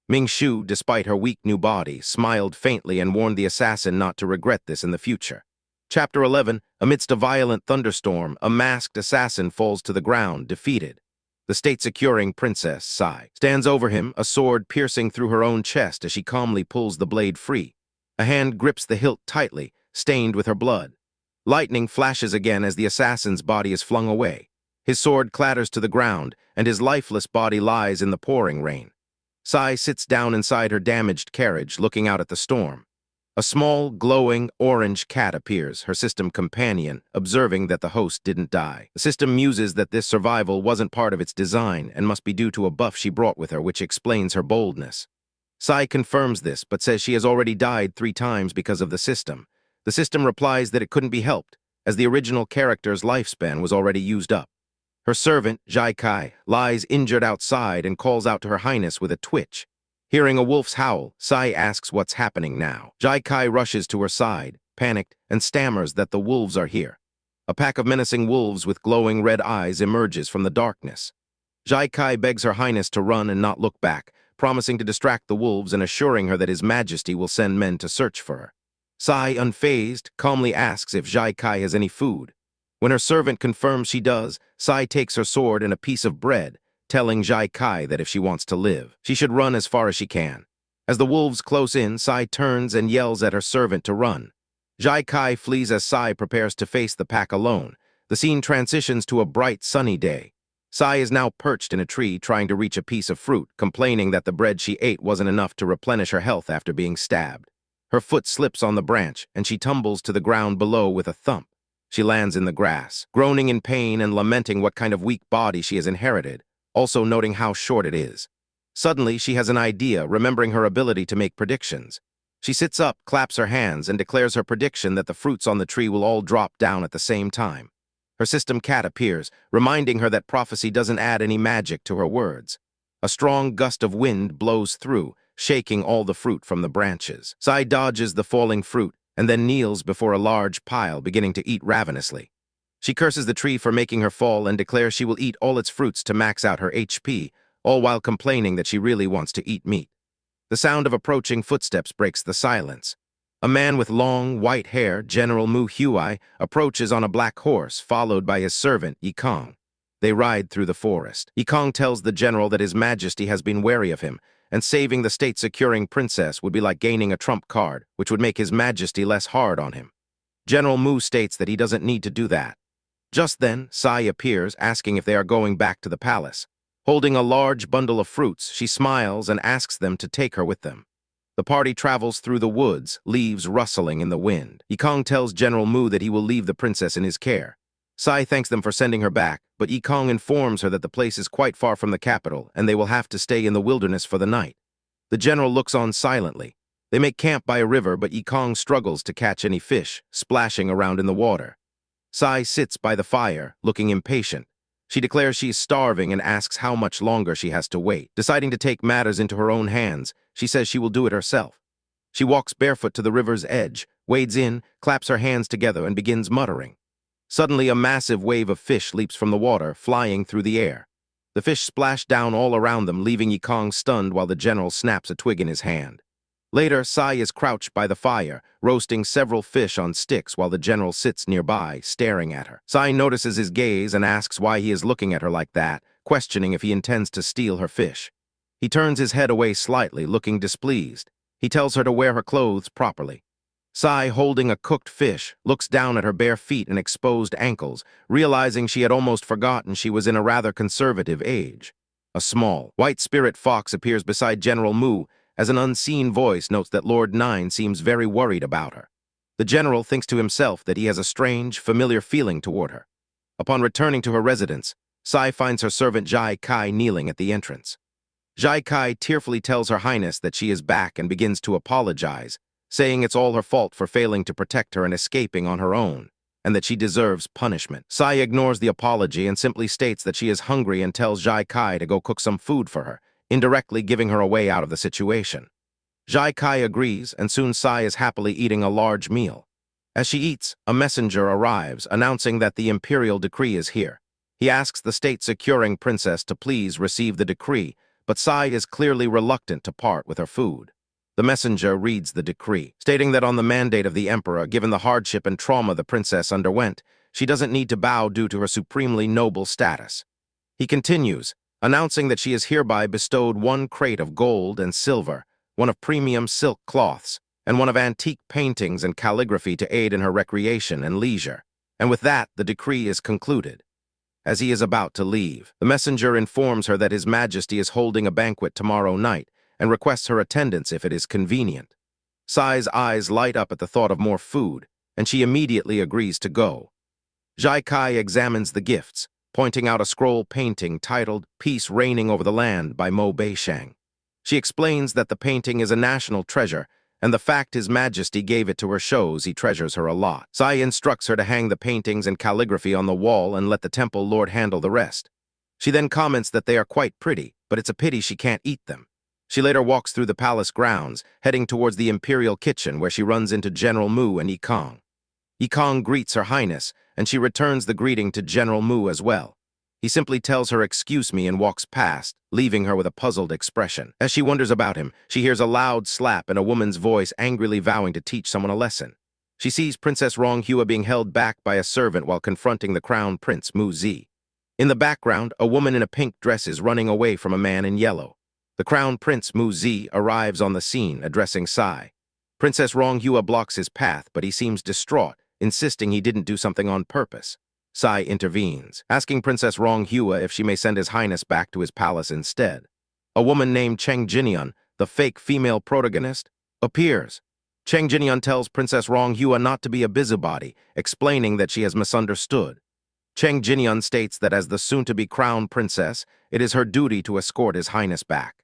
Ming Shu, despite her weak new body, smiled faintly and warned the assassin not to regret this in the future. Chapter 11, amidst a violent thunderstorm, a masked assassin falls to the ground, defeated. The state-securing Princess Sai stands over him, a sword piercing through her own chest as she calmly pulls the blade free. A hand grips the hilt tightly, stained with her blood. Lightning flashes again as the assassin's body is flung away. His sword clatters to the ground, and his lifeless body lies in the pouring rain. Sai sits down inside her damaged carriage, looking out at the storm. A small, glowing, orange cat appears, her system companion, observing that the host didn't die. The system muses that this survival wasn't part of its design and must be due to a buff she brought with her, which explains her boldness. Sai confirms this, but says she has already died 3 times because of the system. The system replies that it couldn't be helped, as the original character's lifespan was already used up. Her servant, Jai-Kai, lies injured outside and calls out to her highness with a twitch. Hearing a wolf's howl, Sai asks what's happening now. Jai-Kai rushes to her side, panicked, and stammers that the wolves are here. A pack of menacing wolves with glowing red eyes emerges from the darkness. Jai-Kai begs her highness to run and not look back, promising to distract the wolves and assuring her that His Majesty will send men to search for her. Sai, unfazed, calmly asks if Jai-Kai has any food. When her servant confirms she does, Sai takes her sword and a piece of bread, telling Jai-Kai that if she wants to live, she should run as far as she can. As the wolves close in, Sai turns and yells at her servant to run. Jai-Kai flees as Sai prepares to face the pack alone. The scene transitions to a bright, sunny day. Sai is now perched in a tree trying to reach a piece of fruit, complaining that the bread she ate wasn't enough to replenish her health after being stabbed. Her foot slips on the branch, and she tumbles to the ground below with a thump. She lands in the grass, groaning in pain and lamenting what kind of weak body she has inherited, also noting how short it is. Suddenly, she has an idea, remembering her ability to make predictions. She sits up, claps her hands, and declares her prediction that the fruits on the tree will all drop down at the same time. Her system cat appears, reminding her that prophecy doesn't add any magic to her words. A strong gust of wind blows through, shaking all the fruit from the branches. Sai dodges the falling fruit and then kneels before a large pile, beginning to eat ravenously. She curses the tree for making her fall and declares she will eat all its fruits to max out her HP, all while complaining that she really wants to eat meat. The sound of approaching footsteps breaks the silence. A man with long, white hair, General Mu Huai, approaches on a black horse, followed by his servant, Yikong. They ride through the forest. Yikong tells the general that His Majesty has been wary of him, and saving the state-securing princess would be like gaining a trump card, which would make His Majesty less hard on him. General Mu states that he doesn't need to do that. Just then, Sai appears, asking if they are going back to the palace. Holding a large bundle of fruits, she smiles and asks them to take her with them. The party travels through the woods, leaves rustling in the wind. Yikong tells General Mu that he will leave the princess in his care. Sai thanks them for sending her back, but Yikong informs her that the place is quite far from the capital and they will have to stay in the wilderness for the night. The general looks on silently. They make camp by a river, but Yikong struggles to catch any fish, splashing around in the water. Sai sits by the fire, looking impatient. She declares she is starving and asks how much longer she has to wait. Deciding to take matters into her own hands, she says she will do it herself. She walks barefoot to the river's edge, wades in, claps her hands together, and begins muttering. Suddenly, a massive wave of fish leaps from the water, flying through the air. The fish splash down all around them, leaving Yikong stunned while the general snaps a twig in his hand. Later, Sai is crouched by the fire, roasting several fish on sticks while the general sits nearby, staring at her. Sai notices his gaze and asks why he is looking at her like that, questioning if he intends to steal her fish. He turns his head away slightly, looking displeased. He tells her to wear her clothes properly. Sai, holding a cooked fish, looks down at her bare feet and exposed ankles, realizing she had almost forgotten she was in a rather conservative age. A small, white spirit fox appears beside General Mu, as an unseen voice notes that Lord Nine seems very worried about her. The general thinks to himself that he has a strange, familiar feeling toward her. Upon returning to her residence, Sai finds her servant Jai-Kai kneeling at the entrance. Jai-Kai tearfully tells Her Highness that she is back and begins to apologize, saying it's all her fault for failing to protect her and escaping on her own, and that she deserves punishment. Sai ignores the apology and simply states that she is hungry and tells Jai-Kai to go cook some food for her, indirectly giving her a way out of the situation. Jai-Kai agrees, and soon Sai is happily eating a large meal. As she eats, a messenger arrives, announcing that the imperial decree is here. He asks the state-securing princess to please receive the decree, but Sai is clearly reluctant to part with her food. The messenger reads the decree, stating that on the mandate of the emperor, given the hardship and trauma the princess underwent, she doesn't need to bow due to her supremely noble status. He continues, announcing that she is hereby bestowed 1 crate of gold and silver, 1 of premium silk cloths, and 1 of antique paintings and calligraphy to aid in her recreation and leisure. And with that, the decree is concluded. As he is about to leave, the messenger informs her that His Majesty is holding a banquet tomorrow night, and requests her attendance if it is convenient. Sai's eyes light up at the thought of more food, and she immediately agrees to go. Jai Kai examines the gifts, pointing out a scroll painting titled Peace Reigning Over the Land by Mo Beishang. She explains that the painting is a national treasure, and the fact His Majesty gave it to her shows he treasures her a lot. Sai instructs her to hang the paintings and calligraphy on the wall and let the temple lord handle the rest. She then comments that they are quite pretty, but it's a pity she can't eat them. She later walks through the palace grounds, heading towards the imperial kitchen where she runs into General Mu and Yikong. Yikong greets Her Highness, and she returns the greeting to General Mu as well. He simply tells her excuse me and walks past, leaving her with a puzzled expression. As she wonders about him, she hears a loud slap and a woman's voice angrily vowing to teach someone a lesson. She sees Princess Ronghua being held back by a servant while confronting the Crown Prince Mu Zi. In the background, a woman in a pink dress is running away from a man in yellow. The Crown Prince Mu Zi arrives on the scene, addressing Sai. Princess Ronghua blocks his path, but he seems distraught, insisting he didn't do something on purpose. Sai intervenes, asking Princess Ronghua if she may send His Highness back to his palace instead. A woman named Cheng Jinian, the fake female protagonist, appears. Cheng Jinian tells Princess Ronghua not to be a busybody, explaining that she has misunderstood. Cheng Jinian states that as the soon-to-be crown princess, it is her duty to escort His Highness back.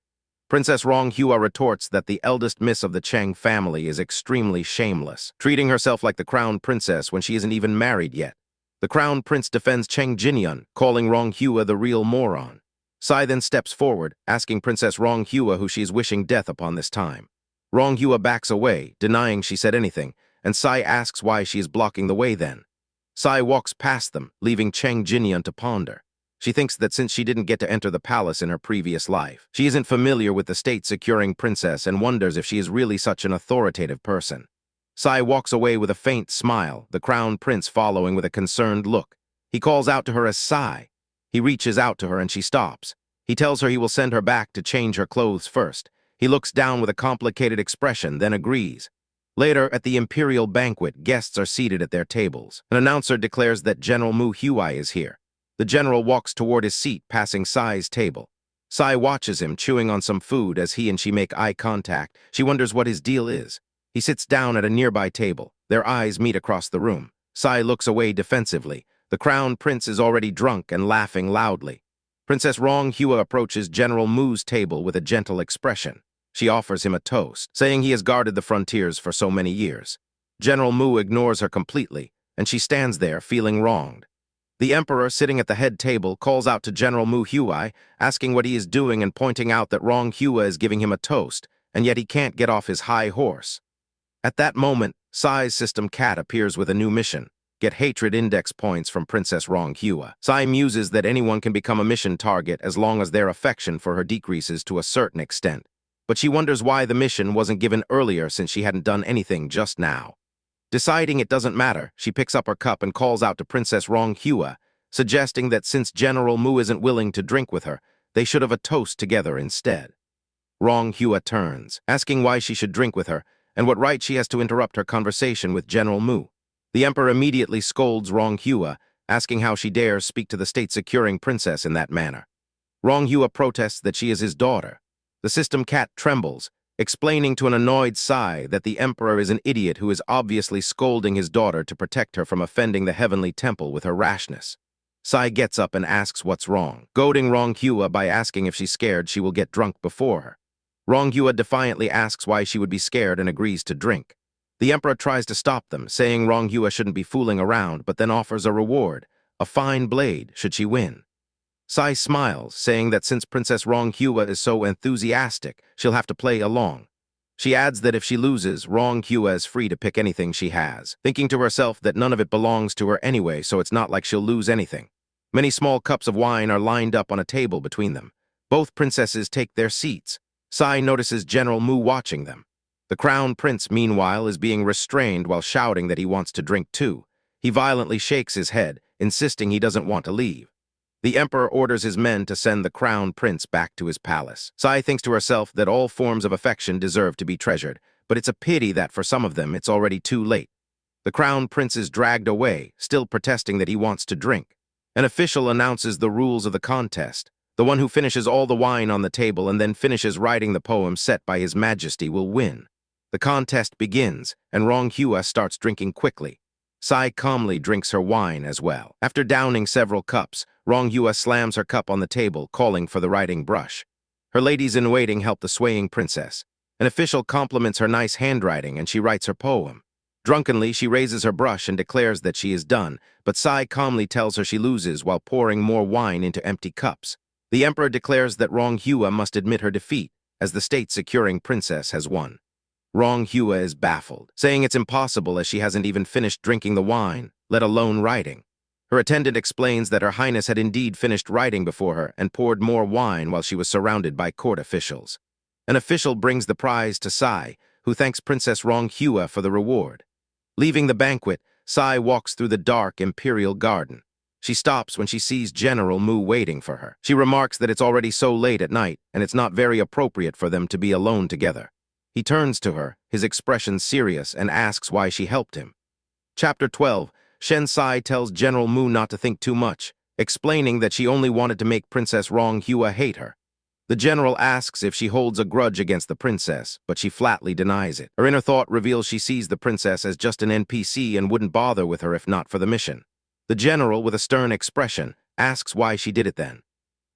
Princess Ronghua retorts that the eldest miss of the Cheng family is extremely shameless, treating herself like the crown princess when she isn't even married yet. The crown prince defends Cheng Jinian, calling Ronghua the real moron. Sai then steps forward, asking Princess Ronghua who she is wishing death upon this time. Ronghua backs away, denying she said anything, and Sai asks why she is blocking the way then. Sai walks past them, leaving Cheng Jinian to ponder. She thinks that since she didn't get to enter the palace in her previous life, she isn't familiar with the state-securing princess and wonders if she is really such an authoritative person. Sai walks away with a faint smile, the crown prince following with a concerned look. He calls out to her as Sai. He reaches out to her and she stops. He tells her he will send her back to change her clothes first. He looks down with a complicated expression, then agrees. Later, at the imperial banquet, guests are seated at their tables. An announcer declares that General Mu Huai is here. The general walks toward his seat, passing Sai's table. Sai watches him, chewing on some food as he and she make eye contact. She wonders what his deal is. He sits down at a nearby table. Their eyes meet across the room. Sai looks away defensively. The crown prince is already drunk and laughing loudly. Princess Ronghua approaches General Mu's table with a gentle expression. She offers him a toast, saying he has guarded the frontiers for so many years. General Mu ignores her completely, and she stands there feeling wronged. The emperor, sitting at the head table, calls out to General Mu Huai, asking what he is doing and pointing out that Ronghua is giving him a toast, and yet he can't get off his high horse. At that moment, Sai's system cat appears with a new mission. Get hatred index points from Princess Ronghua. Sai muses that anyone can become a mission target as long as their affection for her decreases to a certain extent. But she wonders why the mission wasn't given earlier since she hadn't done anything just now. Deciding it doesn't matter, she picks up her cup and calls out to Princess Ronghua, suggesting that since General Mu isn't willing to drink with her, they should have a toast together instead. Ronghua turns, asking why she should drink with her, and what right she has to interrupt her conversation with General Mu. The emperor immediately scolds Ronghua, asking how she dares speak to the state-securing princess in that manner. Ronghua protests that she is his daughter. The system cat trembles, explaining to an annoyed Sai that the emperor is an idiot who is obviously scolding his daughter to protect her from offending the heavenly temple with her rashness. Sai gets up and asks what's wrong, goading Ronghua by asking if she's scared she will get drunk before her. Ronghua defiantly asks why she would be scared and agrees to drink. The emperor tries to stop them, saying Ronghua shouldn't be fooling around, but then offers a reward, a fine blade, should she win. Sai smiles, saying that since Princess Ronghua is so enthusiastic, she'll have to play along. She adds that if she loses, Ronghua is free to pick anything she has, thinking to herself that none of it belongs to her anyway, so it's not like she'll lose anything. Many small cups of wine are lined up on a table between them. Both princesses take their seats. Sai notices General Mu watching them. The crown prince, meanwhile, is being restrained while shouting that he wants to drink too. He violently shakes his head, insisting he doesn't want to leave. The emperor orders his men to send the crown prince back to his palace. Sai thinks to herself that all forms of affection deserve to be treasured, but it's a pity that for some of them it's already too late. The crown prince is dragged away, still protesting that he wants to drink. An official announces the rules of the contest. The one who finishes all the wine on the table and then finishes writing the poem set by His Majesty will win. The contest begins, and Ronghua starts drinking quickly. Sai calmly drinks her wine as well. After downing several cups, Ronghua slams her cup on the table, calling for the writing brush. Her ladies-in-waiting help the swaying princess. An official compliments her nice handwriting, and she writes her poem. Drunkenly, she raises her brush and declares that she is done, but Sai calmly tells her she loses while pouring more wine into empty cups. The emperor declares that Ronghua must admit her defeat, as the state-securing princess has won. Ronghua is baffled, saying it's impossible as she hasn't even finished drinking the wine, let alone writing. Her attendant explains that Her Highness had indeed finished writing before her and poured more wine while she was surrounded by court officials. An official brings the prize to Sai, who thanks Princess Ronghua for the reward. Leaving the banquet, Sai walks through the dark imperial garden. She stops when she sees General Mu waiting for her. She remarks that it's already so late at night and it's not very appropriate for them to be alone together. He turns to her, his expression serious, and asks why she helped him. Chapter 12. Shen Sai tells General Mu not to think too much, explaining that she only wanted to make Princess Ronghua hate her. The general asks if she holds a grudge against the princess, but she flatly denies it. Her inner thought reveals she sees the princess as just an NPC and wouldn't bother with her if not for the mission. The general, with a stern expression, asks why she did it then.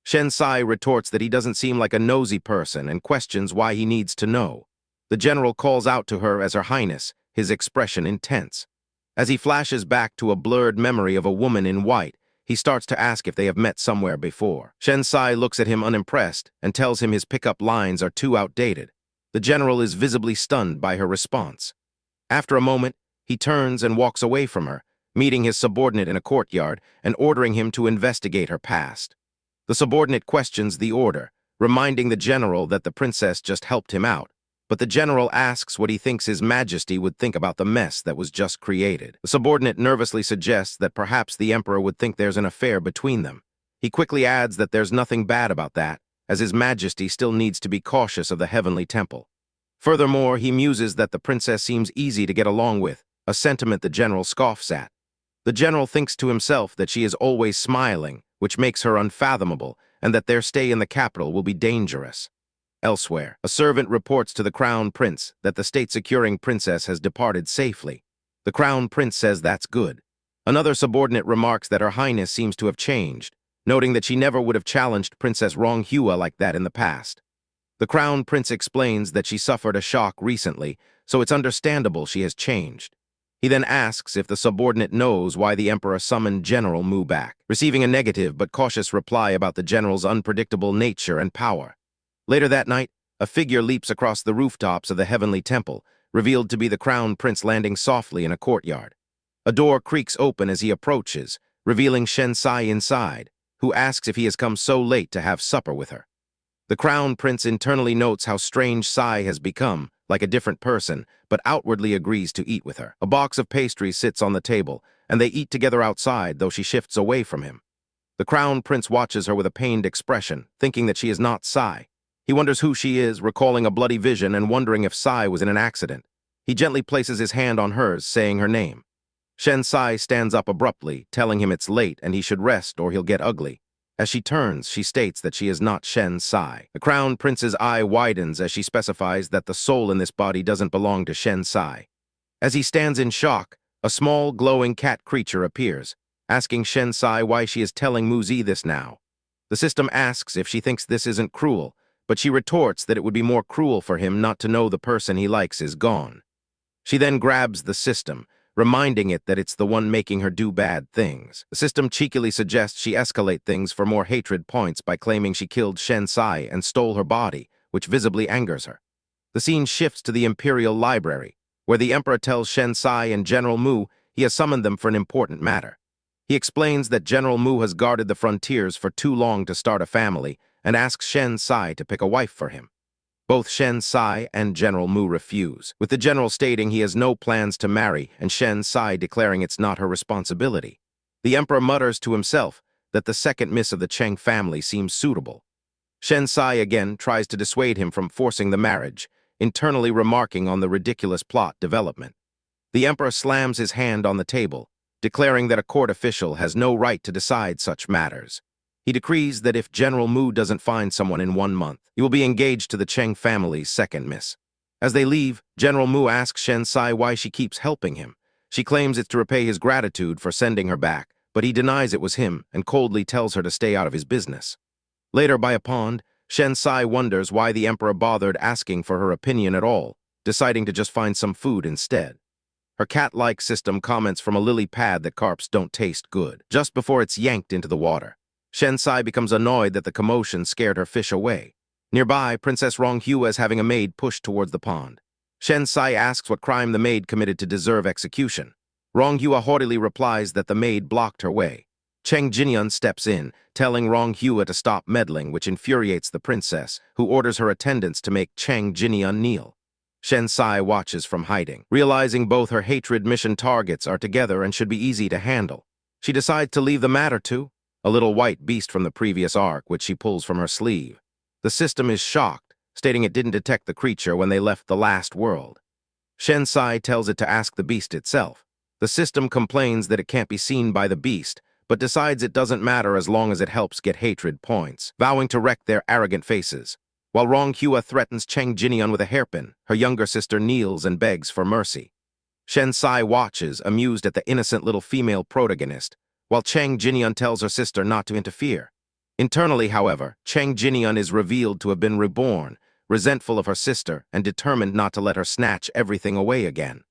Shen Sai retorts that he doesn't seem like a nosy person and questions why he needs to know. The general calls out to her as Her Highness, his expression intense. As he flashes back to a blurred memory of a woman in white, he starts to ask if they have met somewhere before. Shen Sai looks at him unimpressed and tells him his pickup lines are too outdated. The general is visibly stunned by her response. After a moment, he turns and walks away from her, meeting his subordinate in a courtyard and ordering him to investigate her past. The subordinate questions the order, reminding the general that the princess just helped him out. But the general asks what he thinks His Majesty would think about the mess that was just created. The subordinate nervously suggests that perhaps the emperor would think there's an affair between them. He quickly adds that there's nothing bad about that, as His Majesty still needs to be cautious of the heavenly temple. Furthermore, he muses that the princess seems easy to get along with, a sentiment the general scoffs at. The general thinks to himself that she is always smiling, which makes her unfathomable, and that their stay in the capital will be dangerous. Elsewhere, a servant reports to the crown prince that the state-securing princess has departed safely. The crown prince says that's good. Another subordinate remarks that Her Highness seems to have changed, noting that she never would have challenged Princess Ronghua like that in the past. The crown prince explains that she suffered a shock recently, so it's understandable she has changed. He then asks if the subordinate knows why the emperor summoned General Mu back, receiving a negative but cautious reply about the general's unpredictable nature and power. Later that night, a figure leaps across the rooftops of the heavenly temple, revealed to be the crown prince landing softly in a courtyard. A door creaks open as he approaches, revealing Shen Sai inside, who asks if he has come so late to have supper with her. The crown prince internally notes how strange Sai has become, like a different person, but outwardly agrees to eat with her. A box of pastries sits on the table, and they eat together outside, though she shifts away from him. The crown prince watches her with a pained expression, thinking that she is not Sai. He wonders who she is, recalling a bloody vision and wondering if Sai was in an accident. He gently places his hand on hers, saying her name. Shen Sai stands up abruptly, telling him it's late and he should rest or he'll get ugly. As she turns, she states that she is not Shen Sai. The crown prince's eye widens as she specifies that the soul in this body doesn't belong to Shen Sai. As he stands in shock, a small, glowing cat creature appears, asking Shen Sai why she is telling Muzi this now. The system asks if she thinks this isn't cruel, but she retorts that it would be more cruel for him not to know the person he likes is gone. She then grabs the system, reminding it that it's the one making her do bad things. The system cheekily suggests she escalate things for more hatred points by claiming she killed Shen Sai and stole her body, which visibly angers her. The scene shifts to the Imperial Library, where the Emperor tells Shen Sai and General Mu he has summoned them for an important matter. He explains that General Mu has guarded the frontiers for too long to start a family, and asks Shen Sai to pick a wife for him. Both Shen Sai and General Mu refuse, with the general stating he has no plans to marry and Shen Sai declaring it's not her responsibility. The emperor mutters to himself that the second miss of the Cheng family seems suitable. Shen Sai again tries to dissuade him from forcing the marriage, internally remarking on the ridiculous plot development. The emperor slams his hand on the table, declaring that a court official has no right to decide such matters. He decrees that if General Mu doesn't find someone in 1 month, he will be engaged to the Cheng family's second miss. As they leave, General Mu asks Shen Sai why she keeps helping him. She claims it's to repay his gratitude for sending her back, but he denies it was him and coldly tells her to stay out of his business. Later, by a pond, Shen Sai wonders why the emperor bothered asking for her opinion at all, deciding to just find some food instead. Her cat-like system comments from a lily pad that carps don't taste good, just before it's yanked into the water. Shen Sai becomes annoyed that the commotion scared her fish away. Nearby, Princess Ronghua is having a maid pushed towards the pond. Shen Sai asks what crime the maid committed to deserve execution. Ronghua haughtily replies that the maid blocked her way. Cheng Jinian steps in, telling Ronghua to stop meddling, which infuriates the princess, who orders her attendants to make Cheng Jinian kneel. Shen Sai watches from hiding, realizing both her hatred mission targets are together and should be easy to handle. She decides to leave the matter to a little white beast from the previous arc, which she pulls from her sleeve. The system is shocked, stating it didn't detect the creature when they left the last world. Shen Sai tells it to ask the beast itself. The system complains that it can't be seen by the beast, but decides it doesn't matter as long as it helps get hatred points, vowing to wreck their arrogant faces. While Ronghua threatens Cheng Jinian with a hairpin, her younger sister kneels and begs for mercy. Shen Sai watches, amused at the innocent little female protagonist, while Cheng Jinian tells her sister not to interfere. Internally, however, Cheng Jinian is revealed to have been reborn, resentful of her sister and determined not to let her snatch everything away again.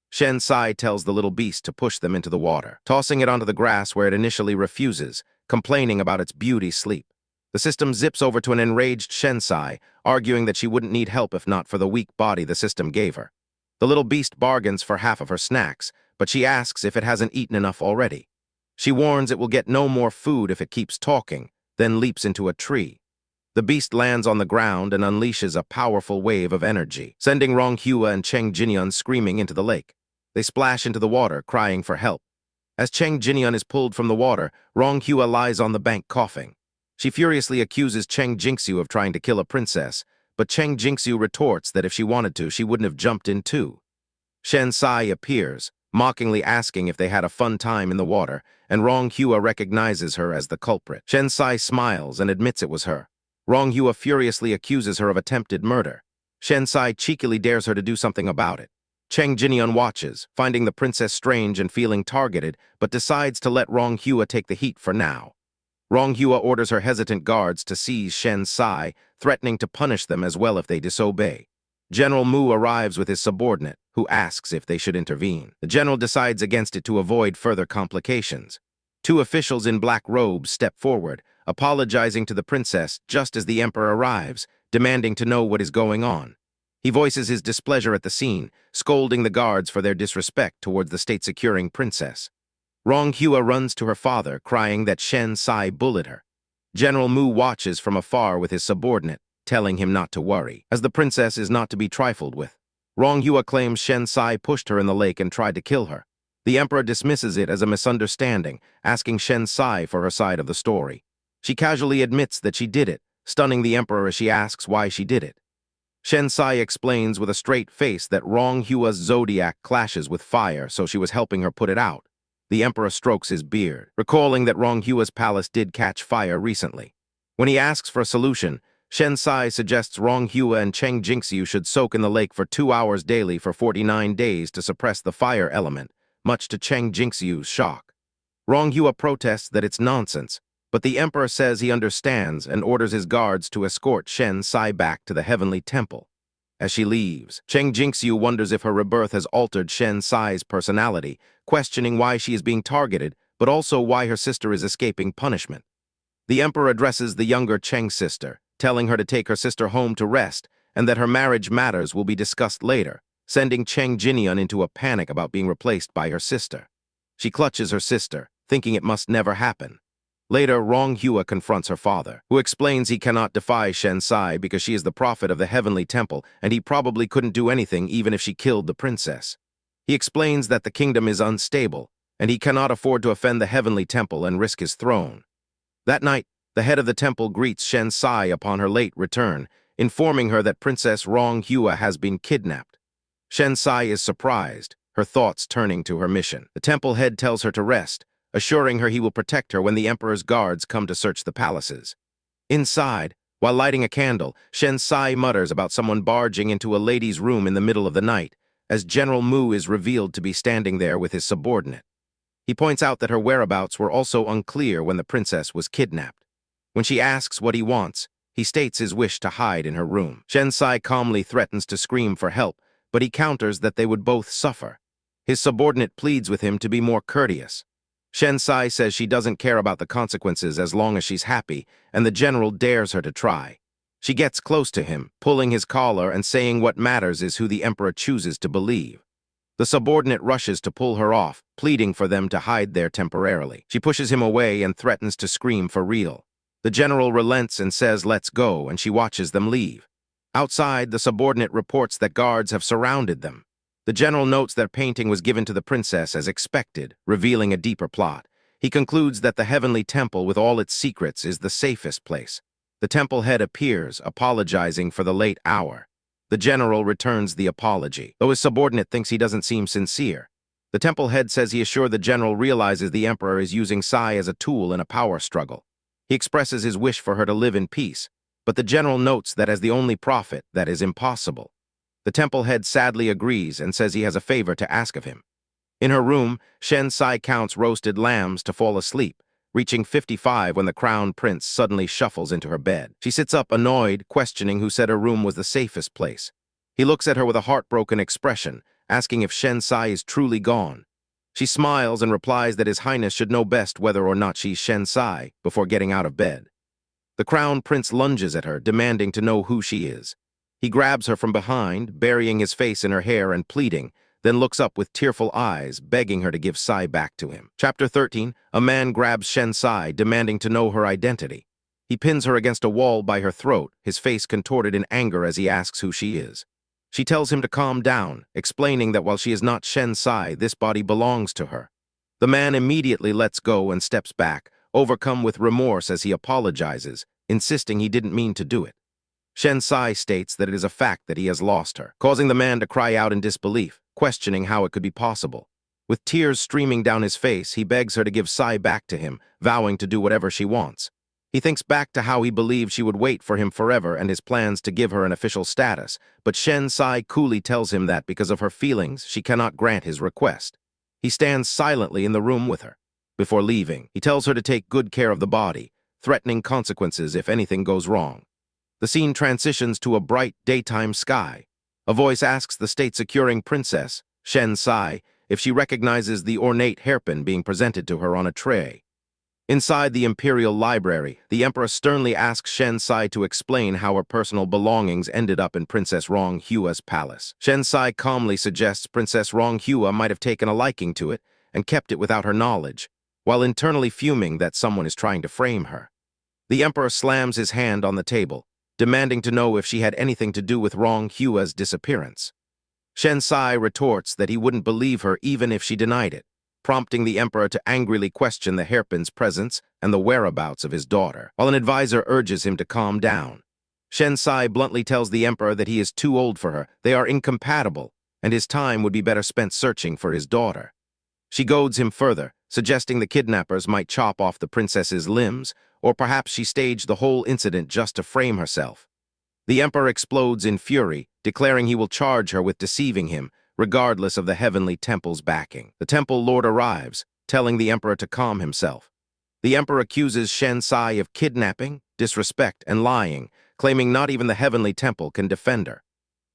Shen Sai tells the little beast to push them into the water, tossing it onto the grass where it initially refuses, complaining about its beauty sleep. The system zips over to an enraged Shen Sai, arguing that she wouldn't need help if not for the weak body the system gave her. The little beast bargains for half of her snacks, but she asks if it hasn't eaten enough already. She warns it will get no more food if it keeps talking, then leaps into a tree. The beast lands on the ground and unleashes a powerful wave of energy, sending Ronghua and Cheng Jinian screaming into the lake. They splash into the water, crying for help. As Cheng Jinian is pulled from the water, Ronghua lies on the bank coughing. She furiously accuses Cheng Jingxiu of trying to kill a princess, but Cheng Jingxiu retorts that if she wanted to, she wouldn't have jumped in too. Shen Sai appears, mockingly asking if they had a fun time in the water, and Ronghua recognizes her as the culprit. Shen Sai smiles and admits it was her. Ronghua furiously accuses her of attempted murder. Shen Sai cheekily dares her to do something about it. Cheng Jinian watches, finding the princess strange and feeling targeted, but decides to let Ronghua take the heat for now. Ronghua orders her hesitant guards to seize Shen Sai, threatening to punish them as well if they disobey. General Mu arrives with his subordinate, who asks if they should intervene. The general decides against it to avoid further complications. Two officials in black robes step forward, apologizing to the princess just as the emperor arrives, demanding to know what is going on. He voices his displeasure at the scene, scolding the guards for their disrespect towards the state-securing princess. Ronghua runs to her father, crying that Shen Sai bullied her. General Mu watches from afar with his subordinate, telling him not to worry, as the princess is not to be trifled with. Ronghua claims Shen Sai pushed her in the lake and tried to kill her. The emperor dismisses it as a misunderstanding, asking Shen Sai for her side of the story. She casually admits that she did it, stunning the emperor as she asks why she did it. Shen Sai explains with a straight face that Ronghua's zodiac clashes with fire, so she was helping her put it out. The emperor strokes his beard, recalling that Ronghua's palace did catch fire recently. When he asks for a solution, Shen Sai suggests Ronghua and Cheng Jingxiu should soak in the lake for 2 hours daily for 49 days to suppress the fire element, much to Cheng Jingxiu's shock. Ronghua protests that it's nonsense, but the emperor says he understands and orders his guards to escort Shen Sai back to the heavenly temple. As she leaves, Cheng Jingxiu wonders if her rebirth has altered Shen Sai's personality, questioning why she is being targeted, but also why her sister is escaping punishment. The emperor addresses the younger Cheng sister, telling her to take her sister home to rest and that her marriage matters will be discussed later, sending Cheng Jinian into a panic about being replaced by her sister. She clutches her sister, thinking it must never happen. Later, Ronghua confronts her father, who explains he cannot defy Shen Sai because she is the prophet of the heavenly temple and he probably couldn't do anything even if she killed the princess. He explains that the kingdom is unstable and he cannot afford to offend the heavenly temple and risk his throne. That night, the head of the temple greets Shen Sai upon her late return, informing her that Princess Ronghua has been kidnapped. Shen Sai is surprised, her thoughts turning to her mission. The temple head tells her to rest, assuring her he will protect her when the emperor's guards come to search the palaces. Inside, while lighting a candle, Shen Sai mutters about someone barging into a lady's room in the middle of the night, as General Mu is revealed to be standing there with his subordinate. He points out that her whereabouts were also unclear when the princess was kidnapped. When she asks what he wants, he states his wish to hide in her room. Shen Sai calmly threatens to scream for help, but he counters that they would both suffer. His subordinate pleads with him to be more courteous. Shen Sai says she doesn't care about the consequences as long as she's happy, and the general dares her to try. She gets close to him, pulling his collar and saying what matters is who the emperor chooses to believe. The subordinate rushes to pull her off, pleading for them to hide there temporarily. She pushes him away and threatens to scream for real. The general relents and says let's go, and she watches them leave. Outside, the subordinate reports that guards have surrounded them. The general notes that painting was given to the princess as expected, revealing a deeper plot. He concludes that the heavenly temple with all its secrets is the safest place. The temple head appears, apologizing for the late hour. The general returns the apology, though his subordinate thinks he doesn't seem sincere. The temple head says he is sure the general realizes the emperor is using Sai as a tool in a power struggle. He expresses his wish for her to live in peace, but the general notes that as the only prophet, that is impossible. The temple head sadly agrees and says he has a favor to ask of him. In her room, Shen Sai counts roasted lambs to fall asleep, reaching 55 when the crown prince suddenly shuffles into her bed. She sits up annoyed, questioning who said her room was the safest place. He looks at her with a heartbroken expression, asking if Shen Sai is truly gone. She smiles and replies that His Highness should know best whether or not she's Shen Sai before getting out of bed. The crown prince lunges at her, demanding to know who she is. He grabs her from behind, burying his face in her hair and pleading, then looks up with tearful eyes, begging her to give Sai back to him. Chapter 13, a man grabs Shen Sai, demanding to know her identity. He pins her against a wall by her throat, his face contorted in anger as he asks who she is. She tells him to calm down, explaining that while she is not Shen Sai, this body belongs to her. The man immediately lets go and steps back, overcome with remorse as he apologizes, insisting he didn't mean to do it. Shen Sai states that it is a fact that he has lost her, causing the man to cry out in disbelief, questioning how it could be possible. With tears streaming down his face, he begs her to give Sai back to him, vowing to do whatever she wants. He thinks back to how he believed she would wait for him forever and his plans to give her an official status, but Shen Sai coolly tells him that because of her feelings, she cannot grant his request. He stands silently in the room with her. Before leaving, he tells her to take good care of the body, threatening consequences if anything goes wrong. The scene transitions to a bright daytime sky. A voice asks the state-securing princess, Shen Sai, if she recognizes the ornate hairpin being presented to her on a tray. Inside the imperial library, the emperor sternly asks Shen Sai to explain how her personal belongings ended up in Princess Rong Hua's palace. Shen Sai calmly suggests Princess Rong Hua might have taken a liking to it and kept it without her knowledge, while internally fuming that someone is trying to frame her. The emperor slams his hand on the table, demanding to know if she had anything to do with Rong Hua's disappearance. Shen Sai retorts that he wouldn't believe her even if she denied it, prompting the emperor to angrily question the hairpin's presence and the whereabouts of his daughter, while an advisor urges him to calm down. Shen Sai bluntly tells the emperor that he is too old for her, they are incompatible, and his time would be better spent searching for his daughter. She goads him further, suggesting the kidnappers might chop off the princess's limbs, or perhaps she staged the whole incident just to frame herself. The emperor explodes in fury, declaring he will charge her with deceiving him, regardless of the heavenly temple's backing. The temple lord arrives, telling the emperor to calm himself. The emperor accuses Shen Sai of kidnapping, disrespect, and lying, claiming not even the heavenly temple can defend her.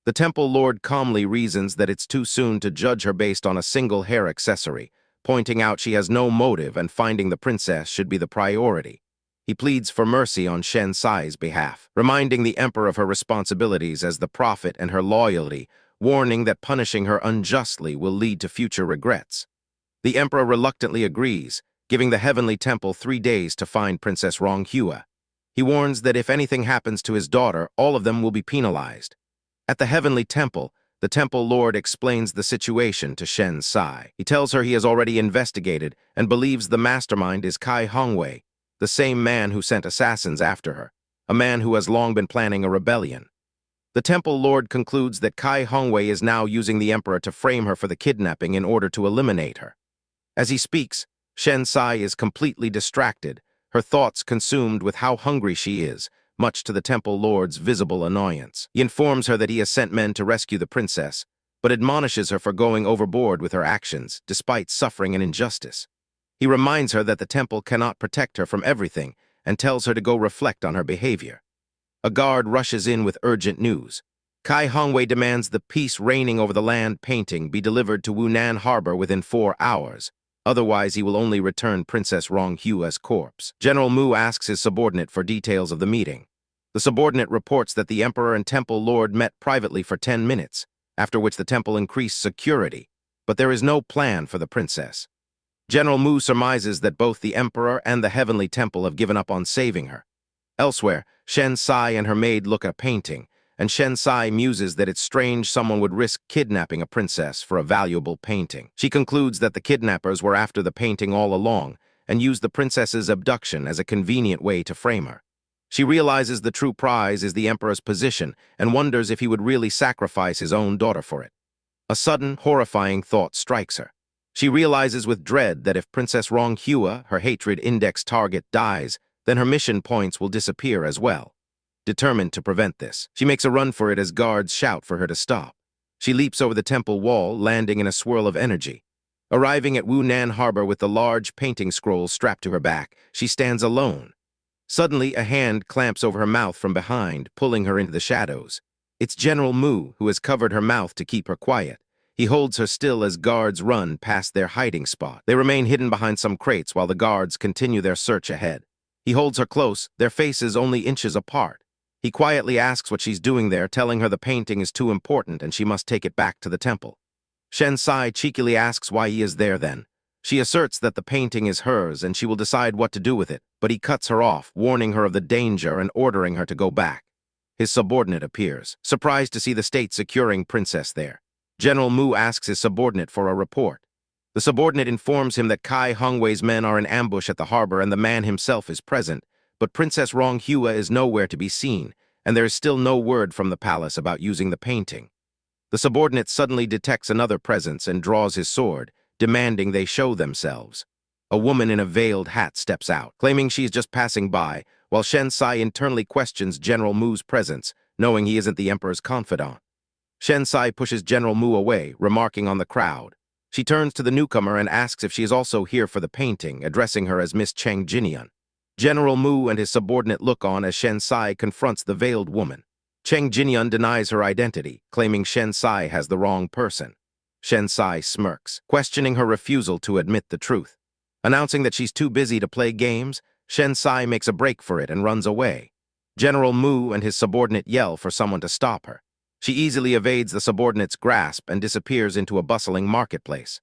The temple lord calmly reasons that it's too soon to judge her based on a single hair accessory, pointing out she has no motive and finding the princess should be the priority. He pleads for mercy on Shen Sai's behalf, reminding the emperor of her responsibilities as the prophet and her loyalty, warning that punishing her unjustly will lead to future regrets. The emperor reluctantly agrees, giving the heavenly temple 3 days to find Princess Rong Hua. He warns that if anything happens to his daughter, all of them will be penalized. At the heavenly temple, the temple lord explains the situation to Shen Sai. He tells her he has already investigated and believes the mastermind is Kai Hongwei, the same man who sent assassins after her, a man who has long been planning a rebellion. The temple lord concludes that Kai Hongwei is now using the emperor to frame her for the kidnapping in order to eliminate her. As he speaks, Shen Sai is completely distracted, her thoughts consumed with how hungry she is, much to the Temple Lord's visible annoyance. He informs her that he has sent men to rescue the princess, but admonishes her for going overboard with her actions, despite suffering an injustice. He reminds her that the temple cannot protect her from everything and tells her to go reflect on her behavior. A guard rushes in with urgent news. Kai Hongwei demands the peace reigning over the land painting be delivered to Wunan Harbor within 4 hours. Otherwise, he will only return Princess Ronghua's corpse. General Mu asks his subordinate for details of the meeting. The subordinate reports that the Emperor and Temple Lord met privately for 10 minutes, after which the temple increased security, but there is no plan for the princess. General Mu surmises that both the Emperor and the Heavenly Temple have given up on saving her. Elsewhere, Shen Sai and her maid look at a painting, and Shen Sai muses that it's strange someone would risk kidnapping a princess for a valuable painting. She concludes that the kidnappers were after the painting all along and used the princess's abduction as a convenient way to frame her. She realizes the true prize is the Emperor's position and wonders if he would really sacrifice his own daughter for it. A sudden, horrifying thought strikes her. She realizes with dread that if Princess Ronghua, her hatred index target, dies, then her mission points will disappear as well. Determined to prevent this, she makes a run for it as guards shout for her to stop. She leaps over the temple wall, landing in a swirl of energy. Arriving at Wunan Harbor with the large painting scroll strapped to her back, she stands alone. Suddenly, a hand clamps over her mouth from behind, pulling her into the shadows. It's General Mu, who has covered her mouth to keep her quiet. He holds her still as guards run past their hiding spot. They remain hidden behind some crates while the guards continue their search ahead. He holds her close, their faces only inches apart. He quietly asks what she's doing there, telling her the painting is too important and she must take it back to the temple. Shen Sai cheekily asks why he is there then. She asserts that the painting is hers and she will decide what to do with it, but he cuts her off, warning her of the danger and ordering her to go back. His subordinate appears, surprised to see the state-securing princess there. General Mu asks his subordinate for a report. The subordinate informs him that Kai Hongwei's men are in ambush at the harbor and the man himself is present, but Princess Ronghua is nowhere to be seen, and there is still no word from the palace about using the painting. The subordinate suddenly detects another presence and draws his sword, demanding they show themselves. A woman in a veiled hat steps out, claiming she is just passing by, while Shen Sai internally questions General Mu's presence, knowing he isn't the Emperor's confidant. Shen Sai pushes General Mu away, remarking on the crowd. She turns to the newcomer and asks if she is also here for the painting, addressing her as Miss Cheng Jinian. General Mu and his subordinate look on as Shen Sai confronts the veiled woman. Cheng Jinian denies her identity, claiming Shen Sai has the wrong person. Shen Sai smirks, questioning her refusal to admit the truth. Announcing that she's too busy to play games, Shen Sai makes a break for it and runs away. General Mu and his subordinate yell for someone to stop her. She easily evades the subordinate's grasp and disappears into a bustling marketplace.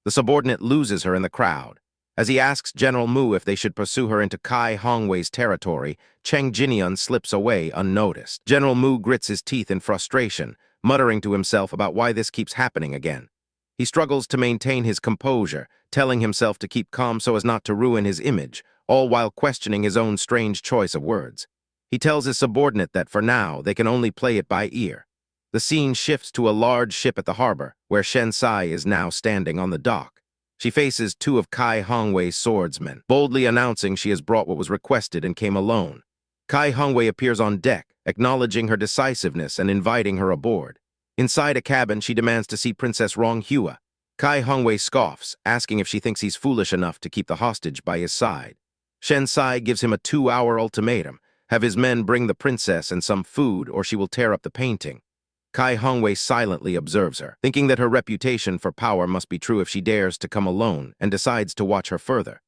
The subordinate loses her in the crowd. As he asks General Mu if they should pursue her into Kai Hongwei's territory, Cheng Jinian slips away unnoticed. General Mu grits his teeth in frustration, muttering to himself about why this keeps happening again. He struggles to maintain his composure, telling himself to keep calm so as not to ruin his image, all while questioning his own strange choice of words. He tells his subordinate that for now they can only play it by ear. The scene shifts to a large ship at the harbor, where Shen Sai is now standing on the dock. She faces 2 of Kai Hongwei's swordsmen, boldly announcing she has brought what was requested and came alone. Kai Hongwei appears on deck, acknowledging her decisiveness and inviting her aboard. Inside a cabin, she demands to see Princess Ronghua. Kai Hongwei scoffs, asking if she thinks he's foolish enough to keep the hostage by his side. Shen Sai gives him a 2-hour ultimatum, have his men bring the princess and some food or she will tear up the painting. Kai Hongwei silently observes her, thinking that her reputation for power must be true if she dares to come alone, and decides to watch her further.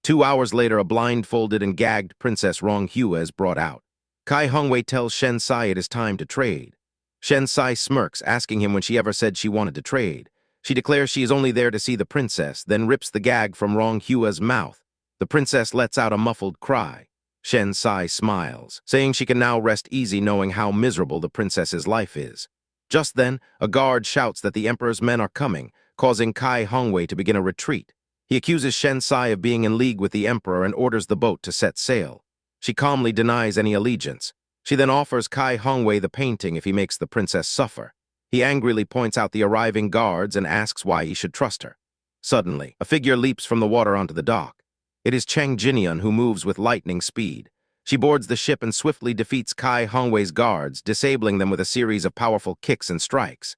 2 hours later, a blindfolded and gagged Princess Ronghua is brought out. Kai Hongwei tells Shen Sai it is time to trade. Shen Sai smirks, asking him when she ever said she wanted to trade. She declares she is only there to see the princess, then rips the gag from Ronghua's mouth. The princess lets out a muffled cry. Shen Sai smiles, saying she can now rest easy knowing how miserable the princess's life is. Just then, a guard shouts that the Emperor's men are coming, causing Kai Hongwei to begin a retreat. He accuses Shen Sai of being in league with the Emperor and orders the boat to set sail. She calmly denies any allegiance. She then offers Kai Hongwei the painting if he makes the princess suffer. He angrily points out the arriving guards and asks why he should trust her. Suddenly, a figure leaps from the water onto the dock. It is Cheng Jinian, who moves with lightning speed. She boards the ship and swiftly defeats Kai Hongwei's guards, disabling them with a series of powerful kicks and strikes.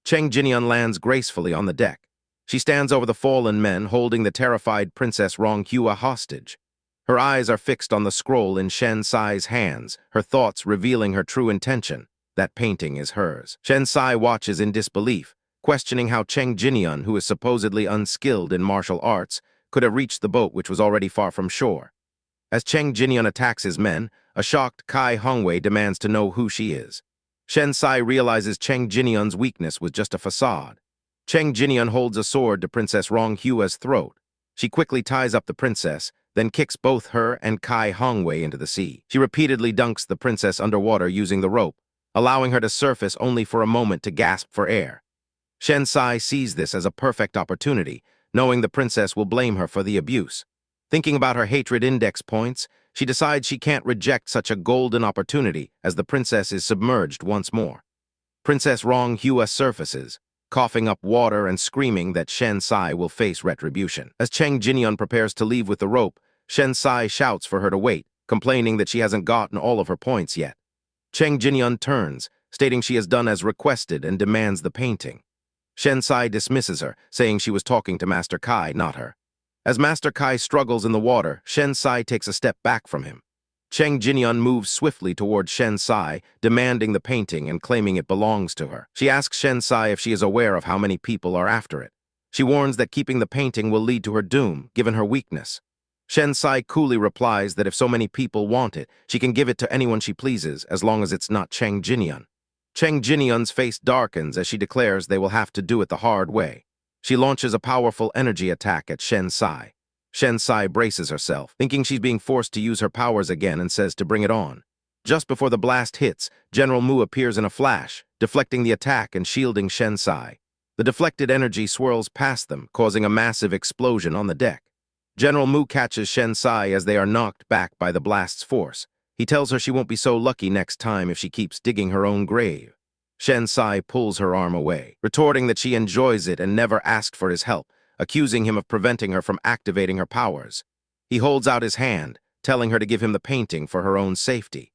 Cheng Jinian lands gracefully on the deck. She stands over the fallen men, holding the terrified Princess Ronghua hostage. Her eyes are fixed on the scroll in Shen Sai's hands, her thoughts revealing her true intention. That painting is hers. Shen Sai watches in disbelief, questioning how Cheng Jinian, who is supposedly unskilled in martial arts, could have reached the boat which was already far from shore. As Cheng Jinian attacks his men, a shocked Kai Hongwei demands to know who she is. Shen Sai realizes Cheng Jinian's weakness was just a facade. Cheng Jinian holds a sword to Princess Ronghua's throat. She quickly ties up the princess, then kicks both her and Kai Hongwei into the sea. She repeatedly dunks the princess underwater using the rope, allowing her to surface only for a moment to gasp for air. Shen Sai sees this as a perfect opportunity, knowing the princess will blame her for the abuse. Thinking about her hatred index points, she decides she can't reject such a golden opportunity as the princess is submerged once more. Princess Ronghua surfaces, coughing up water and screaming that Shen Sai will face retribution. As Cheng Jinian prepares to leave with the rope, Shen Sai shouts for her to wait, complaining that she hasn't gotten all of her points yet. Cheng Jinian turns, stating she has done as requested and demands the painting. Shen Sai dismisses her, saying she was talking to Master Kai, not her. As Master Kai struggles in the water, Shen Sai takes a step back from him. Cheng Jinian moves swiftly toward Shen Sai, demanding the painting and claiming it belongs to her. She asks Shen Sai if she is aware of how many people are after it. She warns that keeping the painting will lead to her doom, given her weakness. Shen Sai coolly replies that if so many people want it, she can give it to anyone she pleases, as long as it's not Cheng Jinian. Cheng Jinian's face darkens as she declares they will have to do it the hard way. She launches a powerful energy attack at Shen Sai. Shen Sai braces herself, thinking she's being forced to use her powers again, and says to bring it on. Just before the blast hits, General Mu appears in a flash, deflecting the attack and shielding Shen Sai. The deflected energy swirls past them, causing a massive explosion on the deck. General Mu catches Shen Sai as they are knocked back by the blast's force. He tells her she won't be so lucky next time if she keeps digging her own grave. Shen Sai pulls her arm away, retorting that she enjoys it and never asked for his help, accusing him of preventing her from activating her powers. He holds out his hand, telling her to give him the painting for her own safety.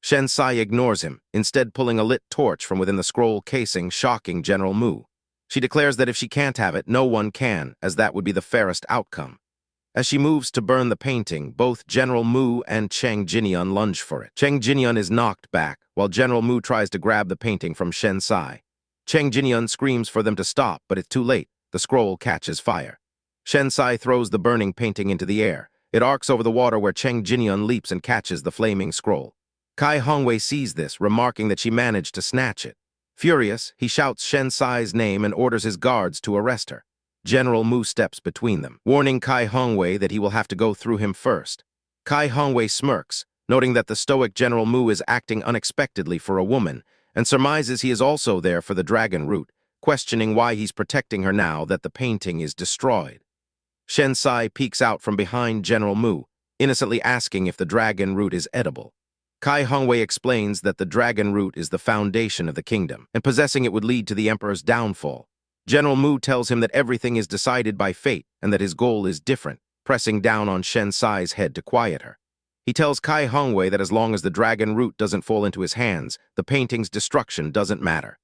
Shen Sai ignores him, instead pulling a lit torch from within the scroll casing, shocking General Mu. She declares that if she can't have it, no one can, as that would be the fairest outcome. As she moves to burn the painting, both General Mu and Cheng Jinian lunge for it. Cheng Jinian is knocked back, while General Mu tries to grab the painting from Shen Sai. Cheng Jinian screams for them to stop, but it's too late. The scroll catches fire. Shen Sai throws the burning painting into the air. It arcs over the water where Cheng Jinian leaps and catches the flaming scroll. Kai Hongwei sees this, remarking that she managed to snatch it. Furious, he shouts Shen Sai's name and orders his guards to arrest her. General Mu steps between them, warning Kai Hongwei that he will have to go through him first. Kai Hongwei smirks, noting that the stoic General Mu is acting unexpectedly for a woman, and surmises he is also there for the dragon root, questioning why he's protecting her now that the painting is destroyed. Shen Sai peeks out from behind General Mu, innocently asking if the dragon root is edible. Kai Hongwei explains that the dragon root is the foundation of the kingdom, and possessing it would lead to the emperor's downfall. General Mu tells him that everything is decided by fate and that his goal is different, pressing down on Shen Sai's head to quiet her. He tells Kai Hongwei that as long as the dragon root doesn't fall into his hands, the painting's destruction doesn't matter.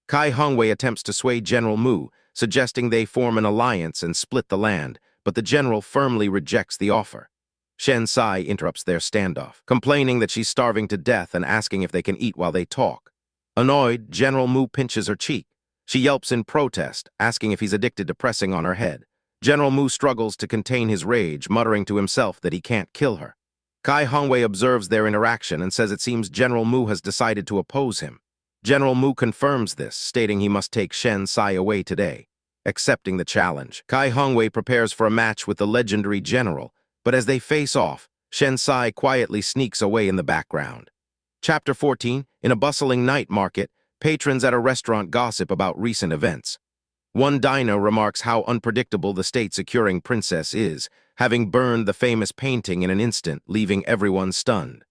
Kai Hongwei attempts to sway General Mu, suggesting they form an alliance and split the land, but the general firmly rejects the offer. Shen Sai interrupts their standoff, complaining that she's starving to death and asking if they can eat while they talk. Annoyed, General Mu pinches her cheek. She yelps in protest, asking if he's addicted to pressing on her head. General Mu struggles to contain his rage, muttering to himself that he can't kill her. Kai Hongwei observes their interaction and says it seems General Mu has decided to oppose him. General Mu confirms this, stating he must take Shen Sai away today. Accepting the challenge, Kai Hongwei prepares for a match with the legendary general, but as they face off, Shen Sai quietly sneaks away in the background. Chapter 14, in a bustling night market, patrons at a restaurant gossip about recent events. One diner remarks how unpredictable the state-securing princess is, having burned the famous painting in an instant, leaving everyone stunned.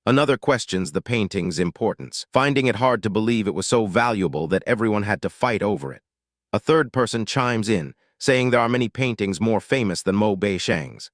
Another questions the painting's importance, finding it hard to believe it was so valuable that everyone had to fight over it. A third person chimes in, saying there are many paintings more famous than Mo Bei-shang's.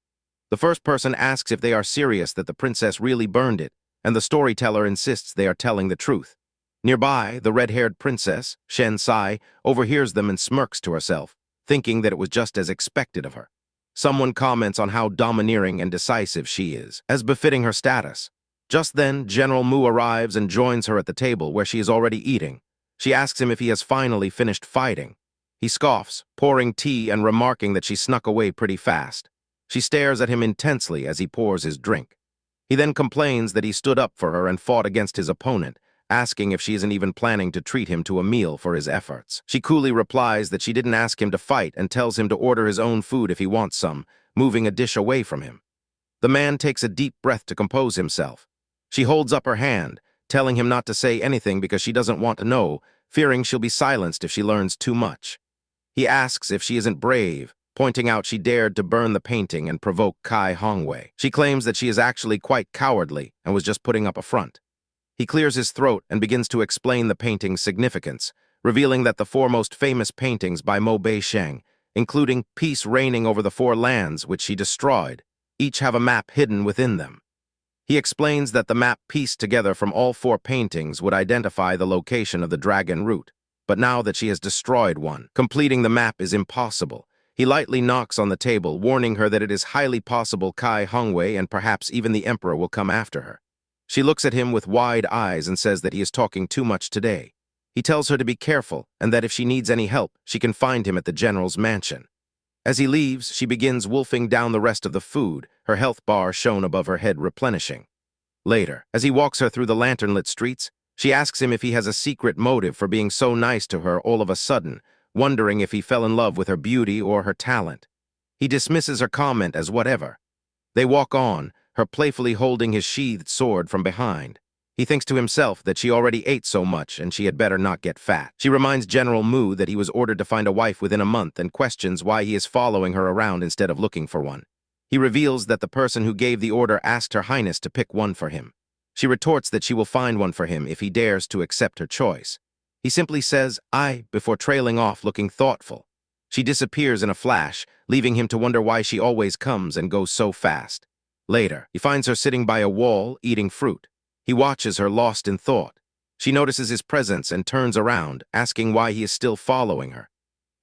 The first person asks if they are serious that the princess really burned it, and the storyteller insists they are telling the truth. Nearby, the red-haired princess, Shen Sai, overhears them and smirks to herself, thinking that it was just as expected of her. Someone comments on how domineering and decisive she is, as befitting her status. Just then, General Mu arrives and joins her at the table where she is already eating. She asks him if he has finally finished fighting. He scoffs, pouring tea and remarking that she snuck away pretty fast. She stares at him intensely as he pours his drink. He then complains that he stood up for her and fought against his opponent, asking if she isn't even planning to treat him to a meal for his efforts. She coolly replies that she didn't ask him to fight and tells him to order his own food if he wants some, moving a dish away from him. The man takes a deep breath to compose himself. She holds up her hand, telling him not to say anything because she doesn't want to know, fearing she'll be silenced if she learns too much. He asks if she isn't brave, pointing out she dared to burn the painting and provoke Kai Hongwei. She claims that she is actually quite cowardly and was just putting up a front. He clears his throat and begins to explain the painting's significance, revealing that the four most famous paintings by Mo Bei-shang, including Peace Reigning Over the Four Lands, which she destroyed, each have a map hidden within them. He explains that the map pieced together from all four paintings would identify the location of the dragon root, but now that she has destroyed one, completing the map is impossible. He lightly knocks on the table, warning her that it is highly possible Kai Hongwei and perhaps even the emperor will come after her. She looks at him with wide eyes and says that he is talking too much today. He tells her to be careful and that if she needs any help, she can find him at the general's mansion. As he leaves, she begins wolfing down the rest of the food, her health bar shown above her head replenishing. Later, as he walks her through the lantern-lit streets, she asks him if he has a secret motive for being so nice to her all of a sudden, wondering if he fell in love with her beauty or her talent. He dismisses her comment as whatever. They walk on, her playfully holding his sheathed sword from behind. He thinks to himself that she already ate so much and she had better not get fat. She reminds General Mu that he was ordered to find a wife within a month and questions why he is following her around instead of looking for one. He reveals that the person who gave the order asked Her Highness to pick one for him. She retorts that she will find one for him if he dares to accept her choice. He simply says, "I," before trailing off looking thoughtful. She disappears in a flash, leaving him to wonder why she always comes and goes so fast. Later, he finds her sitting by a wall, eating fruit. He watches her lost in thought. She notices his presence and turns around, asking why he is still following her.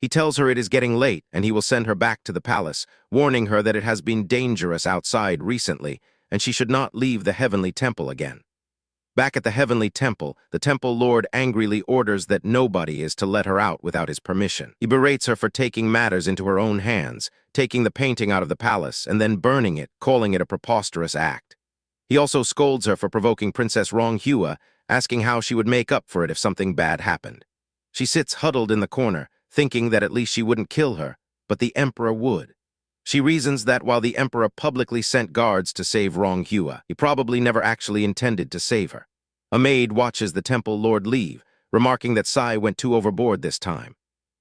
He tells her it is getting late and he will send her back to the palace, warning her that it has been dangerous outside recently and she should not leave the heavenly temple again. Back at the heavenly temple, the temple lord angrily orders that nobody is to let her out without his permission. He berates her for taking matters into her own hands, taking the painting out of the palace and then burning it, calling it a preposterous act. He also scolds her for provoking Princess Ronghua, asking how she would make up for it if something bad happened. She sits huddled in the corner, thinking that at least she wouldn't kill her, but the emperor would. She reasons that while the emperor publicly sent guards to save Ronghua, he probably never actually intended to save her. A maid watches the temple lord leave, remarking that Sai went too overboard this time.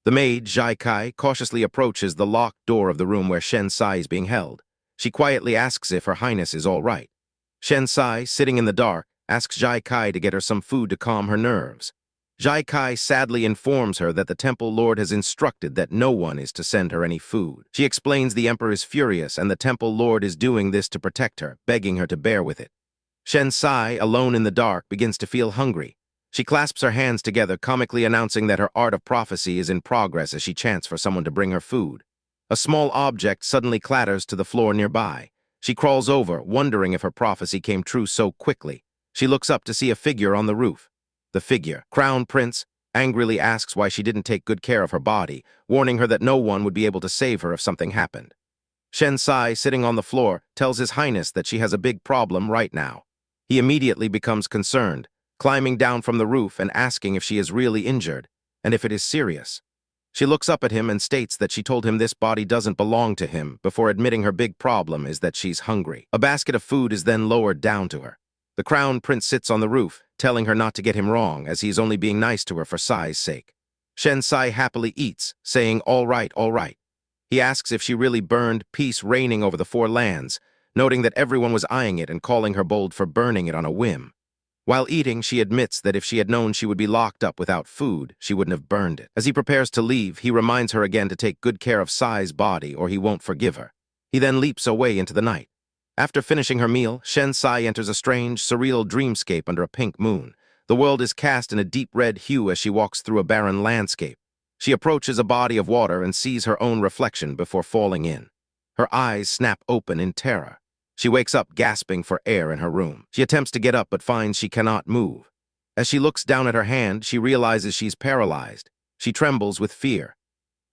The maid, Zhai Kai, cautiously approaches the locked door of the room where Shen Sai is being held. She quietly asks if Her Highness is all right. Shen Sai, sitting in the dark, asks Zhai Kai to get her some food to calm her nerves. Zhai Kai sadly informs her that the temple lord has instructed that no one is to send her any food. She explains the emperor is furious and the temple lord is doing this to protect her, begging her to bear with it. Shen Sai, alone in the dark, begins to feel hungry. She clasps her hands together, comically announcing that her art of prophecy is in progress as she chants for someone to bring her food. A small object suddenly clatters to the floor nearby. She crawls over, wondering if her prophecy came true so quickly. She looks up to see a figure on the roof. The figure, Crown Prince, angrily asks why she didn't take good care of her body, warning her that no one would be able to save her if something happened. Shen Sai, sitting on the floor, tells His Highness that she has a big problem right now. He immediately becomes concerned, climbing down from the roof and asking if she is really injured, and if it is serious. She looks up at him and states that she told him this body doesn't belong to him, before admitting her big problem is that she's hungry. A basket of food is then lowered down to her. The Crown Prince sits on the roof, telling her not to get him wrong, as he's only being nice to her for Sai's sake. Shen Sai happily eats, saying, all right, all right. He asks if she really burned Peace Reigning Over the Four Lands, noting that everyone was eyeing it and calling her bold for burning it on a whim. While eating, she admits that if she had known she would be locked up without food, she wouldn't have burned it. As he prepares to leave, he reminds her again to take good care of Sai's body or he won't forgive her. He then leaps away into the night. After finishing her meal, Shen Sai enters a strange, surreal dreamscape under a pink moon. The world is cast in a deep red hue as she walks through a barren landscape. She approaches a body of water and sees her own reflection before falling in. Her eyes snap open in terror. She wakes up gasping for air in her room. She attempts to get up but finds she cannot move. As she looks down at her hand, she realizes she's paralyzed. She trembles with fear.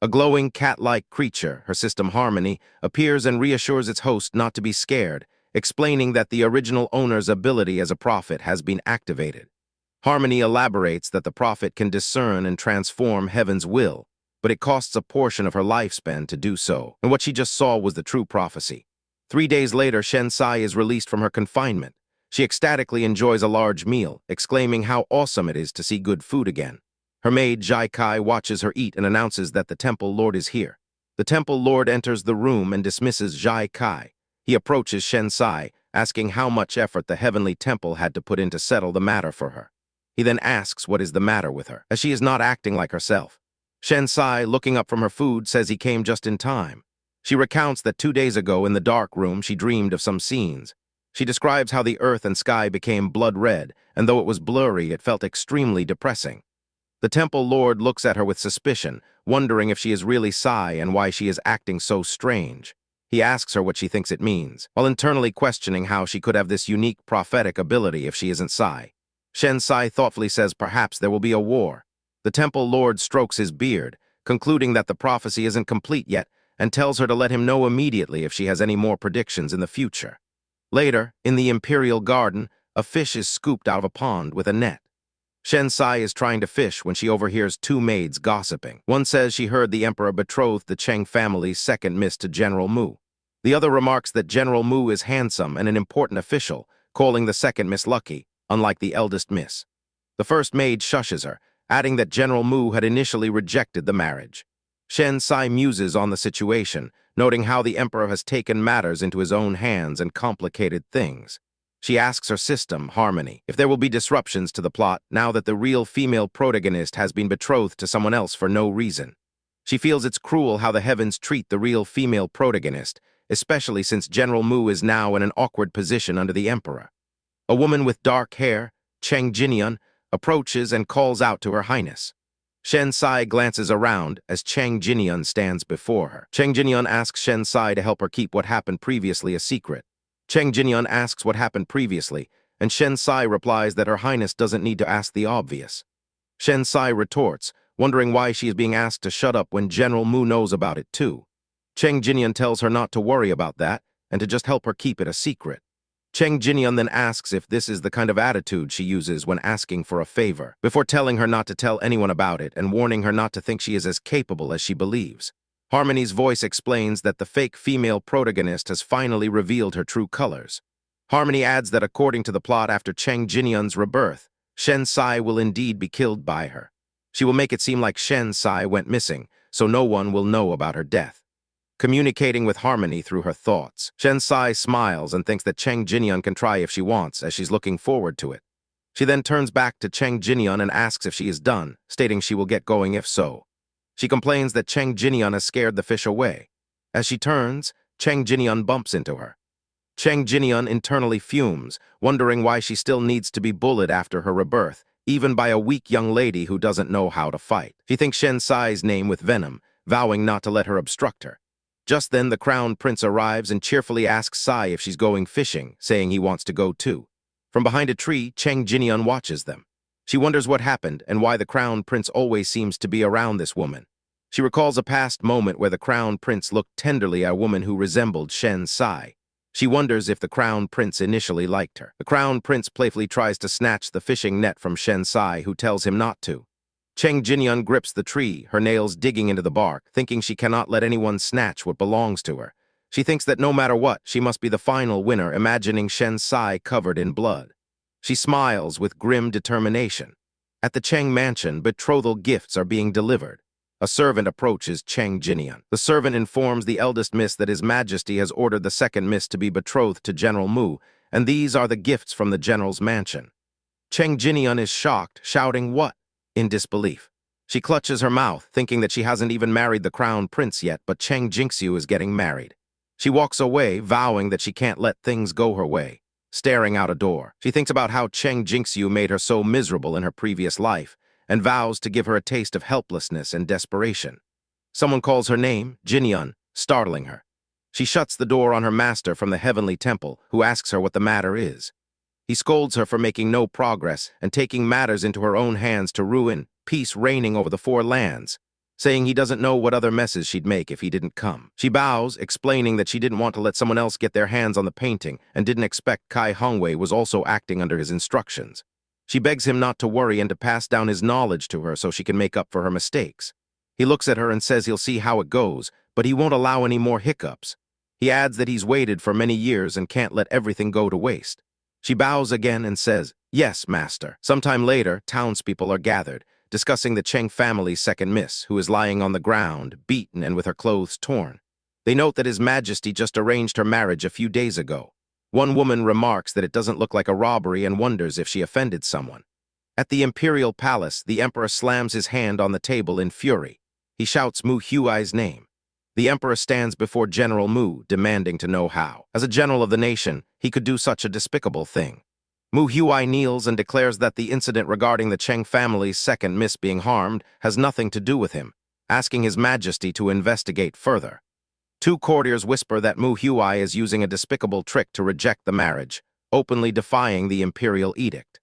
A glowing cat-like creature, her system Harmony, appears and reassures its host not to be scared, explaining that the original owner's ability as a prophet has been activated. Harmony elaborates that the prophet can discern and transform heaven's will, but it costs a portion of her lifespan to do so, and what she just saw was the true prophecy. 3 days later, Shen Sai is released from her confinement. She ecstatically enjoys a large meal, exclaiming how awesome it is to see good food again. Her maid, Jai Kai, watches her eat and announces that the temple lord is here. The temple lord enters the room and dismisses Jai Kai. He approaches Shen Sai, asking how much effort the heavenly temple had to put in to settle the matter for her. He then asks what is the matter with her, as she is not acting like herself. Shen Sai, looking up from her food, says he came just in time. She recounts that 2 days ago in the dark room she dreamed of some scenes. She describes how the earth and sky became blood red, and though it was blurry, it felt extremely depressing. The temple lord looks at her with suspicion, wondering if she is really Sai and why she is acting so strange. He asks her what she thinks it means, while internally questioning how she could have this unique prophetic ability if she isn't Sai. Shen Sai thoughtfully says perhaps there will be a war. The temple lord strokes his beard, concluding that the prophecy isn't complete yet, and tells her to let him know immediately if she has any more predictions in the future. Later, in the imperial garden, a fish is scooped out of a pond with a net. Shen Sai is trying to fish when she overhears 2 maids gossiping. One says she heard the emperor betrothed the Cheng family's second miss to General Mu. The other remarks that General Mu is handsome and an important official, calling the second miss lucky, unlike the eldest miss. The first maid shushes her, adding that General Mu had initially rejected the marriage. Shen Sai muses on the situation, noting how the emperor has taken matters into his own hands and complicated things. She asks her system, Harmony, if there will be disruptions to the plot now that the real female protagonist has been betrothed to someone else for no reason. She feels it's cruel how the heavens treat the real female protagonist, especially since General Mu is now in an awkward position under the emperor. A woman with dark hair, Cheng Jinian, approaches and calls out to her highness. Shen Sai glances around as Cheng Jinian stands before her. Cheng Jinian asks Shen Sai to help her keep what happened previously a secret. Cheng Jinian asks what happened previously, and Shen Sai replies that her highness doesn't need to ask the obvious. Shen Sai retorts, wondering why she is being asked to shut up when General Mu knows about it too. Cheng Jinian tells her not to worry about that and to just help her keep it a secret. Cheng Jinian then asks if this is the kind of attitude she uses when asking for a favor, before telling her not to tell anyone about it and warning her not to think she is as capable as she believes. Harmony's voice explains that the fake female protagonist has finally revealed her true colors. Harmony adds that according to the plot after Cheng Jinian's rebirth, Shen Sai will indeed be killed by her. She will make it seem like Shen Sai went missing, so no one will know about her death. Communicating with Harmony through her thoughts, Shen Sai smiles and thinks that Cheng Jinian can try if she wants, as she's looking forward to it. She then turns back to Cheng Jinian and asks if she is done, stating she will get going if so. She complains that Cheng Jinian has scared the fish away. As she turns, Cheng Jinian bumps into her. Cheng Jinian internally fumes, wondering why she still needs to be bullied after her rebirth, even by a weak young lady who doesn't know how to fight. She thinks Shen Sai's name with venom, vowing not to let her obstruct her. Just then, the crown prince arrives and cheerfully asks Sai if she's going fishing, saying he wants to go too. From behind a tree, Cheng Jinian watches them. She wonders what happened and why the crown prince always seems to be around this woman. She recalls a past moment where the crown prince looked tenderly at a woman who resembled Shen Sai. She wonders if the crown prince initially liked her. The crown prince playfully tries to snatch the fishing net from Shen Sai, who tells him not to. Cheng Jinian grips the tree, her nails digging into the bark, thinking she cannot let anyone snatch what belongs to her. She thinks that no matter what, she must be the final winner, imagining Shen Sai covered in blood. She smiles with grim determination. At the Cheng mansion, betrothal gifts are being delivered. A servant approaches Cheng Jinian. The servant informs the eldest miss that His Majesty has ordered the second miss to be betrothed to General Mu, and these are the gifts from the general's mansion. Cheng Jinian is shocked, shouting, "What?" in disbelief. She clutches her mouth, thinking that she hasn't even married the crown prince yet, but Cheng Jinxiu is getting married. She walks away, vowing that she can't let things go her way, staring out a door. She thinks about how Cheng Jinxiu made her so miserable in her previous life, and vows to give her a taste of helplessness and desperation. Someone calls her name, Jinian, startling her. She shuts the door on her master from the heavenly temple, who asks her what the matter is. He scolds her for making no progress and taking matters into her own hands to ruin peace reigning over the four lands, saying he doesn't know what other messes she'd make if he didn't come. She bows, explaining that she didn't want to let someone else get their hands on the painting and didn't expect Kai Hongwei was also acting under his instructions. She begs him not to worry and to pass down his knowledge to her so she can make up for her mistakes. He looks at her and says he'll see how it goes, but he won't allow any more hiccups. He adds that he's waited for many years and can't let everything go to waste. She bows again and says, "Yes, master." Sometime later, townspeople are gathered, discussing the Cheng family's second miss, who is lying on the ground, beaten and with her clothes torn. They note that His Majesty just arranged her marriage a few days ago. One woman remarks that it doesn't look like a robbery and wonders if she offended someone. At the imperial palace, the emperor slams his hand on the table in fury. He shouts Mu Huai's name. The emperor stands before General Mu, demanding to know how. As a general of the nation, he could do such a despicable thing. Mu Huai kneels and declares that the incident regarding the Cheng family's second miss being harmed has nothing to do with him, asking His Majesty to investigate further. Two courtiers whisper that Mu Huai is using a despicable trick to reject the marriage, openly defying the imperial edict.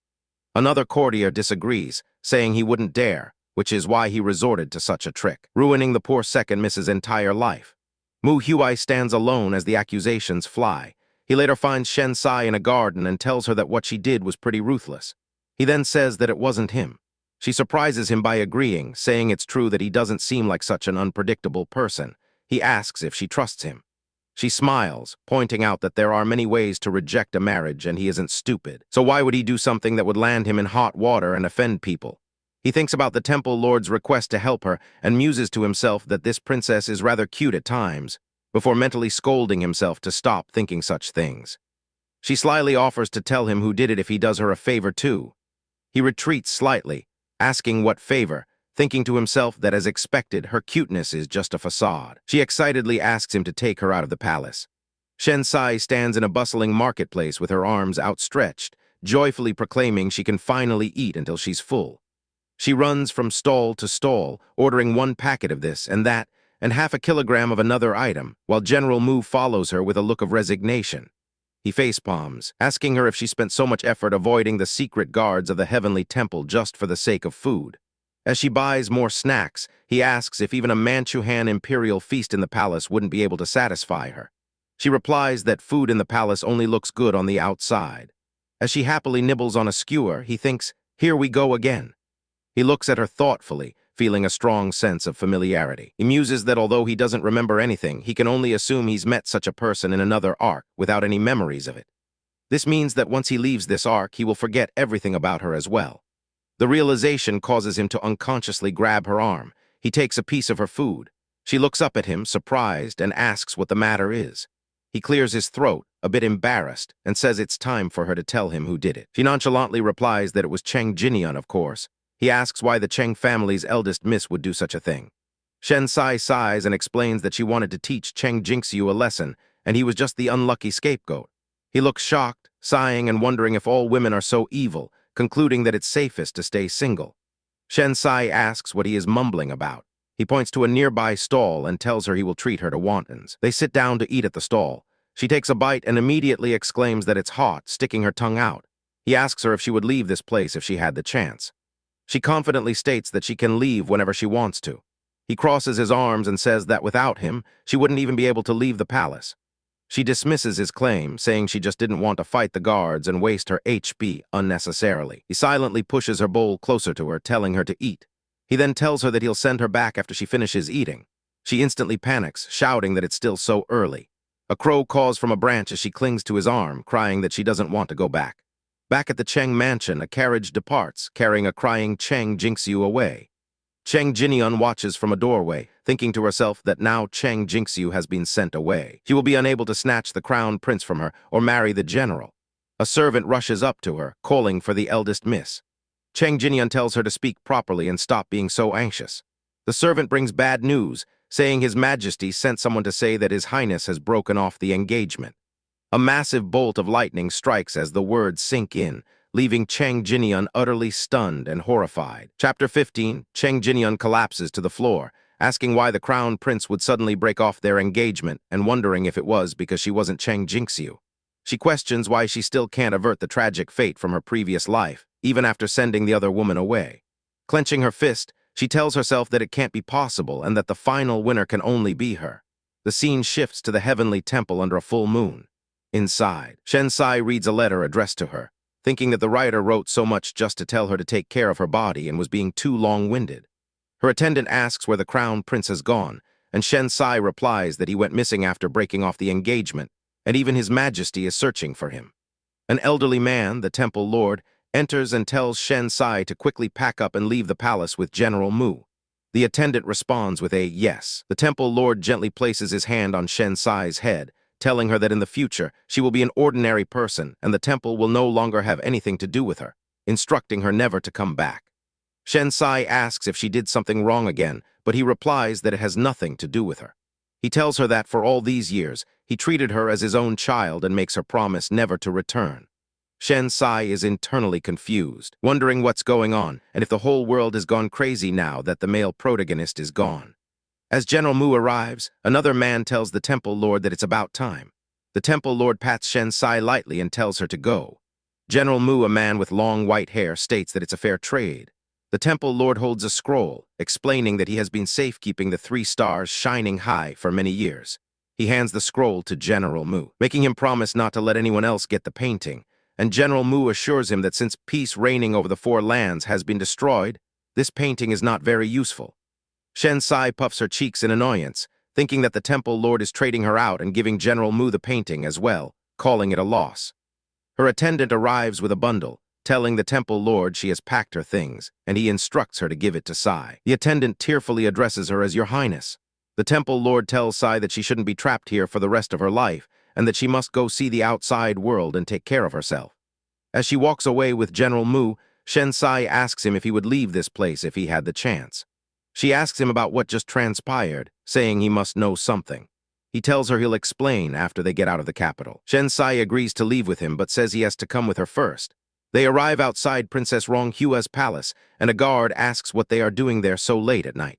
Another courtier disagrees, saying he wouldn't dare, which is why he resorted to such a trick, ruining the poor second miss's entire life. Mu Huai stands alone as the accusations fly. He later finds Shen Sai in a garden and tells her that what she did was pretty ruthless. He then says that it wasn't him. She surprises him by agreeing, saying it's true that he doesn't seem like such an unpredictable person. He asks if she trusts him. She smiles, pointing out that there are many ways to reject a marriage and he isn't stupid. So why would he do something that would land him in hot water and offend people? He thinks about the Temple Lord's request to help her and muses to himself that this princess is rather cute at times, before mentally scolding himself to stop thinking such things. She slyly offers to tell him who did it if he does her a favor too. He retreats slightly, asking what favor, thinking to himself that as expected, her cuteness is just a facade. She excitedly asks him to take her out of the palace. Shen Sai stands in a bustling marketplace with her arms outstretched, joyfully proclaiming she can finally eat until she's full. She runs from stall to stall, ordering one packet of this and that, and half a kilogram of another item, while General Mu follows her with a look of resignation. He facepalms, asking her if she spent so much effort avoiding the secret guards of the heavenly temple just for the sake of food. As she buys more snacks, he asks if even a Manchu-Han imperial feast in the palace wouldn't be able to satisfy her. She replies that food in the palace only looks good on the outside. As she happily nibbles on a skewer, he thinks, "Here we go again." He looks at her thoughtfully, feeling a strong sense of familiarity. He muses that although he doesn't remember anything, he can only assume he's met such a person in another arc without any memories of it. This means that once he leaves this arc, he will forget everything about her as well. The realization causes him to unconsciously grab her arm. He takes a piece of her food. She looks up at him, surprised, and asks what the matter is. He clears his throat, a bit embarrassed, and says it's time for her to tell him who did it. She nonchalantly replies that it was Cheng Jinian, of course. He asks why the Cheng family's eldest miss would do such a thing. Shen Sai sighs and explains that she wanted to teach Cheng Jinxiu a lesson, and he was just the unlucky scapegoat. He looks shocked, sighing and wondering if all women are so evil, concluding that it's safest to stay single. Shen Sai asks what he is mumbling about. He points to a nearby stall and tells her he will treat her to wontons. They sit down to eat at the stall. She takes a bite and immediately exclaims that it's hot, sticking her tongue out. He asks her if she would leave this place if she had the chance. She confidently states that she can leave whenever she wants to. He crosses his arms and says that without him, she wouldn't even be able to leave the palace. She dismisses his claim, saying she just didn't want to fight the guards and waste her HP unnecessarily. He silently pushes her bowl closer to her, telling her to eat. He then tells her that he'll send her back after she finishes eating. She instantly panics, shouting that it's still so early. A crow caws from a branch as she clings to his arm, crying that she doesn't want to go back. Back at the Cheng mansion, a carriage departs, carrying a crying Cheng Jinxiu away. Cheng Jinian watches from a doorway, thinking to herself that now Cheng Jinxiu has been sent away. She will be unable to snatch the crown prince from her or marry the general. A servant rushes up to her, calling for the eldest miss. Chang Jinian tells her to speak properly and stop being so anxious. The servant brings bad news, saying His Majesty sent someone to say that His Highness has broken off the engagement. A massive bolt of lightning strikes as the words sink in, leaving Chang Jinian utterly stunned and horrified. Chapter 15, Chang Jinian collapses to the floor, asking why the crown prince would suddenly break off their engagement and wondering if it was because she wasn't Chang Jinxiu. She questions why she still can't avert the tragic fate from her previous life, even after sending the other woman away. Clenching her fist, she tells herself that it can't be possible and that the final winner can only be her. The scene shifts to the heavenly temple under a full moon. Inside, Shen Sai reads a letter addressed to her, thinking that the writer wrote so much just to tell her to take care of her body and was being too long-winded. Her attendant asks where the crown prince has gone, and Shen Sai replies that he went missing after breaking off the engagement, and even His Majesty is searching for him. An elderly man, the temple lord, enters and tells Shen Sai to quickly pack up and leave the palace with General Mu. The attendant responds with a yes. The temple lord gently places his hand on Shen Sai's head, telling her that in the future she will be an ordinary person and the temple will no longer have anything to do with her, instructing her never to come back. Shen Sai asks if she did something wrong again, but he replies that it has nothing to do with her. He tells her that for all these years, he treated her as his own child and makes her promise never to return. Shen Sai is internally confused, wondering what's going on and if the whole world has gone crazy now that the male protagonist is gone. As General Mu arrives, another man tells the temple lord that it's about time. The temple lord pats Shen Sai lightly and tells her to go. General Mu, a man with long white hair, states that it's a fair trade. The temple lord holds a scroll, explaining that he has been safekeeping the 3 stars shining high for many years. He hands the scroll to General Mu, making him promise not to let anyone else get the painting, and General Mu assures him that since peace reigning over the 4 lands has been destroyed, this painting is not very useful. Shen Sai puffs her cheeks in annoyance, thinking that the temple lord is trading her out and giving General Mu the painting as well, calling it a loss. Her attendant arrives with a bundle, telling the temple lord she has packed her things, and he instructs her to give it to Sai. The attendant tearfully addresses her as Your Highness. The temple lord tells Sai that she shouldn't be trapped here for the rest of her life, and that she must go see the outside world and take care of herself. As she walks away with General Mu, Shen Sai asks him if he would leave this place if he had the chance. She asks him about what just transpired, saying he must know something. He tells her he'll explain after they get out of the capital. Shen Sai agrees to leave with him, but says he has to come with her first. They arrive outside Princess Ronghua's palace, and a guard asks what they are doing there so late at night.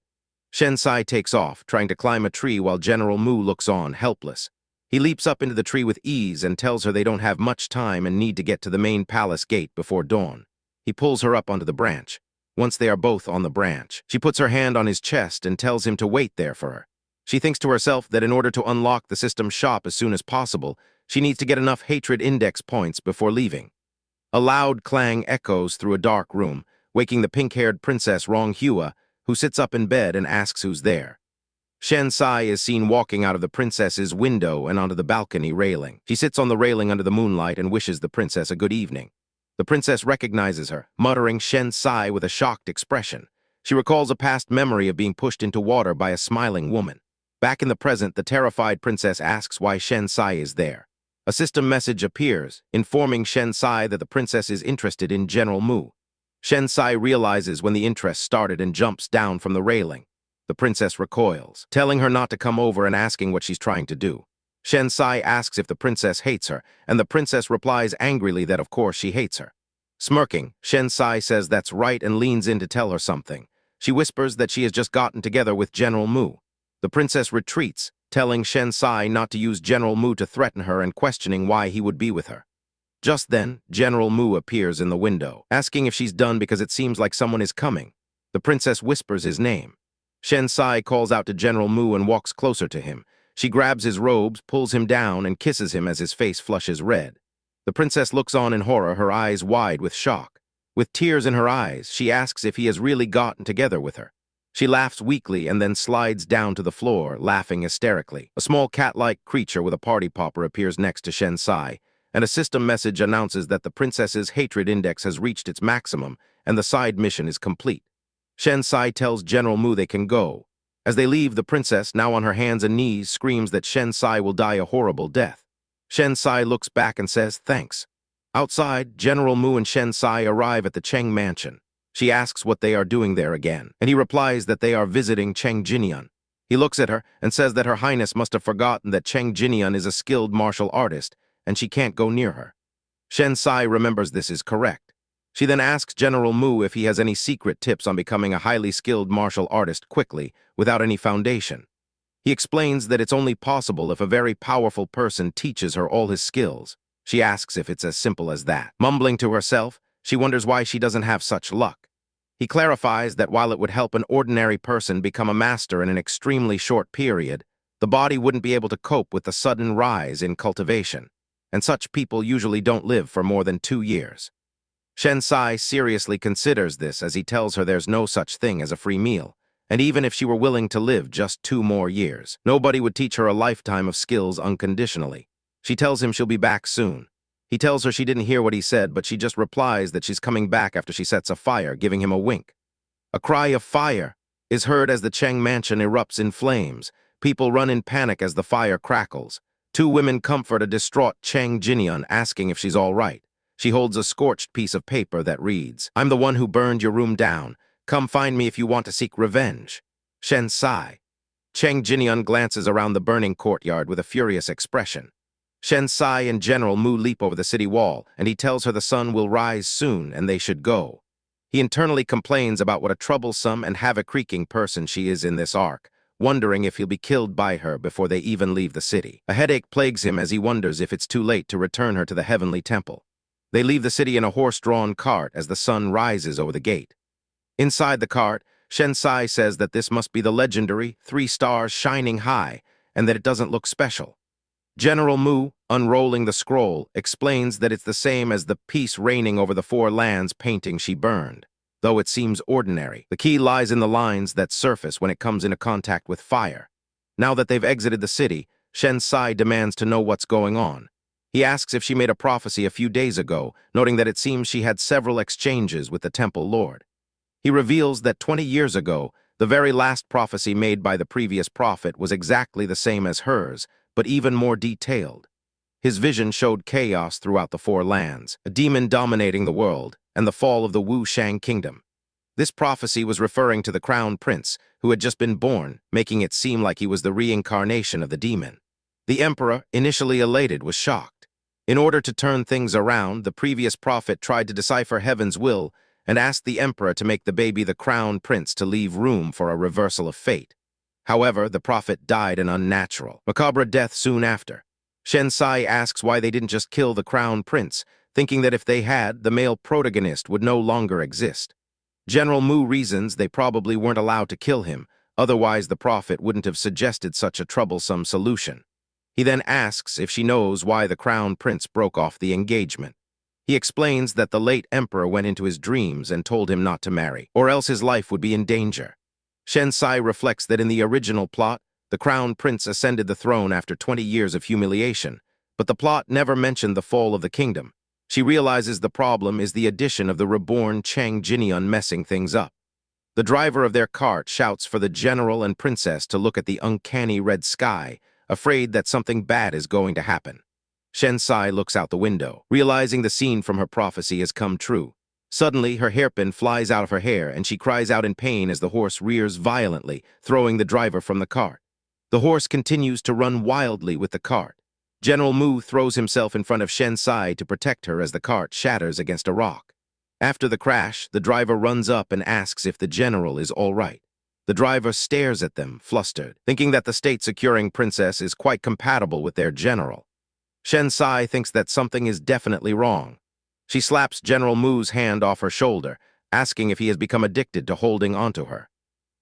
Shen Sai takes off, trying to climb a tree while General Mu looks on, helpless. He leaps up into the tree with ease and tells her they don't have much time and need to get to the main palace gate before dawn. He pulls her up onto the branch. Once they are both on the branch, she puts her hand on his chest and tells him to wait there for her. She thinks to herself that in order to unlock the system shop as soon as possible, she needs to get enough hatred index points before leaving. A loud clang echoes through a dark room, waking the pink-haired Princess Ronghua, who sits up in bed and asks who's there. Shen Sai is seen walking out of the princess's window and onto the balcony railing. She sits on the railing under the moonlight and wishes the princess a good evening. The princess recognizes her, muttering Shen Sai with a shocked expression. She recalls a past memory of being pushed into water by a smiling woman. Back in the present, the terrified princess asks why Shen Sai is there. A system message appears, informing Shen Sai that the princess is interested in General Mu. Shen Sai realizes when the interest started and jumps down from the railing. The princess recoils, telling her not to come over and asking what she's trying to do. Shen Sai asks if the princess hates her, and the princess replies angrily that of course she hates her. Smirking, Shen Sai says that's right and leans in to tell her something. She whispers that she has just gotten together with General Mu. The princess retreats, telling Shen Sai not to use General Mu to threaten her and questioning why he would be with her. Just then, General Mu appears in the window, asking if she's done because it seems like someone is coming. The princess whispers his name. Shen Sai calls out to General Mu and walks closer to him. She grabs his robes, pulls him down, and kisses him as his face flushes red. The princess looks on in horror, her eyes wide with shock. With tears in her eyes, she asks if he has really gotten together with her. She laughs weakly and then slides down to the floor, laughing hysterically. A small cat-like creature with a party popper appears next to Shen Sai, and a system message announces that the princess's hatred index has reached its maximum and the side mission is complete. Shen Sai tells General Mu they can go. As they leave, the princess, now on her hands and knees, screams that Shen Sai will die a horrible death. Shen Sai looks back and says, "Thanks." Outside, General Mu and Shen Sai arrive at the Cheng mansion. She asks what they are doing there again, and he replies that they are visiting Cheng Jinian. He looks at her and says that Her Highness must have forgotten that Cheng Jinian is a skilled martial artist, and she can't go near her. Shen Sai remembers this is correct. She then asks General Mu if he has any secret tips on becoming a highly skilled martial artist quickly, without any foundation. He explains that it's only possible if a very powerful person teaches her all his skills. She asks if it's as simple as that. Mumbling to herself, she wonders why she doesn't have such luck. He clarifies that while it would help an ordinary person become a master in an extremely short period, the body wouldn't be able to cope with the sudden rise in cultivation, and such people usually don't live for more than 2 years. Shen Sai seriously considers this as he tells her there's no such thing as a free meal, and even if she were willing to live just 2 more years, nobody would teach her a lifetime of skills unconditionally. She tells him she'll be back soon. He tells her she didn't hear what he said, but she just replies that she's coming back after she sets a fire, giving him a wink. A cry of fire is heard as the Cheng mansion erupts in flames. People run in panic as the fire crackles. 2 women comfort a distraught Cheng Jinian, asking if she's all right. She holds a scorched piece of paper that reads, "I'm the one who burned your room down. Come find me if you want to seek revenge. Shen Sai." Cheng Jinian glances around the burning courtyard with a furious expression. Shen Sai and General Mu leap over the city wall, and he tells her the sun will rise soon and they should go. He internally complains about what a troublesome and havoc-wreaking person she is in this arc, wondering if he'll be killed by her before they even leave the city. A headache plagues him as he wonders if it's too late to return her to the heavenly temple. They leave the city in a horse-drawn cart as the sun rises over the gate. Inside the cart, Shen Sai says that this must be the legendary 3 stars shining high, and that it doesn't look special. General Mu, unrolling the scroll, explains that it's the same as the peace reigning over the 4 lands painting she burned. Though it seems ordinary, the key lies in the lines that surface when it comes into contact with fire. Now that they've exited the city, Shen Sai demands to know what's going on. He asks if she made a prophecy a few days ago, noting that it seems she had several exchanges with the Temple Lord. He reveals that 20 years ago, the very last prophecy made by the previous prophet was exactly the same as hers, but even more detailed. His vision showed chaos throughout the 4 lands, a demon dominating the world, and the fall of the Wu Shang kingdom. This prophecy was referring to the crown prince, who had just been born, making it seem like he was the reincarnation of the demon. The emperor, initially elated, was shocked. In order to turn things around, the previous prophet tried to decipher heaven's will and asked the emperor to make the baby the crown prince to leave room for a reversal of fate. However, the prophet died an unnatural, macabre death soon after. Shen Sai asks why they didn't just kill the crown prince, thinking that if they had, the male protagonist would no longer exist. General Mu reasons they probably weren't allowed to kill him, otherwise the prophet wouldn't have suggested such a troublesome solution. He then asks if she knows why the crown prince broke off the engagement. He explains that the late emperor went into his dreams and told him not to marry, or else his life would be in danger. Shen Sai reflects that in the original plot, the crown prince ascended the throne after 20 years of humiliation, but the plot never mentioned the fall of the kingdom. She realizes the problem is the addition of the reborn Cheng Jinian messing things up. The driver of their cart shouts for the general and princess to look at the uncanny red sky, afraid that something bad is going to happen. Shen Sai looks out the window, realizing the scene from her prophecy has come true. Suddenly, her hairpin flies out of her hair, and she cries out in pain as the horse rears violently, throwing the driver from the cart. The horse continues to run wildly with the cart. General Mu throws himself in front of Shen Sai to protect her as the cart shatters against a rock. After the crash, the driver runs up and asks if the general is all right. The driver stares at them, flustered, thinking that the state-securing princess is quite compatible with their general. Shen Sai thinks that something is definitely wrong. She slaps General Mu's hand off her shoulder, asking if he has become addicted to holding onto her.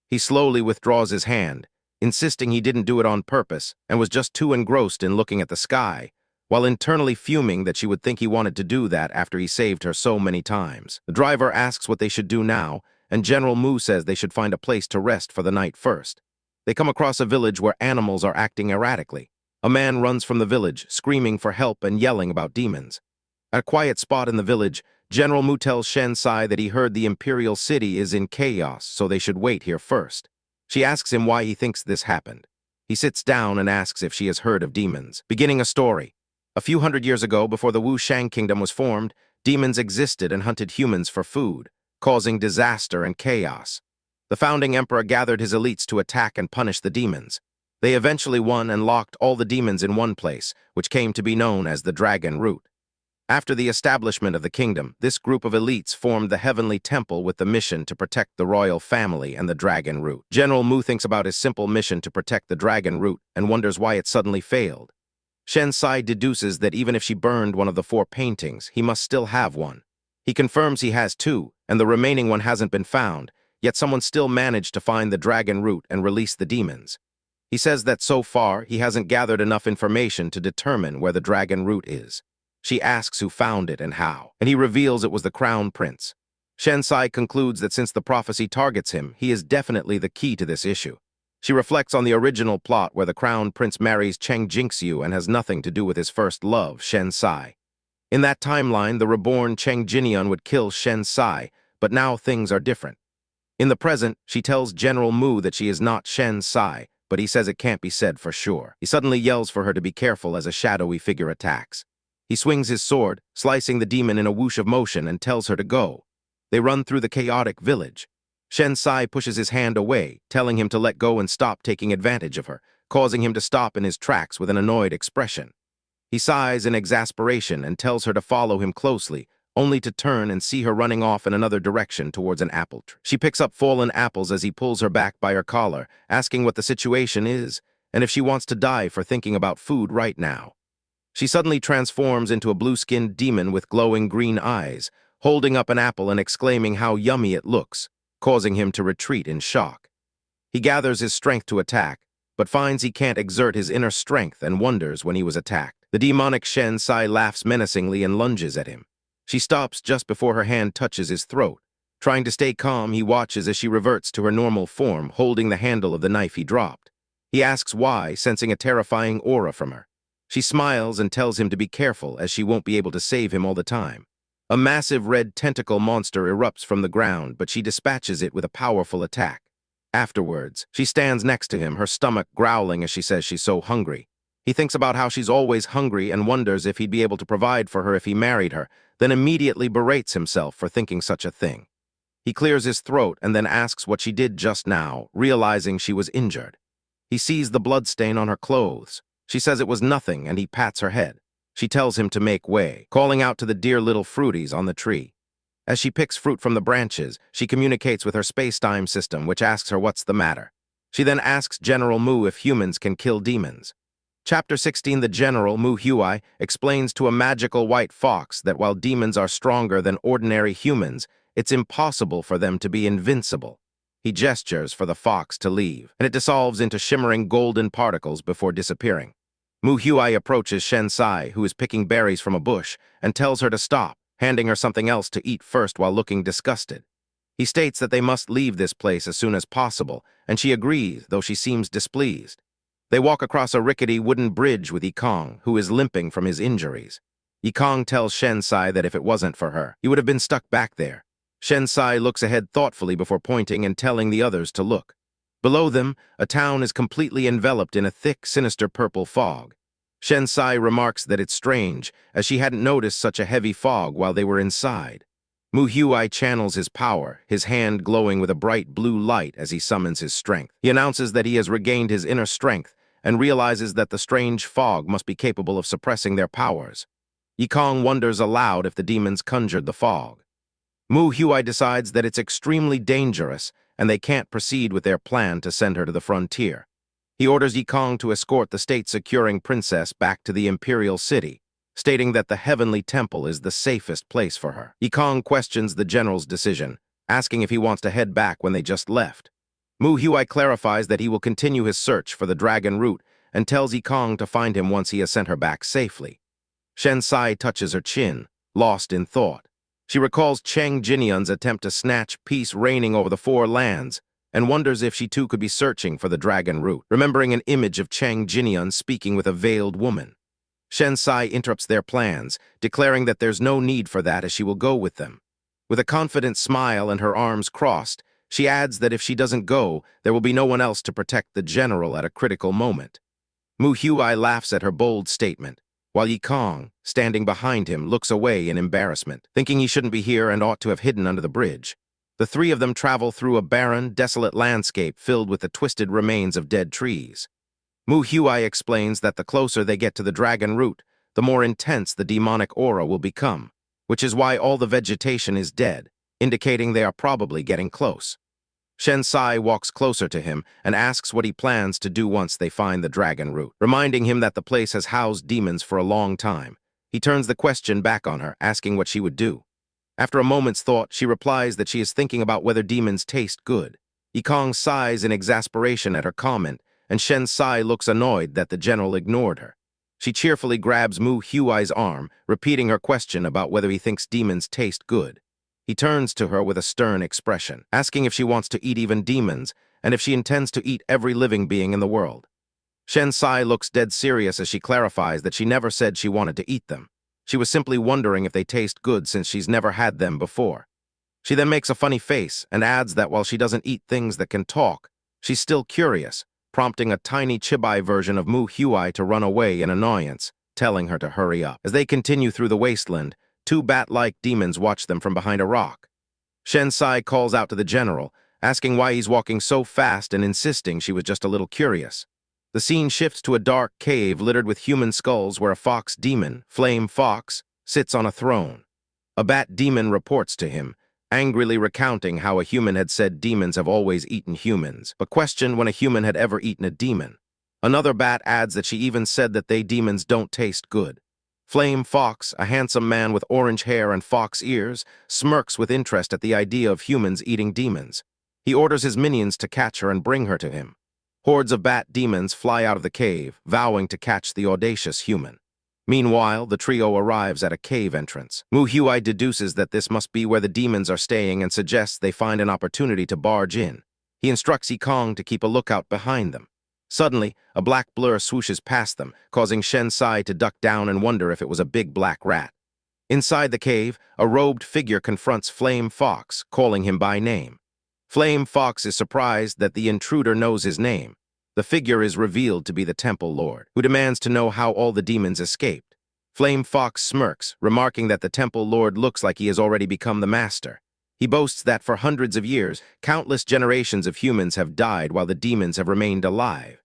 He slowly withdraws his hand, insisting he didn't do it on purpose and was just too engrossed in looking at the sky, while internally fuming that she would think he wanted to do that after he saved her so many times. The driver asks what they should do now, and General Mu says they should find a place to rest for the night first. They come across a village where animals are acting erratically. A man runs from the village, screaming for help and yelling about demons. At a quiet spot in the village, General Mu tells Shen Sai that he heard the imperial city is in chaos, so they should wait here first. She asks him why he thinks this happened. He sits down and asks if she has heard of demons, beginning a story. A few hundred years ago, before the Wu Shang kingdom was formed, demons existed and hunted humans for food, causing disaster and chaos. The founding emperor gathered his elites to attack and punish the demons. They eventually won and locked all the demons in one place, which came to be known as the Dragon Root. After the establishment of the kingdom, this group of elites formed the Heavenly Temple with the mission to protect the royal family and the Dragon Root. General Mu thinks about his simple mission to protect the Dragon Root and wonders why it suddenly failed. Shen Sai deduces that even if she burned one of the 4 paintings, he must still have one. He confirms he has 2, and the remaining one hasn't been found, yet someone still managed to find the Dragon Root and release the demons. He says that so far, he hasn't gathered enough information to determine where the Dragon Root is. She asks who found it and how, and he reveals it was the Crown Prince. Shen Sai concludes that since the prophecy targets him, he is definitely the key to this issue. She reflects on the original plot where the Crown Prince marries Cheng Jinxiu and has nothing to do with his first love, Shen Sai. In that timeline, the reborn Cheng Jinian would kill Shen Sai, but now things are different. In the present, she tells General Mu that she is not Shen Sai, but he says it can't be said for sure. He suddenly yells for her to be careful as a shadowy figure attacks. He swings his sword, slicing the demon in a whoosh of motion, and tells her to go. They run through the chaotic village. Shen Sai pushes his hand away, telling him to let go and stop taking advantage of her, causing him to stop in his tracks with an annoyed expression. He sighs in exasperation and tells her to follow him closely, only to turn and see her running off in another direction towards an apple tree. She picks up fallen apples as he pulls her back by her collar, asking what the situation is, and if she wants to die for thinking about food right now. She suddenly transforms into a blue-skinned demon with glowing green eyes, holding up an apple and exclaiming how yummy it looks, causing him to retreat in shock. He gathers his strength to attack, but finds he can't exert his inner strength and wonders when he was attacked. The demonic Shen Sai laughs menacingly and lunges at him. She stops just before her hand touches his throat. Trying to stay calm, he watches as she reverts to her normal form, holding the handle of the knife he dropped. He asks why, sensing a terrifying aura from her. She smiles and tells him to be careful, as she won't be able to save him all the time. A massive red tentacle monster erupts from the ground, but she dispatches it with a powerful attack. Afterwards, she stands next to him, her stomach growling as she says she's so hungry. He thinks about how she's always hungry and wonders if he'd be able to provide for her if he married her, then immediately berates himself for thinking such a thing. He clears his throat and then asks what she did just now, realizing she was injured. He sees the bloodstain on her clothes. She says it was nothing, and he pats her head. She tells him to make way, calling out to the dear little fruities on the tree. As she picks fruit from the branches, she communicates with her space-time system, which asks her what's the matter. She then asks General Mu if humans can kill demons. Chapter 16, the General, Mu Huai, explains to a magical white fox that while demons are stronger than ordinary humans, it's impossible for them to be invincible. He gestures for the fox to leave, and it dissolves into shimmering golden particles before disappearing. Mu Huai approaches Shen Sai, who is picking berries from a bush, and tells her to stop, handing her something else to eat first while looking disgusted. He states that they must leave this place as soon as possible, and she agrees, though she seems displeased. They walk across a rickety wooden bridge with Yikong, who is limping from his injuries. Yikong tells Shen Sai that if it wasn't for her, he would have been stuck back there. Shen Sai looks ahead thoughtfully before pointing and telling the others to look. Below them, a town is completely enveloped in a thick, sinister purple fog. Shen Sai remarks that it's strange, as she hadn't noticed such a heavy fog while they were inside. Mu Huai channels his power, his hand glowing with a bright blue light as he summons his strength. He announces that he has regained his inner strength and realizes that the strange fog must be capable of suppressing their powers. Yikong wonders aloud if the demons conjured the fog. Mu Huai decides that it's extremely dangerous and they can't proceed with their plan to send her to the frontier. He orders Yikong to escort the state-securing princess back to the imperial city, stating that the Heavenly Temple is the safest place for her. Yikong questions the general's decision, asking if he wants to head back when they just left. Mu Huai clarifies that he will continue his search for the Dragon Root and tells Yikong to find him once he has sent her back safely. Shen Sai touches her chin, lost in thought. She recalls Cheng Jinian's attempt to snatch peace reigning over the four lands, and wonders if she too could be searching for the Dragon Root, remembering an image of Cheng Jinian speaking with a veiled woman. Shen Sai interrupts their plans, declaring that there's no need for that as she will go with them. With a confident smile and her arms crossed, she adds that if she doesn't go, there will be no one else to protect the general at a critical moment. Mu Huai laughs at her bold statement. while Yi Kong, standing behind him, looks away in embarrassment, thinking he shouldn't be here and ought to have hidden under the bridge. The three of them travel through a barren, desolate landscape filled with the twisted remains of dead trees. Mu Huai explains that the closer they get to the dragon root, the more intense the demonic aura will become, which is why all the vegetation is dead, indicating they are probably getting close. Shen Sai walks closer to him and asks what he plans to do once they find the dragon root, reminding him that the place has housed demons for a long time. He turns the question back on her, asking what she would do. After a moment's thought, she replies that she is thinking about whether demons taste good. Yi Kong sighs in exasperation at her comment, and Shen Sai looks annoyed that the general ignored her. She cheerfully grabs Mu Huai's arm, repeating her question about whether he thinks demons taste good. He turns to her with a stern expression, asking if she wants to eat even demons, and if she intends to eat every living being in the world. Shen Sai looks dead serious as she clarifies that she never said she wanted to eat them. She was simply wondering if they taste good since she's never had them before. She then makes a funny face and adds that while she doesn't eat things that can talk, she's still curious, prompting a tiny chibai version of Mu Huai to run away in annoyance, telling her to hurry up. As they continue through the wasteland, two bat-like demons watch them from behind a rock. Shen Sai calls out to the general, asking why he's walking so fast and insisting she was just a little curious. The scene shifts to a dark cave littered with human skulls where a fox demon, Flame Fox, sits on a throne. A bat demon reports to him, angrily recounting how a human had said demons have always eaten humans, but questioned when a human had ever eaten a demon. Another bat adds that she even said that they demons don't taste good. Flame Fox, a handsome man with orange hair and fox ears, smirks with interest at the idea of humans eating demons. He orders his minions to catch her and bring her to him. Hordes of bat demons fly out of the cave, vowing to catch the audacious human. Meanwhile, the trio arrives at a cave entrance. Mu Huai deduces that this must be where the demons are staying and suggests they find an opportunity to barge in. He instructs Yi Kong to keep a lookout behind them. Suddenly, a black blur swooshes past them, causing Shen Sai to duck down and wonder if it was a big black rat. Inside the cave, a robed figure confronts Flame Fox, calling him by name. Flame Fox is surprised that the intruder knows his name. The figure is revealed to be the Temple Lord, who demands to know how all the demons escaped. Flame Fox smirks, remarking that the Temple Lord looks like he has already become the master. He boasts that for hundreds of years, countless generations of humans have died while the demons have remained alive.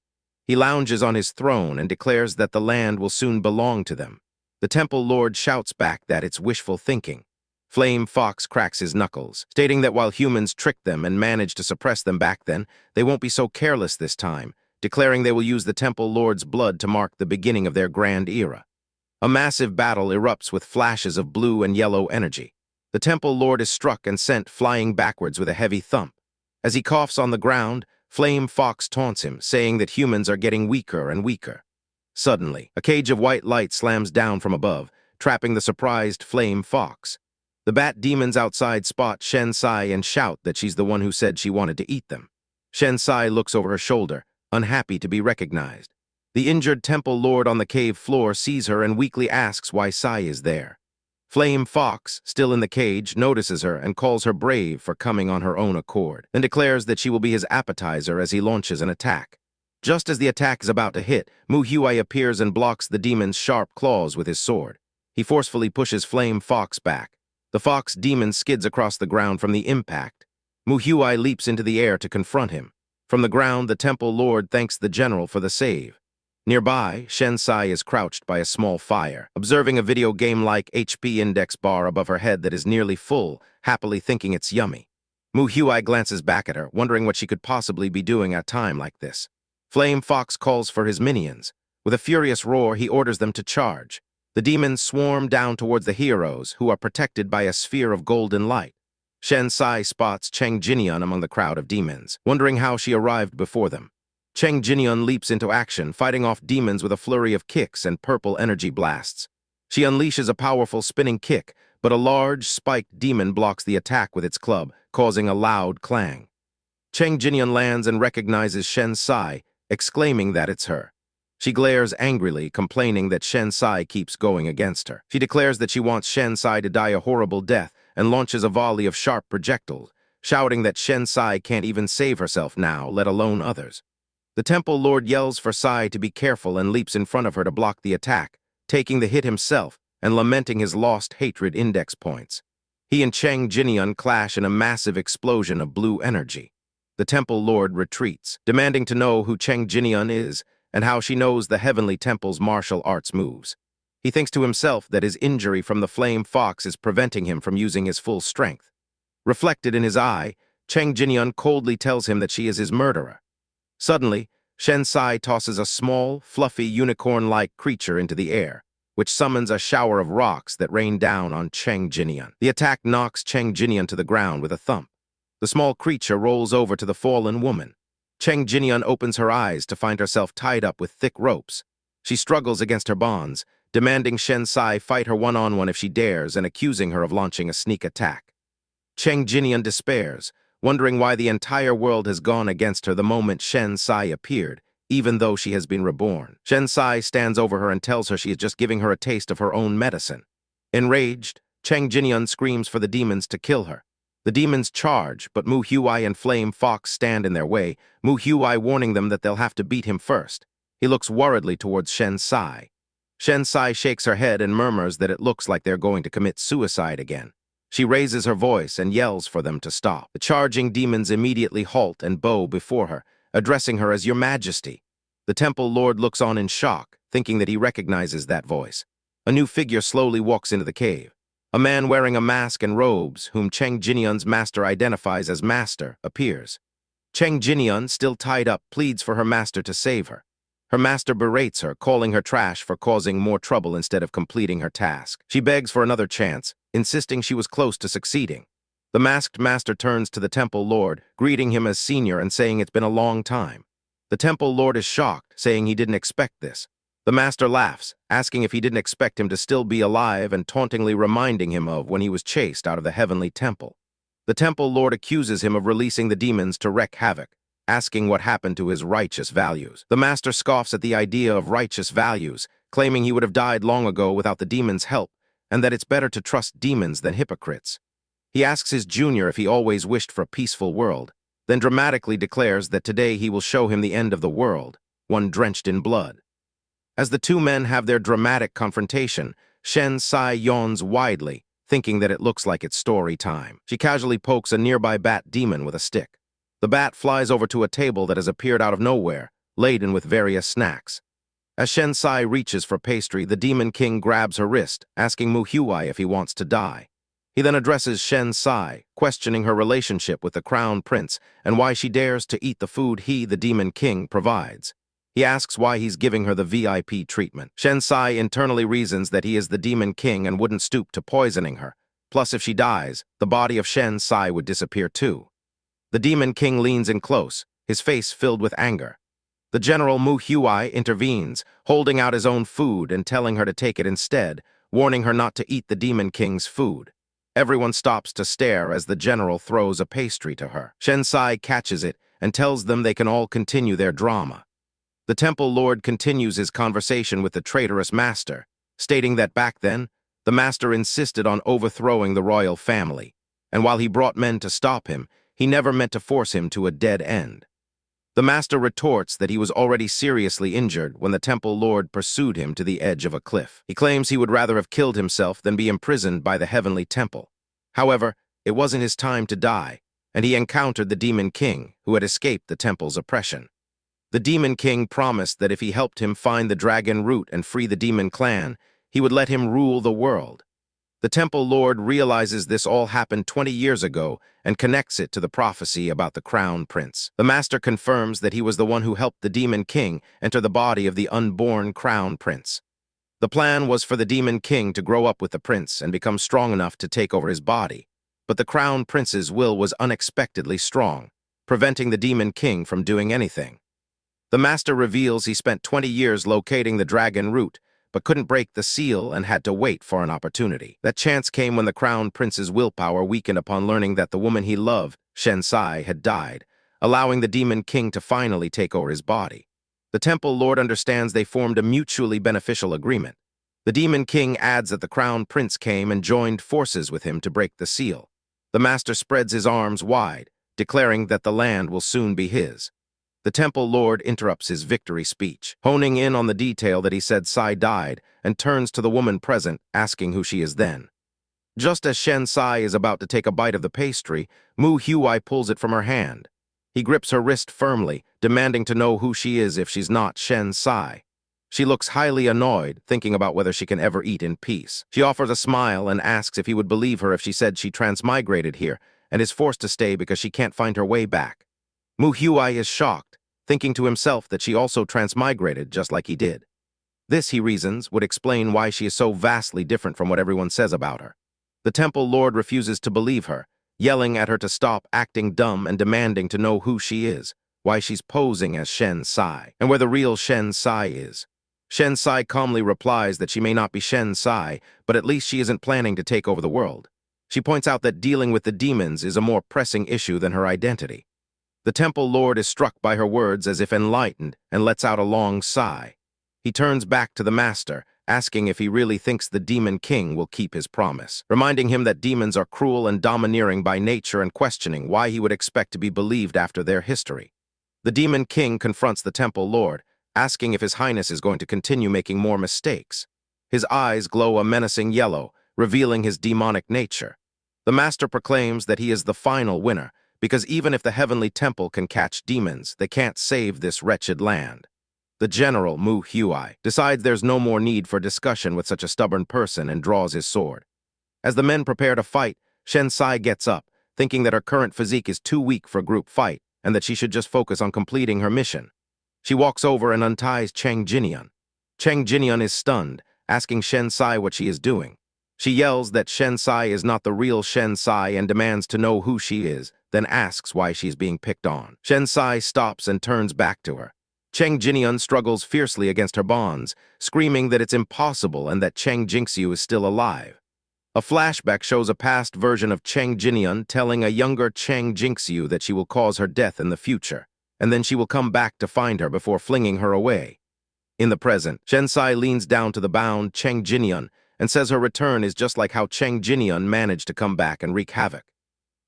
He lounges on his throne and declares that the land will soon belong to them. The Temple Lord shouts back that it's wishful thinking. Flame Fox cracks his knuckles, stating that while humans tricked them and managed to suppress them back then, they won't be so careless this time, declaring they will use the Temple Lord's blood to mark the beginning of their grand era. A massive battle erupts with flashes of blue and yellow energy. The Temple Lord is struck and sent flying backwards with a heavy thump. As he coughs on the ground, Flame Fox taunts him, saying that humans are getting weaker and weaker. Suddenly, a cage of white light slams down from above, trapping the surprised Flame Fox. The bat demons outside spot Shen Sai and shout that she's the one who said she wanted to eat them. Shen Sai looks over her shoulder, unhappy to be recognized. The injured Temple Lord on the cave floor sees her and weakly asks why Sai is there. Flame Fox, still in the cage, notices her and calls her brave for coming on her own accord, then declares that she will be his appetizer as he launches an attack. Just as the attack is about to hit, Mu Huai appears and blocks the demon's sharp claws with his sword. He forcefully pushes Flame Fox back. The fox demon skids across the ground from the impact. Mu Huai leaps into the air to confront him. From the ground, the Temple Lord thanks the general for the save. Nearby, Shen Sai is crouched by a small fire, observing a video game-like HP index bar above her head that is nearly full, happily thinking it's yummy. Mu Huai glances back at her, wondering what she could possibly be doing at a time like this. Flame Fox calls for his minions. With a furious roar, he orders them to charge. The demons swarm down towards the heroes, who are protected by a sphere of golden light. Shen Sai spots Cheng Jinian among the crowd of demons, wondering how she arrived before them. Cheng Jinian leaps into action, fighting off demons with a flurry of kicks and purple energy blasts. She unleashes a powerful spinning kick, but a large, spiked demon blocks the attack with its club, causing a loud clang. Cheng Jinian lands and recognizes Shen Sai, exclaiming that it's her. She glares angrily, complaining that Shen Sai keeps going against her. She declares that she wants Shen Sai to die a horrible death and launches a volley of sharp projectiles, shouting that Shen Sai can't even save herself now, let alone others. The Temple Lord yells for Sai to be careful and leaps in front of her to block the attack, taking the hit himself and lamenting his lost hatred index points. He and Cheng Jinian clash in a massive explosion of blue energy. The Temple Lord retreats, demanding to know who Cheng Jinian is and how she knows the Heavenly Temple's martial arts moves. He thinks to himself that his injury from the flame fox is preventing him from using his full strength. Reflected in his eye, Cheng Jinian coldly tells him that she is his murderer. Suddenly, Shen Sai tosses a small, fluffy, unicorn-like creature into the air, which summons a shower of rocks that rain down on Cheng Jinian. The attack knocks Cheng Jinian to the ground with a thump. The small creature rolls over to the fallen woman. Cheng Jinian opens her eyes to find herself tied up with thick ropes. She struggles against her bonds, demanding Shen Sai fight her one-on-one if she dares and accusing her of launching a sneak attack. Cheng Jinian despairs, wondering why the entire world has gone against her the moment Shen Sai appeared, even though she has been reborn. Shen Sai stands over her and tells her she is just giving her a taste of her own medicine. Enraged, Cheng Jinian screams for the demons to kill her. The demons charge, but Mu Huai and Flame Fox stand in their way, Mu Huai warning them that they'll have to beat him first. He looks worriedly towards Shen Sai. Shen Sai shakes her head and murmurs that it looks like they're going to commit suicide again. She raises her voice and yells for them to stop. The charging demons immediately halt and bow before her, addressing her as Your Majesty. The Temple Lord looks on in shock, thinking that he recognizes that voice. A new figure slowly walks into the cave. A man wearing a mask and robes, whom Cheng Jinian's master identifies as Master, appears. Cheng Jinian, still tied up, pleads for her master to save her. Her master berates her, calling her trash for causing more trouble instead of completing her task. She begs for another chance, insisting she was close to succeeding. The masked master turns to the Temple Lord, greeting him as senior and saying it's been a long time. The Temple Lord is shocked, saying he didn't expect this. The master laughs, asking if he didn't expect him to still be alive and tauntingly reminding him of when he was chased out of the heavenly temple. The Temple Lord accuses him of releasing the demons to wreak havoc, asking what happened to his righteous values. The master scoffs at the idea of righteous values, claiming he would have died long ago without the demons' help, and that it's better to trust demons than hypocrites. He asks his junior if he always wished for a peaceful world, then dramatically declares that today he will show him the end of the world, one drenched in blood. As the two men have their dramatic confrontation, Shen Sai yawns widely, thinking that it looks like it's story time. She casually pokes a nearby bat demon with a stick. The bat flies over to a table that has appeared out of nowhere, laden with various snacks. As Shen Sai reaches for pastry, the Demon King grabs her wrist, asking Mu Huai if he wants to die. He then addresses Shen Sai, questioning her relationship with the Crown Prince and why she dares to eat the food he, the Demon King, provides. He asks why he's giving her the VIP treatment. Shen Sai internally reasons that he is the Demon King and wouldn't stoop to poisoning her. Plus, if she dies, the body of Shen Sai would disappear too. The Demon King leans in close, his face filled with anger. The General Mu Huai intervenes, holding out his own food and telling her to take it instead, warning her not to eat the Demon King's food. Everyone stops to stare as the General throws a pastry to her. Shen Sai catches it and tells them they can all continue their drama. The Temple Lord continues his conversation with the traitorous master, stating that back then, the master insisted on overthrowing the royal family, and while he brought men to stop him, he never meant to force him to a dead end. The master retorts that he was already seriously injured when the Temple Lord pursued him to the edge of a cliff. He claims he would rather have killed himself than be imprisoned by the heavenly temple. However, it wasn't his time to die, and he encountered the Demon King, who had escaped the temple's oppression. The Demon King promised that if he helped him find the dragon root and free the demon clan, he would let him rule the world. The Temple Lord realizes this all happened 20 years ago and connects it to the prophecy about the Crown Prince. The Master confirms that he was the one who helped the Demon King enter the body of the unborn Crown Prince. The plan was for the Demon King to grow up with the prince and become strong enough to take over his body, but the Crown Prince's will was unexpectedly strong, preventing the Demon King from doing anything. The Master reveals he spent 20 years locating the dragon root, but couldn't break the seal and had to wait for an opportunity. That chance came when the Crown Prince's willpower weakened upon learning that the woman he loved, Shen Sai, had died, allowing the Demon King to finally take over his body. The Temple Lord understands they formed a mutually beneficial agreement. The Demon King adds that the Crown Prince came and joined forces with him to break the seal. The Master spreads his arms wide, declaring that the land will soon be his. The temple lord interrupts his victory speech, honing in on the detail that he said Sai died, and turns to the woman present, asking who she is then. Just as Shen Sai is about to take a bite of the pastry, Mu Huai pulls it from her hand. He grips her wrist firmly, demanding to know who she is if she's not Shen Sai. She looks highly annoyed, thinking about whether she can ever eat in peace. She offers a smile and asks if he would believe her if she said she transmigrated here and is forced to stay because she can't find her way back. Mu Huai is shocked, thinking to himself that she also transmigrated just like he did. This, he reasons, would explain why she is so vastly different from what everyone says about her. The temple lord refuses to believe her, yelling at her to stop acting dumb and demanding to know who she is, why she's posing as Shen Sai, and where the real Shen Sai is. Shen Sai calmly replies that she may not be Shen Sai, but at least she isn't planning to take over the world. She points out that dealing with the demons is a more pressing issue than her identity. The temple lord is struck by her words as if enlightened and lets out a long sigh. He turns back to the master, asking if he really thinks the demon king will keep his promise, reminding him that demons are cruel and domineering by nature and questioning why he would expect to be believed after their history. The demon king confronts the temple lord, asking if his highness is going to continue making more mistakes. His eyes glow a menacing yellow, revealing his demonic nature. The master proclaims that he is the final winner, because even if the heavenly temple can catch demons, they can't save this wretched land. The general, Mu Huai, decides there's no more need for discussion with such a stubborn person and draws his sword. As the men prepare to fight, Shen Sai gets up, thinking that her current physique is too weak for a group fight and that she should just focus on completing her mission. She walks over and unties Cheng Jinian. Cheng Jinian is stunned, asking Shen Sai what she is doing. She yells that Shen Sai is not the real Shen Sai and demands to know who she is, then asks why she's being picked on. Shen Sai stops and turns back to her. Cheng Jinian struggles fiercely against her bonds, screaming that it's impossible and that Cheng Jinxiu is still alive. A flashback shows a past version of Cheng Jinian telling a younger Cheng Jinxiu that she will cause her death in the future, and then she will come back to find her before flinging her away. In the present, Shen Sai leans down to the bound Cheng Jinian and says her return is just like how Cheng Jinian managed to come back and wreak havoc.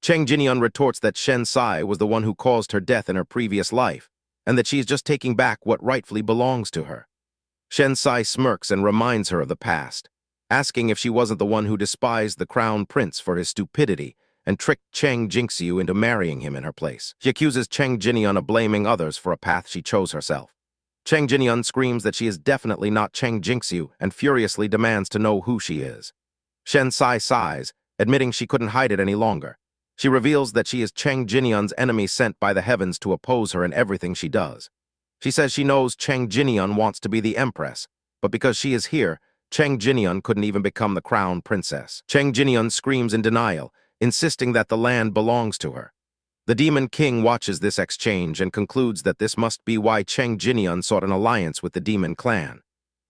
Cheng Jinian retorts that Shen Sai was the one who caused her death in her previous life, and that she is just taking back what rightfully belongs to her. Shen Sai smirks and reminds her of the past, asking if she wasn't the one who despised the crown prince for his stupidity and tricked Cheng Jinxiu into marrying him in her place. She accuses Cheng Jinian of blaming others for a path she chose herself. Cheng Jinian screams that she is definitely not Cheng Jinxiu and furiously demands to know who she is. Shen Sai sighs, admitting she couldn't hide it any longer. She reveals that she is Cheng Jinian's enemy sent by the heavens to oppose her in everything she does. She says she knows Cheng Jinian wants to be the empress, but because she is here, Cheng Jinian couldn't even become the crown princess. Cheng Jinian screams in denial, insisting that the land belongs to her. The demon king watches this exchange and concludes that this must be why Cheng Jinian sought an alliance with the demon clan.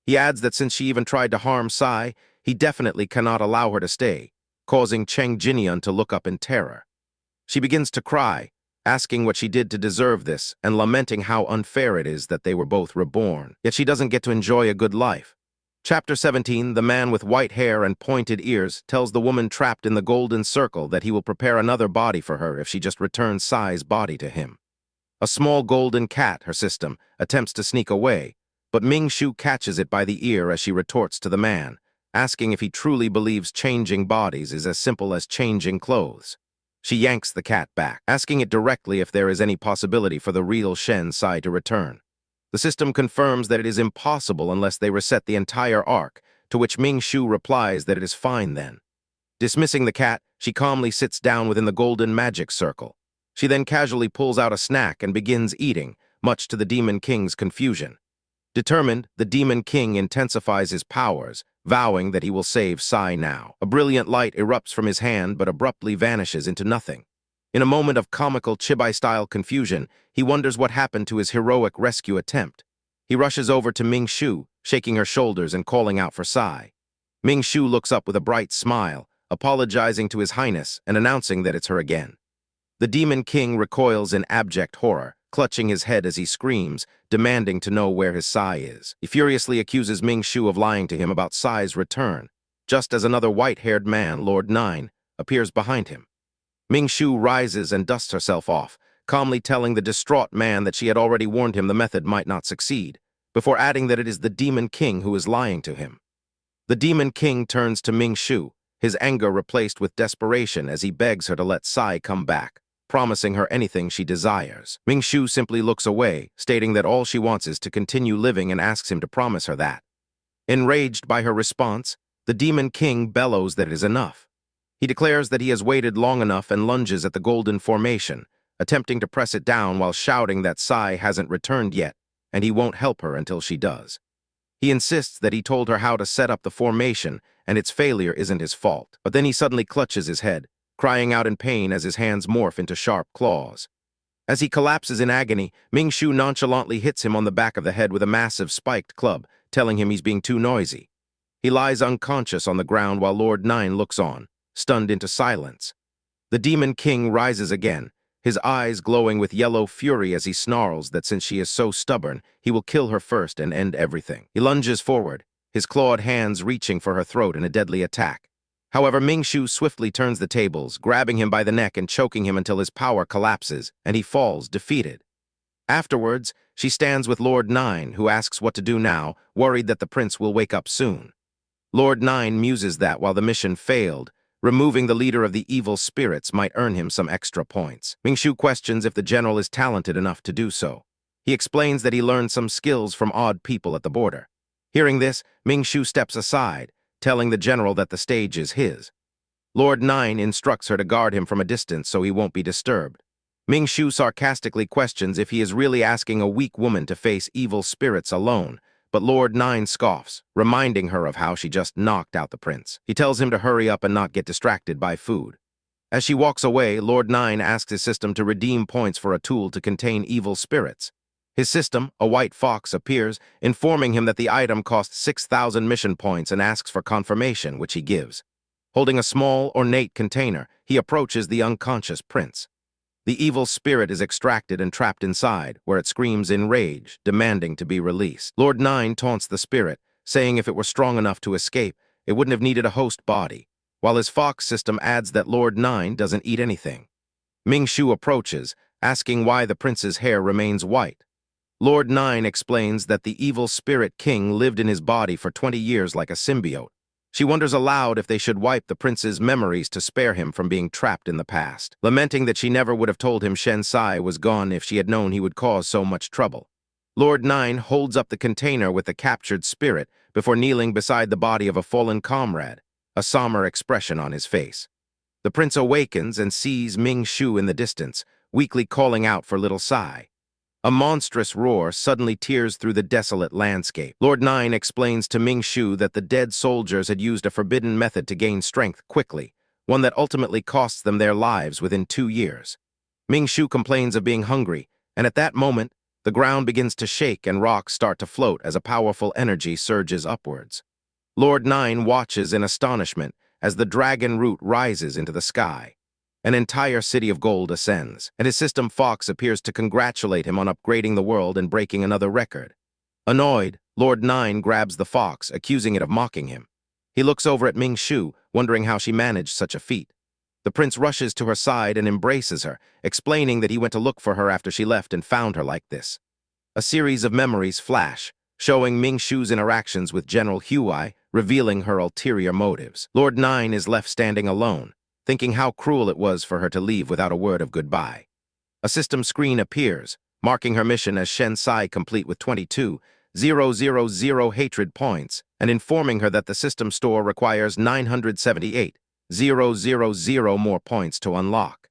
He adds that since she even tried to harm Sai, he definitely cannot allow her to stay, causing Cheng Jinian to look up in terror. She begins to cry, asking what she did to deserve this and lamenting how unfair it is that they were both reborn, yet she doesn't get to enjoy a good life. Chapter 17, the man with white hair and pointed ears tells the woman trapped in the golden circle that he will prepare another body for her if she just returns Sai's body to him. A small golden cat, her system, attempts to sneak away, but Ming Shu catches it by the ear as she retorts to the man, asking if he truly believes changing bodies is as simple as changing clothes. She yanks the cat back, asking it directly if there is any possibility for the real Shen Sai to return. The system confirms that it is impossible unless they reset the entire arc, to which Ming Shu replies that it is fine then. Dismissing the cat, she calmly sits down within the golden magic circle. She then casually pulls out a snack and begins eating, much to the Demon King's confusion. Determined, the Demon King intensifies his powers, vowing that he will save Sai now. A brilliant light erupts from his hand but abruptly vanishes into nothing. In a moment of comical Chibai-style confusion, he wonders what happened to his heroic rescue attempt. He rushes over to Ming Shu, shaking her shoulders and calling out for Sai. Ming Shu looks up with a bright smile, apologizing to his highness and announcing that it's her again. The Demon King recoils in abject horror, clutching his head as he screams, demanding to know where his Sai is. He furiously accuses Ming Shu of lying to him about Sai's return, just as another white-haired man, Lord Nine, appears behind him. Ming Shu rises and dusts herself off, calmly telling the distraught man that she had already warned him the method might not succeed, before adding that it is the Demon King who is lying to him. The Demon King turns to Ming Shu, his anger replaced with desperation as he begs her to let Sai come back, promising her anything she desires. Ming Shu simply looks away, stating that all she wants is to continue living and asks him to promise her that. Enraged by her response, the Demon King bellows that it is enough. He declares that he has waited long enough and lunges at the golden formation, attempting to press it down while shouting that Sai hasn't returned yet, and he won't help her until she does. He insists that he told her how to set up the formation, and its failure isn't his fault. But then he suddenly clutches his head, crying out in pain as his hands morph into sharp claws. As he collapses in agony, Ming Shu nonchalantly hits him on the back of the head with a massive spiked club, telling him he's being too noisy. He lies unconscious on the ground while Lord Nine looks on, stunned into silence. The Demon King rises again, his eyes glowing with yellow fury as he snarls that since she is so stubborn, he will kill her first and end everything. He lunges forward, his clawed hands reaching for her throat in a deadly attack. However, Ming Shu swiftly turns the tables, grabbing him by the neck and choking him until his power collapses, and he falls defeated. Afterwards, she stands with Lord Nine, who asks what to do now, worried that the prince will wake up soon. Lord Nine muses that while the mission failed, removing the leader of the evil spirits might earn him some extra points. Ming Shu questions if the general is talented enough to do so. He explains that he learned some skills from odd people at the border. Hearing this, Ming Shu steps aside, telling the general that the stage is his. Lord Nine instructs her to guard him from a distance so he won't be disturbed. Ming Shu sarcastically questions if he is really asking a weak woman to face evil spirits alone, but Lord Nine scoffs, reminding her of how she just knocked out the prince. He tells him to hurry up and not get distracted by food. As she walks away, Lord Nine asks his system to redeem points for a tool to contain evil spirits. His system, a white fox, appears, informing him that the item costs 6,000 mission points and asks for confirmation, which he gives. Holding a small, ornate container, he approaches the unconscious prince. The evil spirit is extracted and trapped inside, where it screams in rage, demanding to be released. Lord Nine taunts the spirit, saying if it were strong enough to escape, it wouldn't have needed a host body, while his fox system adds that Lord Nine doesn't eat anything. Ming Shu approaches, asking why the prince's hair remains white. Lord Nine explains that the evil spirit king lived in his body for 20 years like a symbiote. She wonders aloud if they should wipe the prince's memories to spare him from being trapped in the past, lamenting that she never would have told him Shen Sai was gone if she had known he would cause so much trouble. Lord Nine holds up the container with the captured spirit before kneeling beside the body of a fallen comrade, a somber expression on his face. The prince awakens and sees Ming Shu in the distance, weakly calling out for little Sai. A monstrous roar suddenly tears through the desolate landscape. Lord Nine explains to Ming Shu that the dead soldiers had used a forbidden method to gain strength quickly, one that ultimately costs them their lives within 2 years. Ming Shu complains of being hungry, and at that moment, the ground begins to shake and rocks start to float as a powerful energy surges upwards. Lord Nine watches in astonishment as the dragon root rises into the sky. An entire city of gold ascends, and his system Fox appears to congratulate him on upgrading the world and breaking another record. Annoyed, Lord Nine grabs the fox, accusing it of mocking him. He looks over at Ming Shu, wondering how she managed such a feat. The prince rushes to her side and embraces her, explaining that he went to look for her after she left and found her like this. A series of memories flash, showing Ming Shu's interactions with General Huai, revealing her ulterior motives. Lord Nine is left standing alone, thinking how cruel it was for her to leave without a word of goodbye. A system screen appears, marking her mission as Shen Sai complete with 22,000 hatred points, and informing her that the system store requires 978,000 more points to unlock.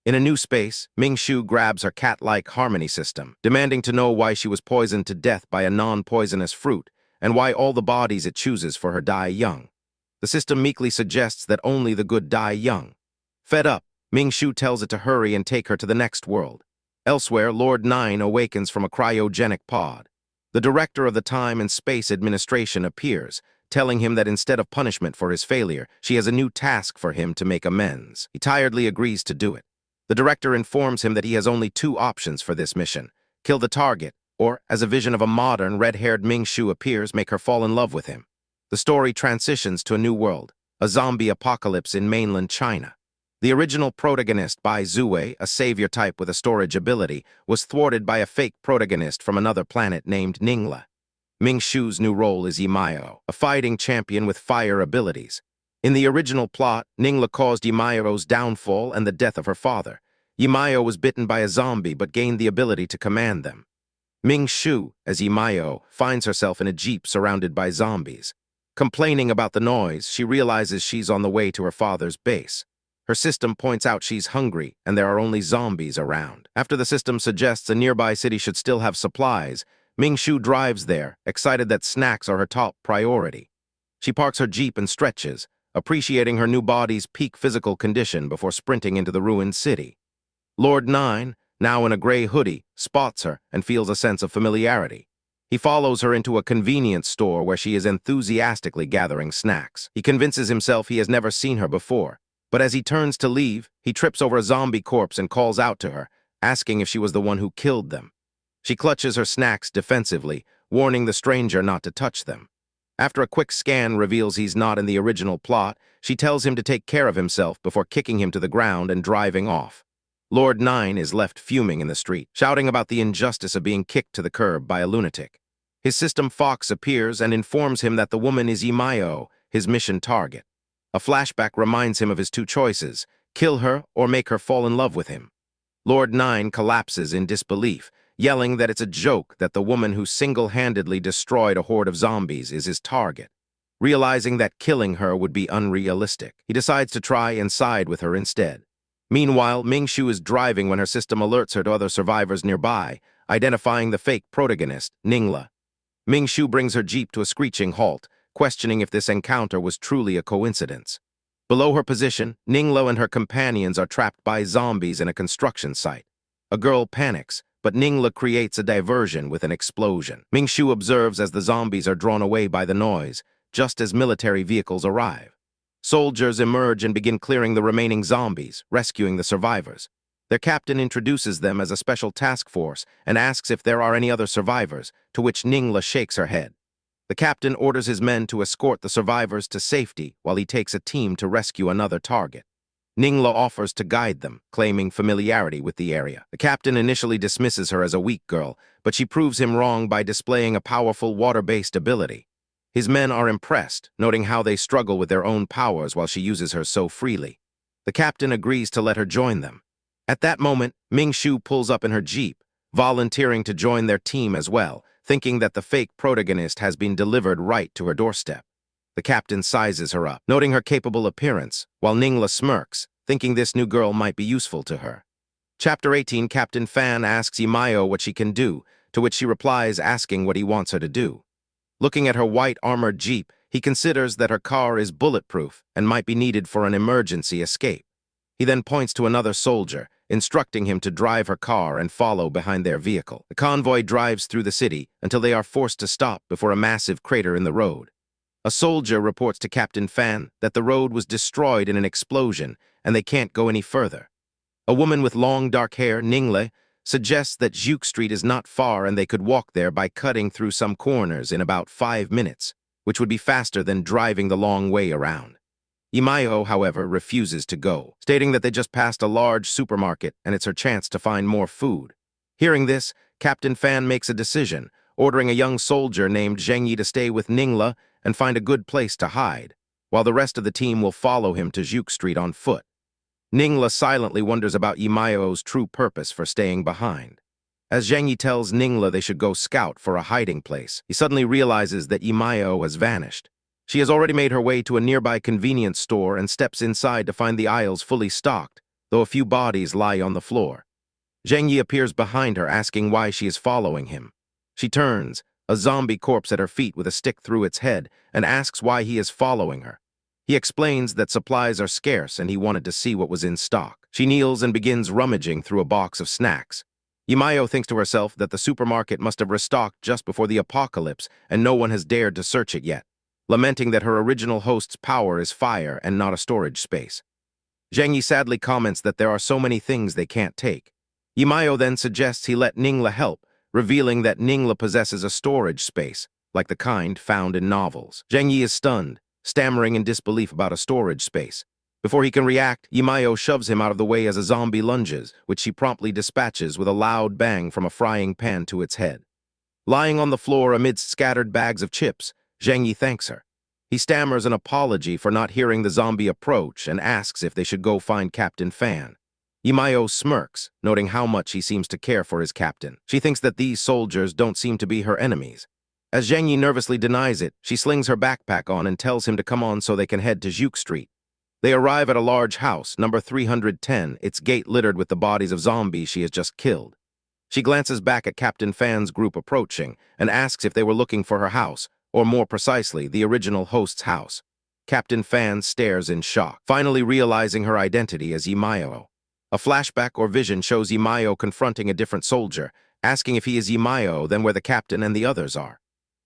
In a new space, Ming Shu grabs her cat-like harmony system, demanding to know why she was poisoned to death by a non-poisonous fruit, and why all the bodies it chooses for her die young. The system meekly suggests that only the good die young. Fed up, Ming Shu tells it to hurry and take her to the next world. Elsewhere, Lord Nine awakens from a cryogenic pod. The director of the Time and Space Administration appears, telling him that instead of punishment for his failure, she has a new task for him to make amends. He tiredly agrees to do it. The director informs him that he has only 2 options for this mission: kill the target, or, as a vision of a modern, red-haired Ming Shu appears, make her fall in love with him. The story transitions to a new world, a zombie apocalypse in mainland China. The original protagonist by Zue, a savior type with a storage ability, was thwarted by a fake protagonist from another planet named Ningla. Ming Shu's new role is Imayo, a fighting champion with fire abilities. In the original plot, Ningla caused Imayo's downfall and the death of her father. Imayo was bitten by a zombie but gained the ability to command them. Ming Shu, as Imayo, finds herself in a jeep surrounded by zombies. Complaining about the noise, she realizes she's on the way to her father's base. Her system points out she's hungry and there are only zombies around. After the system suggests a nearby city should still have supplies, Ming Shu drives there, excited that snacks are her top priority. She parks her jeep and stretches, appreciating her new body's peak physical condition before sprinting into the ruined city. Lord Nine, now in a gray hoodie, spots her and feels a sense of familiarity. He follows her into a convenience store where she is enthusiastically gathering snacks. He convinces himself he has never seen her before, but as he turns to leave, he trips over a zombie corpse and calls out to her, asking if she was the one who killed them. She clutches her snacks defensively, warning the stranger not to touch them. After a quick scan reveals he's not in the original plot, she tells him to take care of himself before kicking him to the ground and driving off. Lord Nine is left fuming in the street, shouting about the injustice of being kicked to the curb by a lunatic. His system Fox appears and informs him that the woman is Imayo, his mission target. A flashback reminds him of his two choices: kill her or make her fall in love with him. Lord Nine collapses in disbelief, yelling that it's a joke that the woman who single-handedly destroyed a horde of zombies is his target. Realizing that killing her would be unrealistic, he decides to try and side with her instead. Meanwhile, Ming Shu is driving when her system alerts her to other survivors nearby, identifying the fake protagonist, Ningla. Ming Shu brings her jeep to a screeching halt, questioning if this encounter was truly a coincidence. Below her position, Ningla and her companions are trapped by zombies in a construction site. A girl panics, but Ningla creates a diversion with an explosion. Ming Shu observes as the zombies are drawn away by the noise, just as military vehicles arrive. Soldiers emerge and begin clearing the remaining zombies, rescuing the survivors. Their captain introduces them as a special task force and asks if there are any other survivors, to which Ningla shakes her head. The captain orders his men to escort the survivors to safety while he takes a team to rescue another target. Ningla offers to guide them, claiming familiarity with the area. The captain initially dismisses her as a weak girl, but she proves him wrong by displaying a powerful water-based ability. His men are impressed, noting how they struggle with their own powers while she uses her so freely. The captain agrees to let her join them. At that moment, Ming Shu pulls up in her jeep, volunteering to join their team as well, thinking that the fake protagonist has been delivered right to her doorstep. The captain sizes her up, noting her capable appearance, while Ningla smirks, thinking this new girl might be useful to her. Chapter 18, Captain Fan asks Imayo what she can do, to which she replies asking what he wants her to do. Looking at her white armored jeep, he considers that her car is bulletproof and might be needed for an emergency escape. He then points to another soldier, instructing him to drive her car and follow behind their vehicle. The convoy drives through the city until they are forced to stop before a massive crater in the road. A soldier reports to Captain Fan that the road was destroyed in an explosion and they can't go any further. A woman with long dark hair, Ningle, suggests that Juk Street is not far and they could walk there by cutting through some corners in about 5 minutes, which would be faster than driving the long way around. Imayo, however, refuses to go, stating that they just passed a large supermarket and it's her chance to find more food. Hearing this, Captain Fan makes a decision, ordering a young soldier named Zheng Yi to stay with Ningla and find a good place to hide, while the rest of the team will follow him to Juk Street on foot. Ningla silently wonders about Imayo's true purpose for staying behind. As Zheng Yi tells Ningla they should go scout for a hiding place, he suddenly realizes that Imayo has vanished. She has already made her way to a nearby convenience store and steps inside to find the aisles fully stocked, though a few bodies lie on the floor. Zheng Yi appears behind her, asking why she is following him. She turns, a zombie corpse at her feet with a stick through its head, and asks why he is following her. He explains that supplies are scarce and he wanted to see what was in stock. She kneels and begins rummaging through a box of snacks. Imayo thinks to herself that the supermarket must have restocked just before the apocalypse and no one has dared to search it yet, lamenting that her original host's power is fire and not a storage space. Zheng Yi sadly comments that there are so many things they can't take. Imayo then suggests he let Ningla help, revealing that Ningla possesses a storage space, like the kind found in novels. Zheng Yi is stunned, stammering in disbelief about a storage space, Before he can react, Yimayo shoves him out of the way as a zombie lunges, which she promptly dispatches with a loud bang from a frying pan to its head. Lying on the floor amidst scattered bags of chips, Zhang Yi thanks her. He stammers an apology for not hearing the zombie approach and asks if they should go find Captain Fan. Yimayo smirks, noting how much he seems to care for his captain. She thinks that these soldiers don't seem to be her enemies. As Zhang Yi nervously denies it, she slings her backpack on and tells him to come on so they can head to Zhuke Street. They arrive at a large house, number 310, its gate littered with the bodies of zombies she has just killed. She glances back at Captain Fan's group approaching and asks if they were looking for her house, or more precisely, the original host's house. Captain Fan stares in shock, finally realizing her identity as Yimayo. A flashback or vision shows Yimayo confronting a different soldier, asking if he is Yimayo then where the captain and the others are.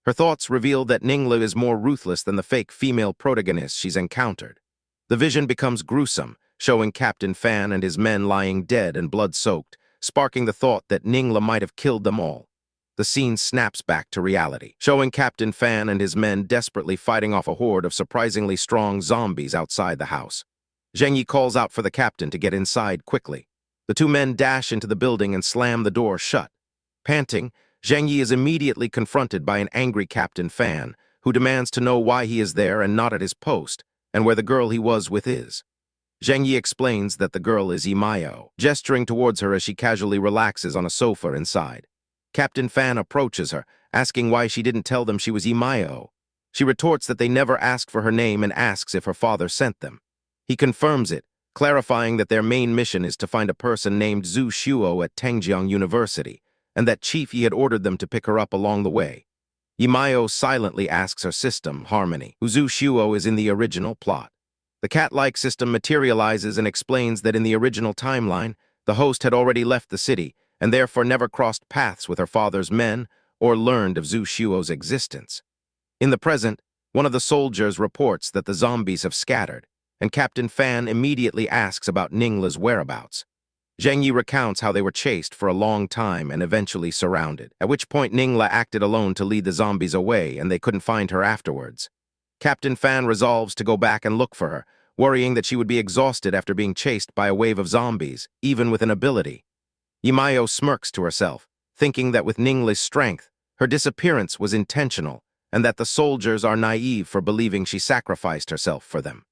Her thoughts reveal that Ningla is more ruthless than the fake female protagonist she's encountered. The vision becomes gruesome, showing Captain Fan and his men lying dead and blood-soaked, sparking the thought that Ningla might have killed them all. The scene snaps back to reality, showing Captain Fan and his men desperately fighting off a horde of surprisingly strong zombies outside the house. Zhang Yi calls out for the captain to get inside quickly. The two men dash into the building and slam the door shut. Panting, Zhang Yi is immediately confronted by an angry Captain Fan, who demands to know why he is there and not at his post, and where the girl he was with is. Zhang Yi explains that the girl is Yimayo, gesturing towards her as she casually relaxes on a sofa inside. Captain Fan approaches her, asking why she didn't tell them she was Yimayo. She retorts that they never asked for her name and asks if her father sent them. He confirms it, clarifying that their main mission is to find a person named Zhu Shuo at Tengjiang University, and that Chief Yi had ordered them to pick her up along the way. Yimayo silently asks her system, Harmony, who Zhu Shuo is in the original plot. The cat-like system materializes and explains that in the original timeline, the host had already left the city and therefore never crossed paths with her father's men or learned of Zhu Shuo's existence. In the present, one of the soldiers reports that the zombies have scattered, and Captain Fan immediately asks about Ningla's whereabouts. Zhang Yi recounts how they were chased for a long time and eventually surrounded, at which point Ningla acted alone to lead the zombies away and they couldn't find her afterwards. Captain Fan resolves to go back and look for her, worrying that she would be exhausted after being chased by a wave of zombies, even with an ability. Yimayo smirks to herself, thinking that with Ningla's strength, her disappearance was intentional and that the soldiers are naive for believing she sacrificed herself for them.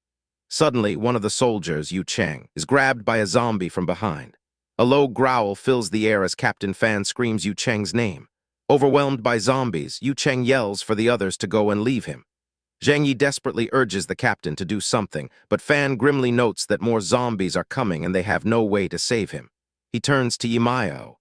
Suddenly, one of the soldiers, Yu Cheng, is grabbed by a zombie from behind. A low growl fills the air as Captain Fan screams Yu Cheng's name. Overwhelmed by zombies, Yu Cheng yells for the others to go and leave him. Zhang Yi desperately urges the captain to do something, but Fan grimly notes that more zombies are coming and they have no way to save him. He turns to Yimayo.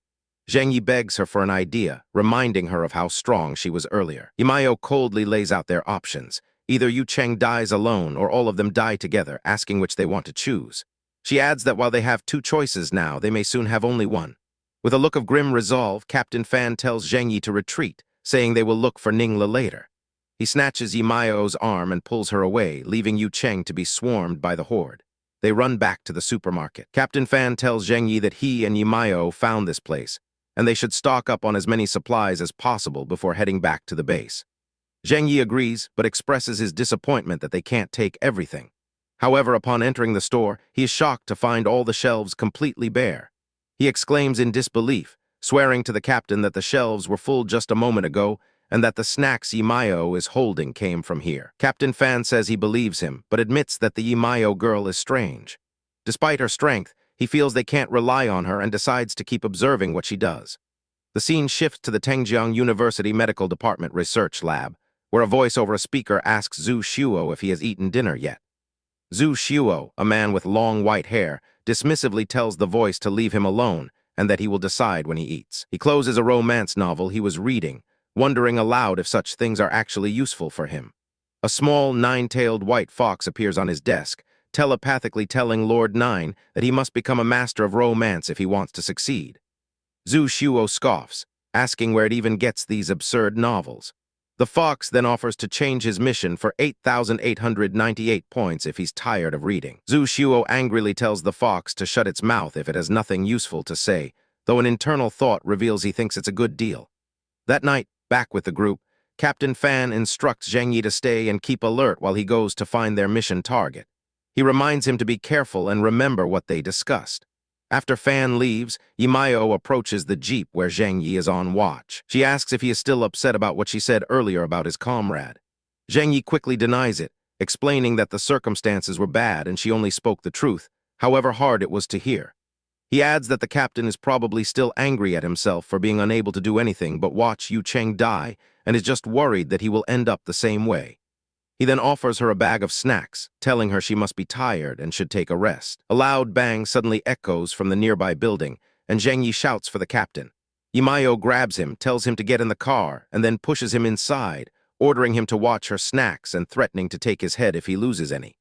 Zhang Yi begs her for an idea, reminding her of how strong she was earlier. Yimayo coldly lays out their options. Either Yu Cheng dies alone or all of them die together, asking which they want to choose. She adds that while they have two choices now, they may soon have only one. With a look of grim resolve, Captain Fan tells Zhang Yi to retreat, saying they will look for Ningla later. He snatches Yimayo's arm and pulls her away, leaving Yu Cheng to be swarmed by the horde. They run back to the supermarket. Captain Fan tells Zhang Yi that he and Yimayo found this place, and they should stock up on as many supplies as possible before heading back to the base. Zhang Yi agrees, but expresses his disappointment that they can't take everything. However, upon entering the store, he is shocked to find all the shelves completely bare. He exclaims in disbelief, swearing to the captain that the shelves were full just a moment ago and that the snacks Yimayo is holding came from here. Captain Fan says he believes him, but admits that the Yimayo girl is strange. Despite her strength, he feels they can't rely on her and decides to keep observing what she does. The scene shifts to the Tengjiang University Medical Department Research Lab, where a voice over a speaker asks Zhu Shuo if he has eaten dinner yet. Zhu Shuo, a man with long white hair, dismissively tells the voice to leave him alone and that he will decide when he eats. He closes a romance novel he was reading, wondering aloud if such things are actually useful for him. A small, nine-tailed white fox appears on his desk, telepathically telling Lord Nine that he must become a master of romance if he wants to succeed. Zhu Shuo scoffs, asking where it even gets these absurd novels. The fox then offers to change his mission for 8,898 points if he's tired of reading. Zhu Shuo angrily tells the fox to shut its mouth if it has nothing useful to say, though an internal thought reveals he thinks it's a good deal. That night, back with the group, Captain Fan instructs Zhang Yi to stay and keep alert while he goes to find their mission target. He reminds him to be careful and remember what they discussed. After Fan leaves, Yimayo approaches the jeep where Zheng Yi is on watch. She asks if he is still upset about what she said earlier about his comrade. Zheng Yi quickly denies it, explaining that the circumstances were bad and she only spoke the truth, however hard it was to hear. He adds that the captain is probably still angry at himself for being unable to do anything but watch Yu Cheng die and is just worried that he will end up the same way. He then offers her a bag of snacks, telling her she must be tired and should take a rest. A loud bang suddenly echoes from the nearby building, and Zheng Yi shouts for the captain. Yimayo grabs him, tells him to get in the car, and then pushes him inside, ordering him to watch her snacks and threatening to take his head if he loses any.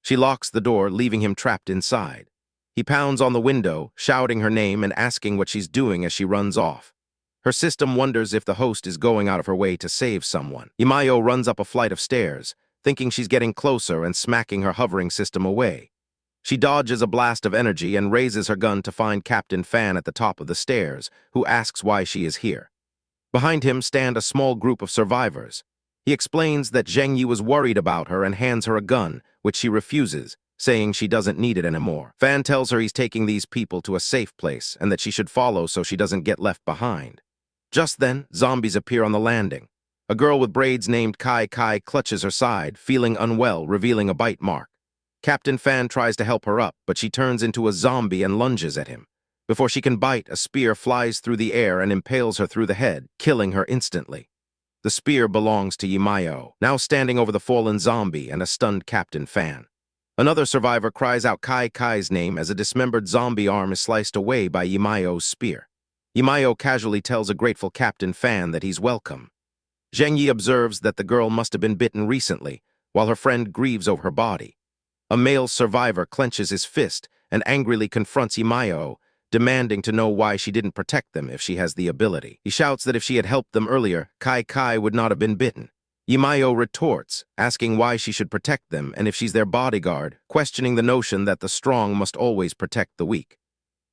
She locks the door, leaving him trapped inside. He pounds on the window, shouting her name and asking what she's doing as she runs off. Her system wonders if the host is going out of her way to save someone. Yimayo runs up a flight of stairs, thinking she's getting closer and smacking her hovering system away. She dodges a blast of energy and raises her gun to find Captain Fan at the top of the stairs, who asks why she is here. Behind him stand a small group of survivors. He explains that Zheng Yi was worried about her and hands her a gun, which she refuses, saying she doesn't need it anymore. Fan tells her he's taking these people to a safe place and that she should follow so she doesn't get left behind. Just then, zombies appear on the landing. A girl with braids named Kai Kai clutches her side, feeling unwell, revealing a bite mark. Captain Fan tries to help her up, but she turns into a zombie and lunges at him. Before she can bite, a spear flies through the air and impales her through the head, killing her instantly. The spear belongs to Yimayo, now standing over the fallen zombie and a stunned Captain Fan. Another survivor cries out Kai Kai's name as a dismembered zombie arm is sliced away by Yimayo's spear. Yimayo casually tells a grateful Captain Fan that he's welcome. Zheng Yi observes that the girl must have been bitten recently, while her friend grieves over her body. A male survivor clenches his fist and angrily confronts Yimayo, demanding to know why she didn't protect them if she has the ability. He shouts that if she had helped them earlier, Kai Kai would not have been bitten. Yimayo retorts, asking why she should protect them and if she's their bodyguard, questioning the notion that the strong must always protect the weak.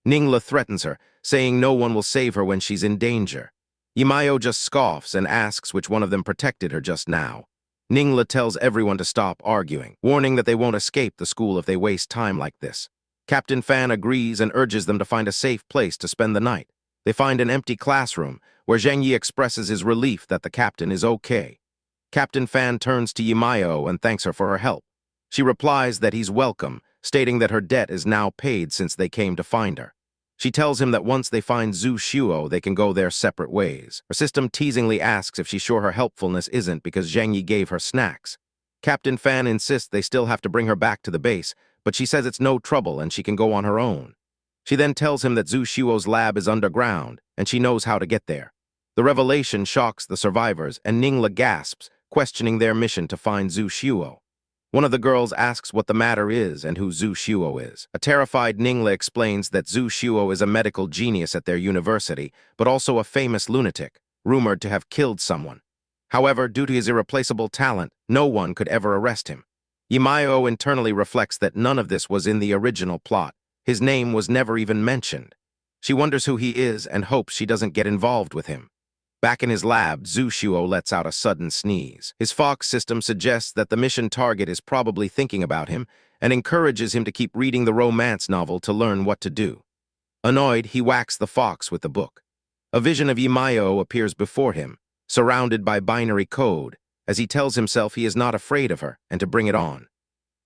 Ningla threatens her, saying no one will save her when she's in danger. Yimayo just scoffs and asks which one of them protected her just now. Ningla tells everyone to stop arguing, warning that they won't escape the school if they waste time like this. Captain Fan agrees and urges them to find a safe place to spend the night. They find an empty classroom, where Zheng Yi expresses his relief that the captain is okay. Captain Fan turns to Yimayo and thanks her for her help. She replies that he's welcome, stating that her debt is now paid since they came to find her. She tells him that once they find Zhu Shuo, they can go their separate ways. Her system teasingly asks if she's sure her helpfulness isn't because Zheng Yi gave her snacks. Captain Fan insists they still have to bring her back to the base, but she says it's no trouble and she can go on her own. She then tells him that Zhu Shuo's lab is underground, and she knows how to get there. The revelation shocks the survivors, and Ningla gasps, questioning their mission to find Zhu Shuo. One of the girls asks what the matter is and who Zhu Shuo is. A terrified Ningla explains that Zhu Shuo is a medical genius at their university, but also a famous lunatic, rumored to have killed someone. However, due to his irreplaceable talent, no one could ever arrest him. Yimayo internally reflects that none of this was in the original plot. His name was never even mentioned. She wonders who he is and hopes she doesn't get involved with him. Back in his lab, Zhu Shuo lets out a sudden sneeze. His Fox system suggests that the mission target is probably thinking about him and encourages him to keep reading the romance novel to learn what to do. Annoyed, he whacks the fox with the book. A vision of Yimayo appears before him, surrounded by binary code, as he tells himself he is not afraid of her and to bring it on.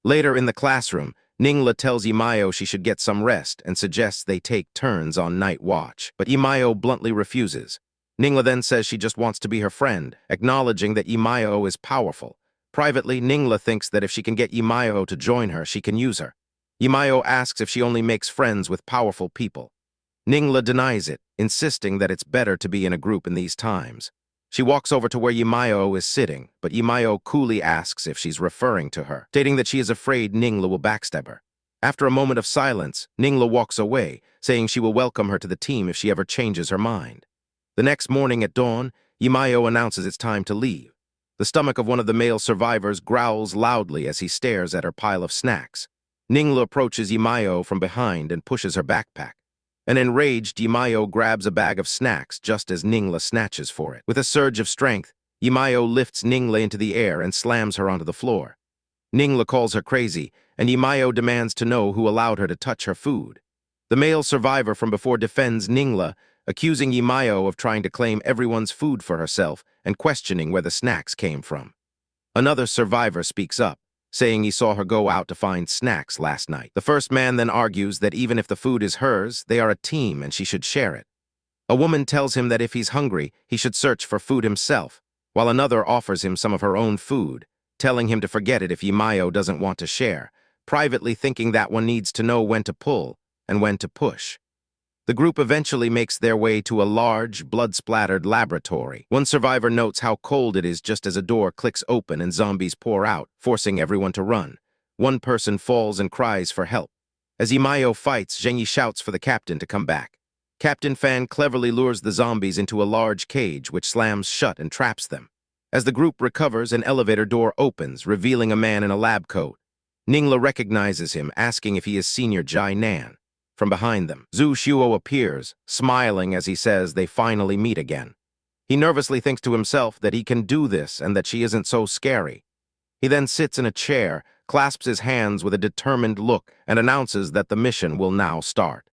Later in the classroom, Ningla tells Yimayo she should get some rest and suggests they take turns on night watch, but Yimayo bluntly refuses. Ningla then says she just wants to be her friend, acknowledging that Yimayo is powerful. Privately, Ningla thinks that if she can get Yimayo to join her, she can use her. Yimayo asks if she only makes friends with powerful people. Ningla denies it, insisting that it's better to be in a group in these times. She walks over to where Yimayo is sitting, but Yimayo coolly asks if she's referring to her, stating that she is afraid Ningla will backstab her. After a moment of silence, Ningla walks away, saying she will welcome her to the team if she ever changes her mind. The next morning at dawn, Yimayo announces it's time to leave. The stomach of one of the male survivors growls loudly as he stares at her pile of snacks. Ningla approaches Yimayo from behind and pushes her backpack. An enraged Yimayo grabs a bag of snacks just as Ningla snatches for it. With a surge of strength, Yimayo lifts Ningla into the air and slams her onto the floor. Ningla calls her crazy, and Imayo demands to know who allowed her to touch her food. The male survivor from before defends Ningla, accusing Imayo of trying to claim everyone's food for herself and questioning where the snacks came from. Another survivor speaks up, saying he saw her go out to find snacks last night. The first man then argues that even if the food is hers, they are a team and she should share it. A woman tells him that if he's hungry, he should search for food himself, while another offers him some of her own food, telling him to forget it if Imayo doesn't want to share, privately thinking that one needs to know when to pull and when to push. The group eventually makes their way to a large, blood-splattered laboratory. One survivor notes how cold it is just as a door clicks open and zombies pour out, forcing everyone to run. One person falls and cries for help. As Imayo fights, Zhengyi shouts for the captain to come back. Captain Fan cleverly lures the zombies into a large cage which slams shut and traps them. As the group recovers, an elevator door opens, revealing a man in a lab coat. Ningla recognizes him, asking if he is Senior Jai Nan. From behind them, Zhu Shuo appears, smiling as he says they finally meet again. He nervously thinks to himself that he can do this and that she isn't so scary. He then sits in a chair, clasps his hands with a determined look, and announces that the mission will now start.